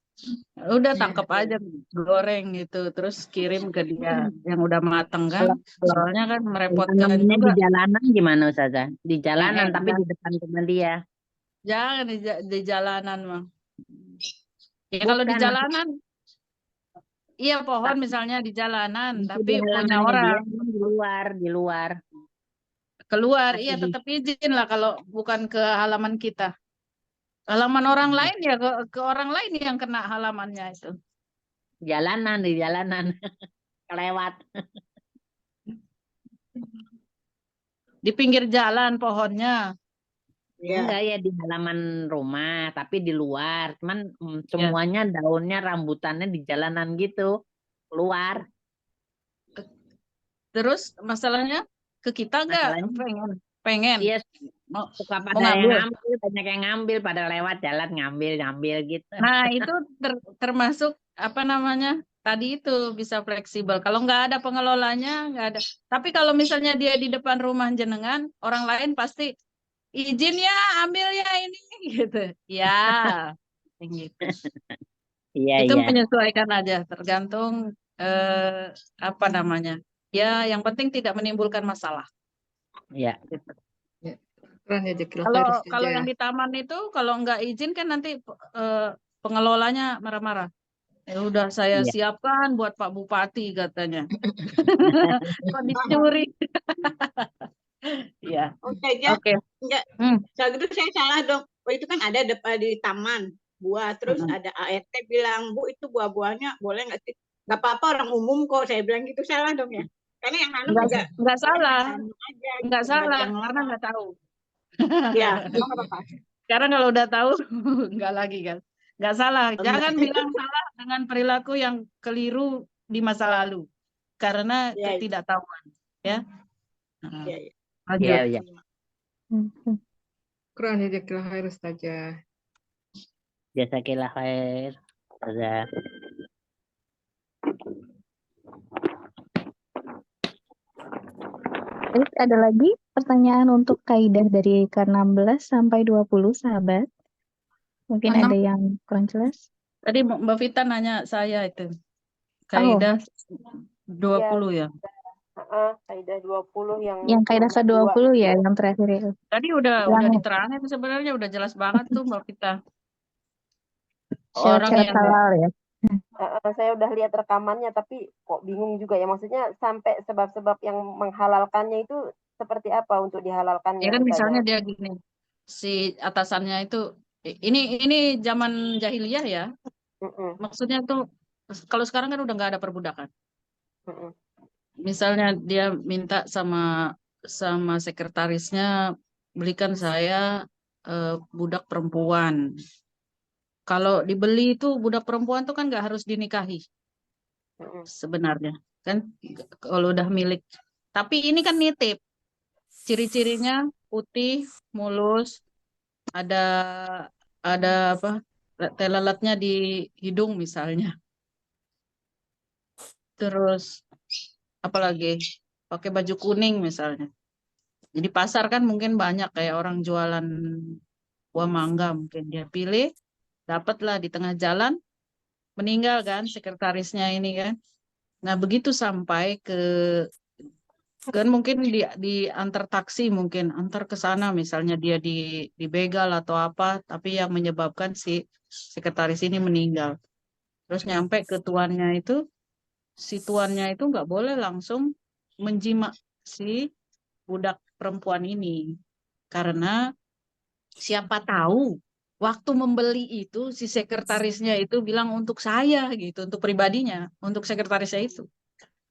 H: udah tangkap aja, goreng gitu, terus kirim ke dia yang udah mateng kan. Soalnya kan merepotkan
N: Tanamnya di
H: juga.
N: jalanan gimana Ustazah? Di jalanan tapi di depan rumah dia.
H: Jangan di jalanan mah. Ya kalau di
N: Bukan,
H: jalanan, iya pohon misalnya di jalanan,
N: di
H: tapi punya
N: halamannya dia
H: orang.
N: di luar.
H: Keluar,
N: Tapi
H: iya
N: di
H: tetap izin lah kalau bukan ke halaman kita. Halaman orang lain ya ke orang lain yang kena halamannya itu.
N: di jalanan kelewat.
H: Di pinggir jalan pohonnya.
N: Enggak ya di halaman rumah, tapi di luar. Cuman
H: Ya.
N: semuanya daunnya, rambutannya di jalanan gitu, keluar.
H: Terus masalahnya ke kita nggak
N: Masalahnya
H: pengen
N: iya
H: mau
N: suka
H: mau
N: pada yang
H: ngambil.
N: ngambil, banyak yang ngambil, pada lewat jalan ngambil gitu.
H: Nah itu termasuk apa namanya tadi itu bisa fleksibel. Kalau nggak ada pengelolanya nggak ada. Tapi kalau misalnya dia di depan rumah jenengan, orang lain pasti izin ya ambil ya ini gitu. Ya, gitu.
N: Iya
H: Itu
N: iya.
H: menyesuaikan aja, tergantung apa namanya. Ya, yang penting tidak menimbulkan masalah.
N: Iya.
H: Gitu.
M: Keren ya Jazakallah khair
H: Kalau
M: Ustazah.
H: yang di taman itu kalau nggak izin kan nanti pengelolanya marah-marah. Ya udah saya
N: Iya.
H: siapkan buat Pak Bupati katanya. Kok dicuri? Ya.
D: Oke, ya.
H: Oke.
D: Enggak. Soal gitu saya salah dong. Oh, itu kan ada di taman buah, terus ada ART bilang, Bu itu buah-buahnya boleh nggak sih? Nggak apa-apa orang umum kok, saya bilang gitu, salah dong ya. Karena yang nanam juga
H: Nggak salah.
D: aja,
H: Nggak
D: gitu,
H: salah
D: yang
H: karena nggak tahu.
D: Ya, emang apa-apa.
H: Sekarang kalau udah tahu nggak lagi kan. Nggak salah. Jangan bilang salah dengan perilaku yang keliru di masa lalu. Karena ketidaktahuan. Ya.
D: Iya, iya.
H: Lanjut.
N: Iya iya.
M: Keren ya Jazakallah khair Ustazah.
N: Jazakallah khair. Ustazah.
A: Terus ada lagi pertanyaan untuk kaidah dari ke-16 sampai 20 sahabat. Mungkin ada yang kurang jelas.
H: Tadi Mbak Vita nanya saya itu. Kaidah 20 ya.
L: Kaidah 20
A: Yang kaidah ke-20 ya, yang terakhir itu.
H: Tadi udah diterangin sebenarnya udah jelas banget tuh Mbak Vita.
A: Syarat-syarat halal ya.
L: Saya udah lihat rekamannya tapi kok bingung juga ya, maksudnya sampai sebab-sebab yang menghalalkannya itu seperti apa untuk dihalalkannya?
H: Ya kan misalnya dia gini, si atasannya itu ini zaman jahiliyah ya. Maksudnya tuh kalau sekarang kan udah nggak ada perbudakan. Misalnya dia minta sama sekretarisnya belikan saya budak perempuan. Kalau dibeli itu budak perempuan tuh kan nggak harus dinikahi sebenarnya kan kalau udah milik. Tapi ini kan nitip. Ciri-cirinya putih, mulus, ada apa? Telalatnya di hidung misalnya. Terus apalagi pakai baju kuning misalnya. Jadi pasar kan mungkin banyak kayak orang jualan buah mangga, mungkin dia pilih, dapatlah di tengah jalan, meninggal kan sekretarisnya ini kan. Nah begitu sampai ke kan mungkin di antar taksi, mungkin antar ke sana misalnya dia dibegal atau apa, tapi yang menyebabkan si sekretaris ini meninggal. Terus nyampe ke tuannya itu, si tuannya itu nggak boleh langsung menjima si budak perempuan ini, karena siapa tahu waktu membeli itu si sekretarisnya itu bilang untuk saya gitu, untuk pribadinya, untuk sekretarisnya itu.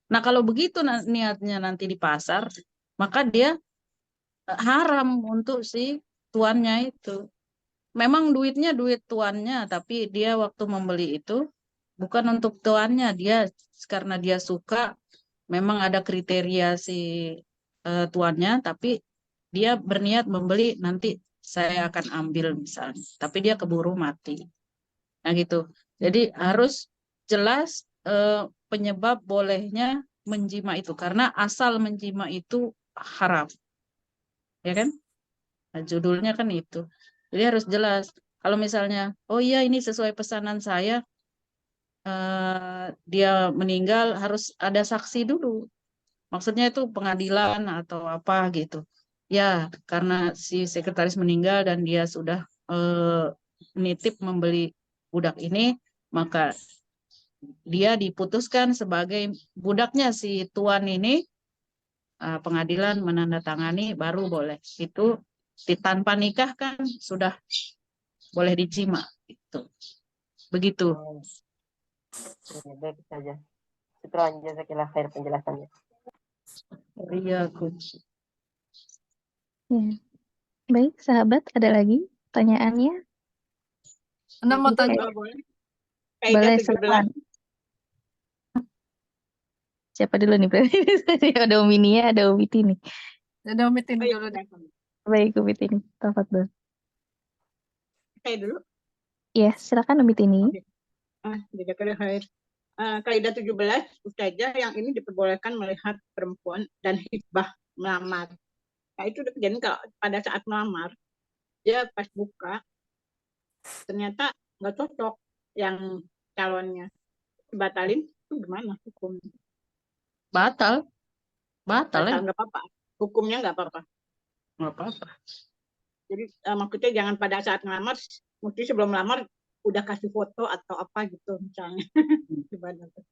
H: Nah kalau begitu niatnya nanti di pasar, maka dia haram untuk si tuannya itu. Memang duitnya duit tuannya, tapi dia waktu membeli itu bukan untuk tuannya, dia karena dia suka, memang ada kriteria si tuannya, tapi dia berniat membeli nanti saya akan ambil misalnya, tapi dia keburu mati. Nah gitu. Jadi harus jelas penyebab bolehnya menjima itu, karena asal menjima itu haram, ya kan? Nah, judulnya kan itu. Jadi harus jelas. Kalau misalnya, oh iya ini sesuai pesanan saya, dia meninggal harus ada saksi dulu. Maksudnya itu pengadilan atau apa gitu. Ya, karena si sekretaris meninggal dan dia sudah nitip membeli budak ini, maka dia diputuskan sebagai budaknya si tuan ini, pengadilan menandatangani baru boleh. Itu tanpa nikah kan sudah boleh dijima gitu. Begitu.
L: Baik saja. Syukran jazakallah khair penjelasannya.
H: Iya, Coach.
A: Ya. Baik, sahabat, ada lagi pertanyaannya?
E: Anda mau
A: Oke.
E: tanya?
D: Boleh.
A: Boleh,
D: Kaidah 17.
A: silakan. Siapa dulu nih? Ada Umi Nia, ada Umi Tini.
E: Ada Umi Tini
D: Oh iya,
E: dulu deh.
A: Baik, Umi Tini. Tafadhol.
D: Saya dulu.
A: Ya, silakan Umi Tini.
D: Oke. Jazakallah khair. Kaidah 17, Ustazah, yang ini diperbolehkan melihat perempuan dan hibah melamar. Nah itu kejadian kalau pada saat melamar, dia pas buka, ternyata nggak cocok yang calonnya. Dibatalin, itu gimana hukumnya?
H: Batal. Batal
D: Batal
H: ya?
D: nggak apa-apa. Hukumnya nggak apa-apa.
H: Nggak apa-apa.
D: Jadi maksudnya jangan pada saat melamar, mesti sebelum melamar udah kasih foto atau apa gitu misalnya. Gimana tuh?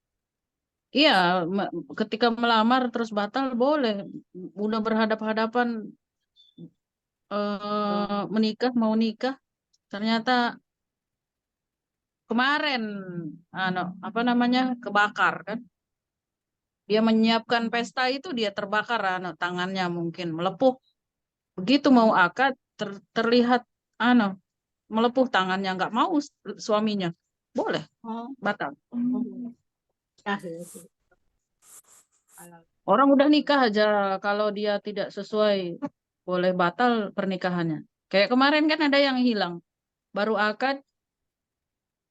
H: Iya, ketika melamar terus batal boleh. Udah berhadap-hadapan menikah, mau nikah, ternyata kemarin apa namanya kebakar kan. Dia menyiapkan pesta itu dia terbakar, tangannya mungkin melepuh. Begitu mau akad terlihat melepuh tangannya, nggak mau suaminya, boleh batal. Orang udah nikah aja kalau dia tidak sesuai boleh batal pernikahannya. Kayak kemarin kan ada yang hilang, baru akad,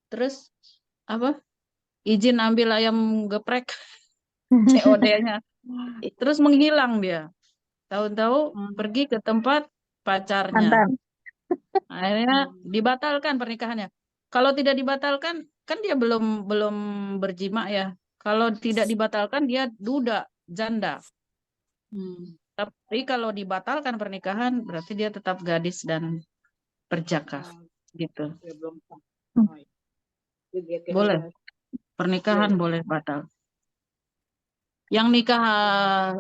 H: terus apa? Izin ambil ayam geprek COD-nya, terus menghilang dia. Tahu-tahu pergi ke tempat pacarnya.
A: Mantan.
H: Akhirnya dibatalkan pernikahannya. Kalau tidak dibatalkan, kan dia belum berjima ya. Kalau tidak dibatalkan dia duda, janda. Tapi kalau dibatalkan pernikahan berarti dia tetap gadis dan perjaka gitu.
D: Ya, belum sah.
H: Boleh. Pernikahan boleh batal. Yang nikah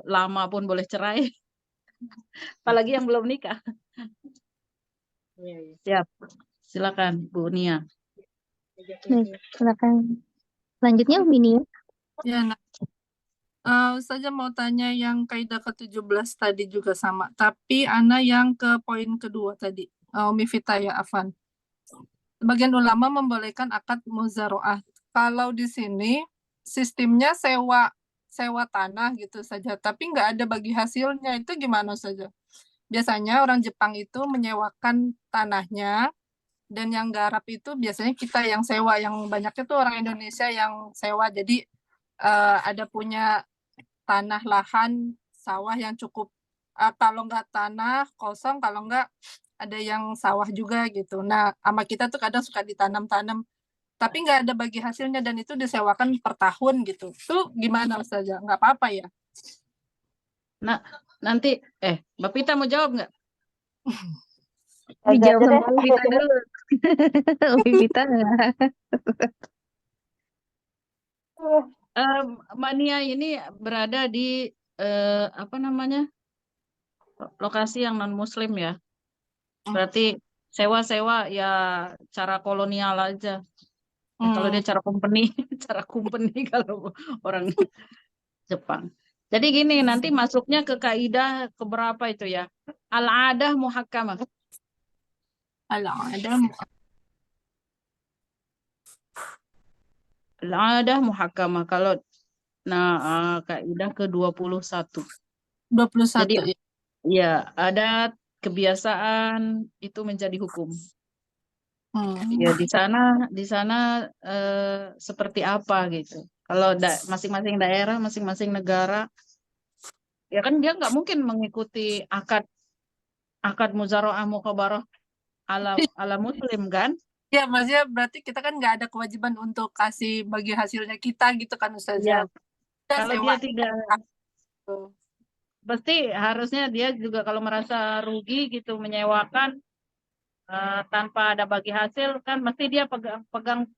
H: lama pun boleh cerai. Apalagi yang belum nikah. Siap. Silakan Bu Nia.
A: Baik, silakan. Selanjutnya Umi Nia.
E: Ya, nah. Saja mau tanya yang kaidah ke-17 tadi juga sama. Tapi Ana yang ke poin kedua tadi. Umi Vita ya, Afan. Sebagian ulama membolehkan akad muzaroah. Kalau di sini sistemnya sewa tanah gitu saja, tapi nggak ada bagi hasilnya. Itu gimana saja? Biasanya orang Jepang itu menyewakan tanahnya, dan yang garap itu biasanya kita yang sewa. Yang banyaknya itu orang Indonesia yang sewa. Jadi ada punya tanah, lahan, sawah yang cukup. Kalau nggak tanah kosong, kalau nggak ada yang sawah juga gitu. Nah, sama kita tuh kadang suka ditanam-tanam, tapi nggak ada bagi hasilnya dan itu disewakan per tahun gitu. Itu gimana saja? Nggak apa-apa ya?
H: Nah, nanti Mbak Pita mau jawab nggak?
A: Dijawab sama Umi Vita dulu. Umi Vita.
H: Mbak Nia ini berada di apa namanya lokasi yang non Muslim ya. Berarti sewa-sewa ya cara kolonial aja. Kalau dia cara company, cara company kalau orang Jepang. Jadi gini, nanti masuknya ke kaidah keberapa itu ya? Al-adah muhakkamah.
E: Al-adah
H: Al-adah muhakkamah. Kalau kaidah ke-21.
E: 21
H: Jadi
E: ya.
H: ya, adat kebiasaan itu menjadi hukum. Ya di sana seperti apa gitu. Kalau masing-masing daerah, masing-masing negara, ya kan dia nggak mungkin mengikuti akad muzara'ah muqabarah ala muslim kan?
E: Ya, maksudnya berarti kita kan nggak ada kewajiban untuk kasih bagi hasilnya kita gitu kan Ustazah.
H: Iya. Kalau dia tidak, pasti harusnya dia juga kalau merasa rugi gitu menyewakan tanpa ada bagi hasil kan mesti dia pegang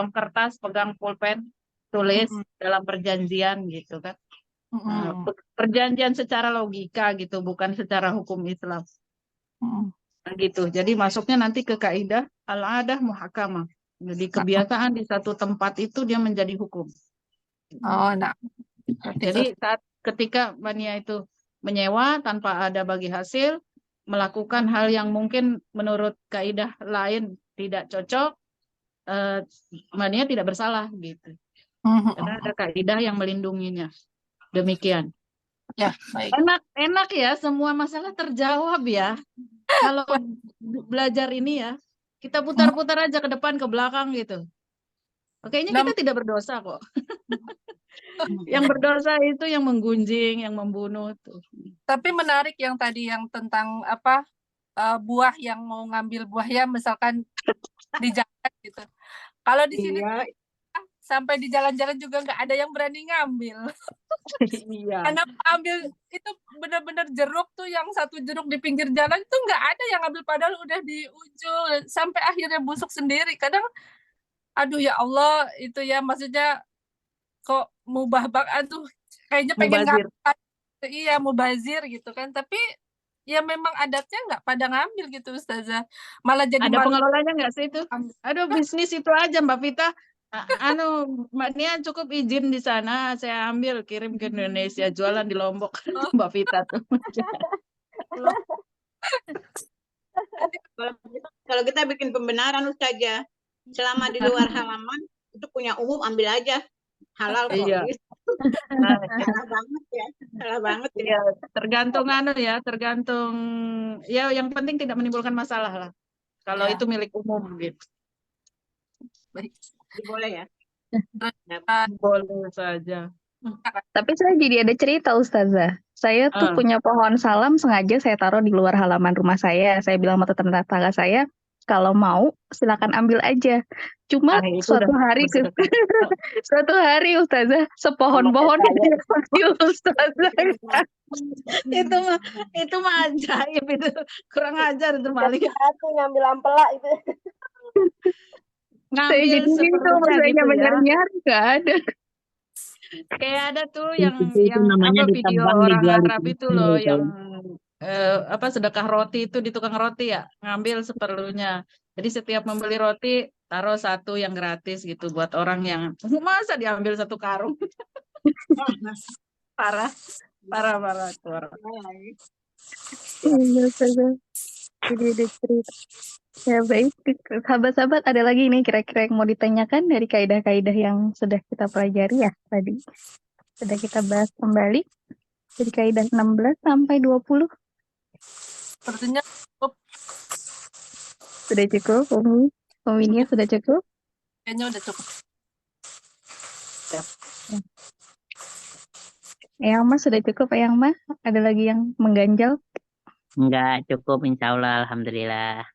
H: kertas, pegang pulpen, tulis dalam perjanjian gitu kan. Perjanjian secara logika gitu, bukan secara hukum Islam. Gitu. Jadi masuknya nanti ke kaidah al-adah muhakkamah. Jadi kebiasaan di satu tempat itu dia menjadi hukum.
E: Oh, nah.
H: Jadi saat ketika mania itu menyewa tanpa ada bagi hasil, melakukan hal yang mungkin menurut kaidah lain tidak cocok, mania tidak bersalah gitu. Karena ada kaidah yang melindunginya. Demikian.
E: Ya, baik.
H: Enak ya, semua masalah terjawab ya. Kalau belajar ini ya, kita putar-putar aja ke depan, ke belakang gitu. Kayaknya kita tidak berdosa kok. Yang berdosa itu yang menggunjing, yang membunuh tuh.
E: Tapi menarik yang tadi yang tentang buah yang mau ngambil buah ya, misalkan di jalan gitu. Kalau di sini sampai di jalan-jalan juga nggak ada yang berani ngambil.
H: Iya.
E: Karena ambil itu benar-benar jeruk tuh, yang satu jeruk di pinggir jalan itu nggak ada yang ngambil, padahal udah di ujung sampai akhirnya busuk sendiri. Kadang aduh ya Allah, itu ya maksudnya kok mubah banget, aduh kayaknya pengen ngambil, iya mubazir gitu kan, tapi ya memang adatnya nggak pada ngambil gitu Ustazah, malah jadi
H: ada pengelolanya nggak sih itu? Aduh, bisnis itu aja Mbak Vita. Mbak Nia cukup izin di sana, saya ambil kirim ke Indonesia, jualan di Lombok. Mbak Vita tuh.
D: Kalau kita bikin pembenaran Ustazah, selama di luar halaman itu punya umum, ambil aja, halal kok.
H: Iya.
D: Salah banget ya, salah banget ya.
H: Tergantung tergantung ya, yang penting tidak menimbulkan masalah lah. Kalau itu milik umum gitu.
E: Baik.
D: Boleh ya?
H: Boleh saja.
A: Tapi saya jadi ada cerita Ustazah. Saya tuh punya pohon salam, sengaja saya taruh di luar halaman rumah saya. Saya bilang sama tetangga saya, kalau mau silakan ambil aja. Cuma suatu hari Ustazah, sepohon-pohon diambil Ustazah.
H: itu mah ajaib itu. Kurang ajar itu maling.
L: Satu ngambil ampela itu.
A: Saya jadi itu maksudnya nyari nggak ada.
H: Kayak ada tuh yang
N: namanya
H: video orang Arab itu loh, yang sedekah roti itu di tukang roti ya, ngambil seperlunya. Jadi setiap membeli roti taruh satu yang gratis gitu buat orang yang masa diambil satu karung. parah.
A: Iya, jadi ada cerita. Ya baik, sahabat-sahabat, ada lagi nih kira-kira yang mau ditanyakan dari kaidah-kaidah yang sudah kita pelajari ya tadi. Sudah kita bahas kembali dari kaidah 16 sampai 20.
E: Sepertinya cukup.
A: Sudah cukup, Umi sudah cukup?
E: Kayaknya udah cukup.
A: Eyang Mas sudah cukup, Eyang Mas? Ada lagi yang mengganjal?
N: Enggak, cukup insya Allah, alhamdulillah.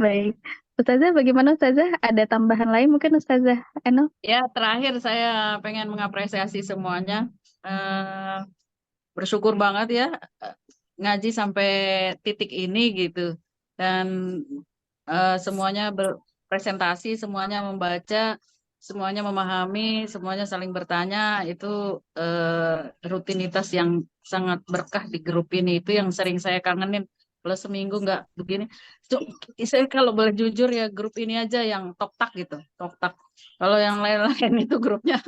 A: Baik. Ustazah, bagaimana Ustazah? Ada tambahan lain mungkin Ustazah Eno?
H: Ya, terakhir saya pengen mengapresiasi semuanya. Bersyukur banget ya ngaji sampai titik ini gitu. Dan semuanya berpresentasi, semuanya membaca, semuanya memahami, semuanya saling bertanya. Itu rutinitas yang sangat berkah di grup ini. Itu yang sering saya kangenin. Kalau seminggu nggak begini, saya kalau boleh jujur ya, grup ini aja yang tok-tak gitu, tok-tak. Kalau yang lain-lain itu grupnya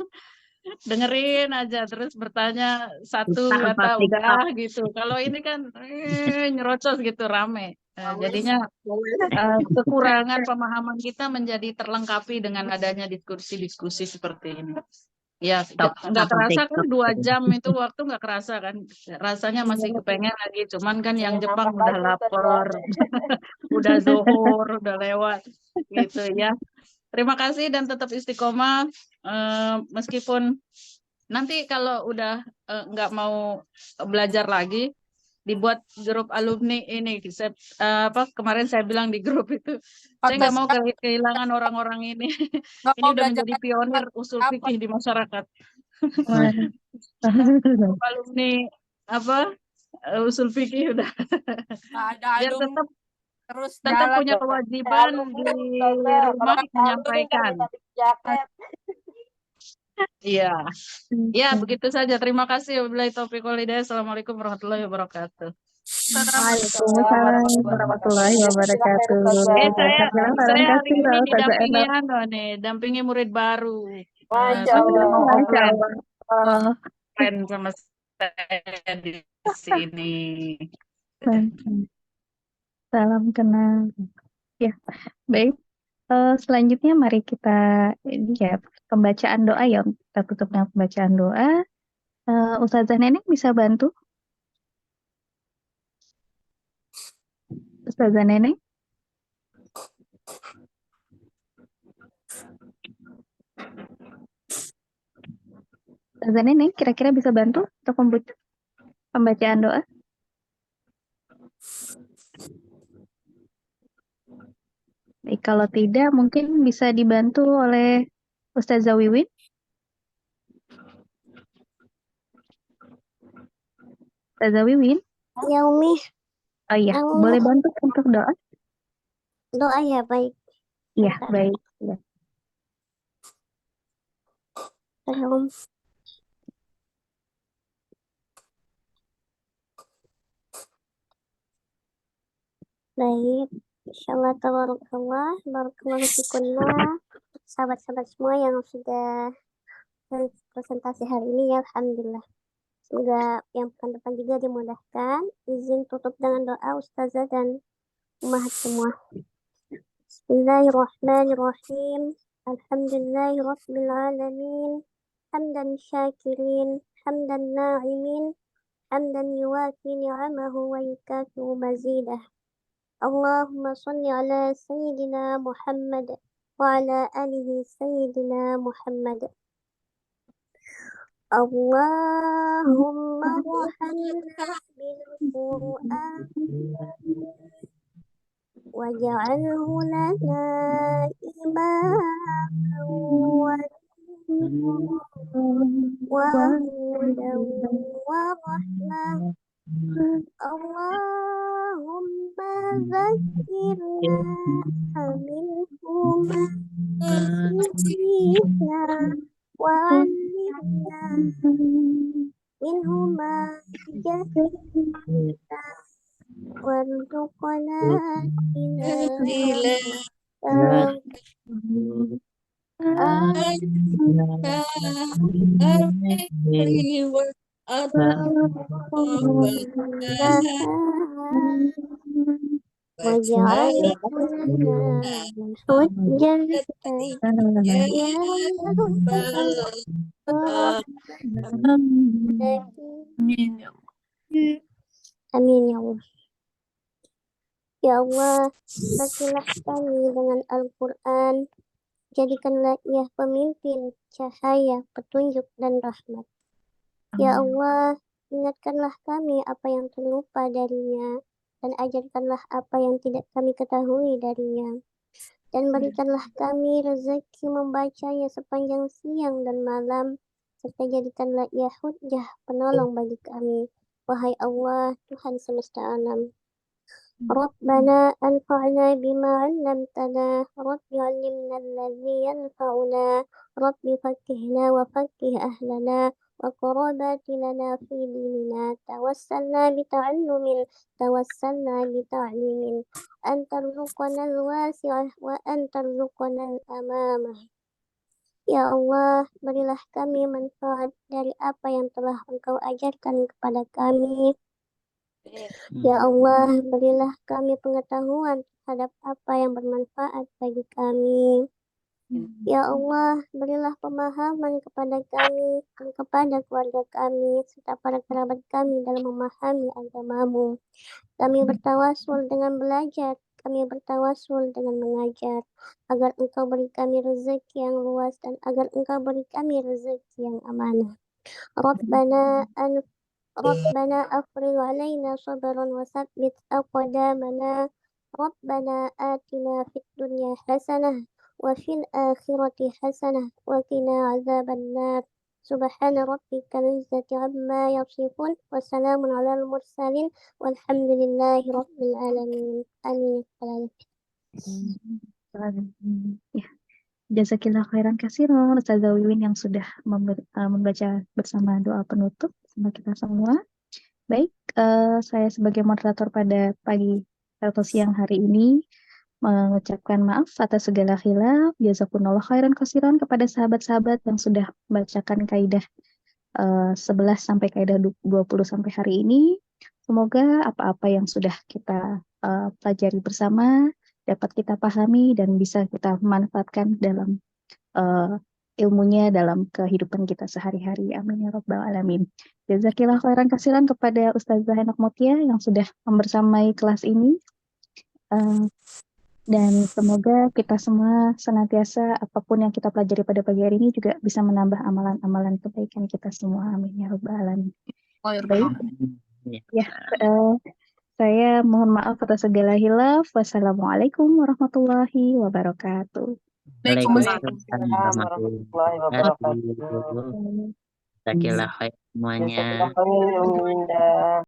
H: dengerin aja terus bertanya satu
N: TikTok apa
H: kata
N: TikTok?
H: udah gitu. Kalau ini kan nyerocos gitu rame. Jadinya kekurangan pemahaman kita menjadi terlengkapi dengan adanya diskusi-diskusi seperti ini. Ya,
N: TikTok
H: nggak
N: apa
H: kerasa kan
N: TikTok?
H: 2 jam itu waktu nggak kerasa kan. Rasanya masih kepengen lagi. Cuman kan yang Jepang udah lapar, udah zuhur, udah lewat gitu ya. Terima kasih dan tetap istiqomah. Meskipun nanti kalau udah nggak mau belajar lagi, dibuat grup alumni ini. Kemarin saya bilang di grup itu, saya nggak mau kehilangan orang-orang ini. Ini udah menjadi pionir usul fikih di masyarakat. Grup alumni usul fikih udah. Biar tetap punya kewajiban di rumah menyampaikan. Iya, ya begitu saja. Terima kasih. Wabillahi taufiq wal hidayah. Assalamualaikum warahmatullahi wabarakatuh.
A: Waalaikumsalam warahmatullahi wabarakatuh.
H: Saya hari ini
A: Ustazah
H: didampingi
A: Ena.
H: dampingi murid baru.
L: Masya
H: Sudah
L: Allah.
H: mau
A: Masya
H: offline,
A: Allah.
H: sama saya di sini.
A: Salam kenal. Ya, baik. Selanjutnya mari kita ini ya pembacaan doa ya. Kita tutup dengan pembacaan doa. Ustazah Neneng bisa bantu? Ustazah Neneng? Ustazah Neneng kira-kira bisa bantu untuk pembacaan doa? Baik, kalau tidak mungkin bisa dibantu oleh Ustazah Wiwin. Ustazah Wiwin?
K: Ya Umi,
A: Oh iya, boleh bantu untuk doa?
K: doa ya baik.
A: Iya, baik. Ya.
K: Salam. Baik, insyaallah tabarakallah, barakallahu fikunna, sahabat-sahabat semua yang sudah presentasi hari ini ya, alhamdulillah. Semoga yang pekan depan juga dimudahkan. Izin tutup dengan doa Ustazah dan ummahat semua. Bismillahirrahmanirrahim. Alhamdulillahi rabbil alamin. Hamdan syakirin, hamdan na'imin, hamdan yuwafi ni'amahu wa yukafi'u mazidah. Allahumma salli ala sayyidina Muhammad wa ala alihi sayyidina Muhammad. Allahumma rahimna bil Qur'an waj'alhu lana imaman wa hudan wa rahmah. Allahumma zakkirna minhu ma nasina wa 'allimna minhu ma jahilna warzuqna Amin ya Allah. Ya Allah, berilah kami dengan Al-Quran. Jadikanlah ia pemimpin, cahaya, petunjuk, dan rahmat. Ya Allah, ingatkanlah kami apa yang terlupa darinya, dan ajarkanlah apa yang tidak kami ketahui darinya. Dan berikanlah kami rezeki membacanya sepanjang siang dan malam, serta jadikanlah ia hujjah penolong bagi kami. Wahai Allah, Tuhan semesta alam. ربنا أنفعنا بما علمتنا رب علمنا الذي ينفعنا رب فقهنا وفقه أهلنا وقرابات لنا في ديننا توسلنا بتعليم أن ترزقنا الواسعة وأن ترزقنا الأمامة Ya Allah, berilah kami manfaat dari apa yang telah Engkau ajarkan kepada kami. Ya Allah, berilah kami pengetahuan terhadap apa yang bermanfaat bagi kami. Ya Allah, berilah pemahaman kepada kami dan kepada keluarga kami serta para kerabat kami dalam memahami agama-Mu. Kami bertawasul dengan belajar, kami bertawasul dengan mengajar, agar Engkau beri kami rezeki yang luas dan agar Engkau beri kami rezeki yang amanah. ربنا أفرغ علينا صبرا وثبت أقدامنا ربنا آتنا في الدنيا حسنة وفي الآخرة حسنة وقنا عذاب النار سبحان ربك العزة عما يصفون وسلام على المرسلين والحمد لله رب العالمين آمين.
A: Ya, jazakillah khairan katsiran Ustazah Wiwin yang sudah membaca bersama doa penutup sama kita semua. Baik, saya sebagai moderator pada pagi atau siang hari ini mengucapkan maaf atas segala khilaf. Jazakumullah khairan katsiran kepada sahabat-sahabat yang sudah membacakan kaidah 11 sampai kaidah 20 sampai hari ini. Semoga apa-apa yang sudah kita pelajari bersama dapat kita pahami dan bisa kita manfaatkan dalam ilmunya dalam kehidupan kita sehari-hari. Amin ya rabbal alamin. Jazakillah khairan katsiran kepada Ustazah Henok Mutia yang sudah membersamai kelas ini. Dan semoga kita semua senantiasa apapun yang kita pelajari pada pagi hari ini juga bisa menambah amalan-amalan kebaikan kita semua. Amin ya rabbal alamin. Baik. Ya, saya mohon maaf atas segala hilaf. Wassalamualaikum warahmatullahi wabarakatuh.
N: Waalaikumsalam warahmatullahi wabarakatuh. Jazakallah khair semuanya.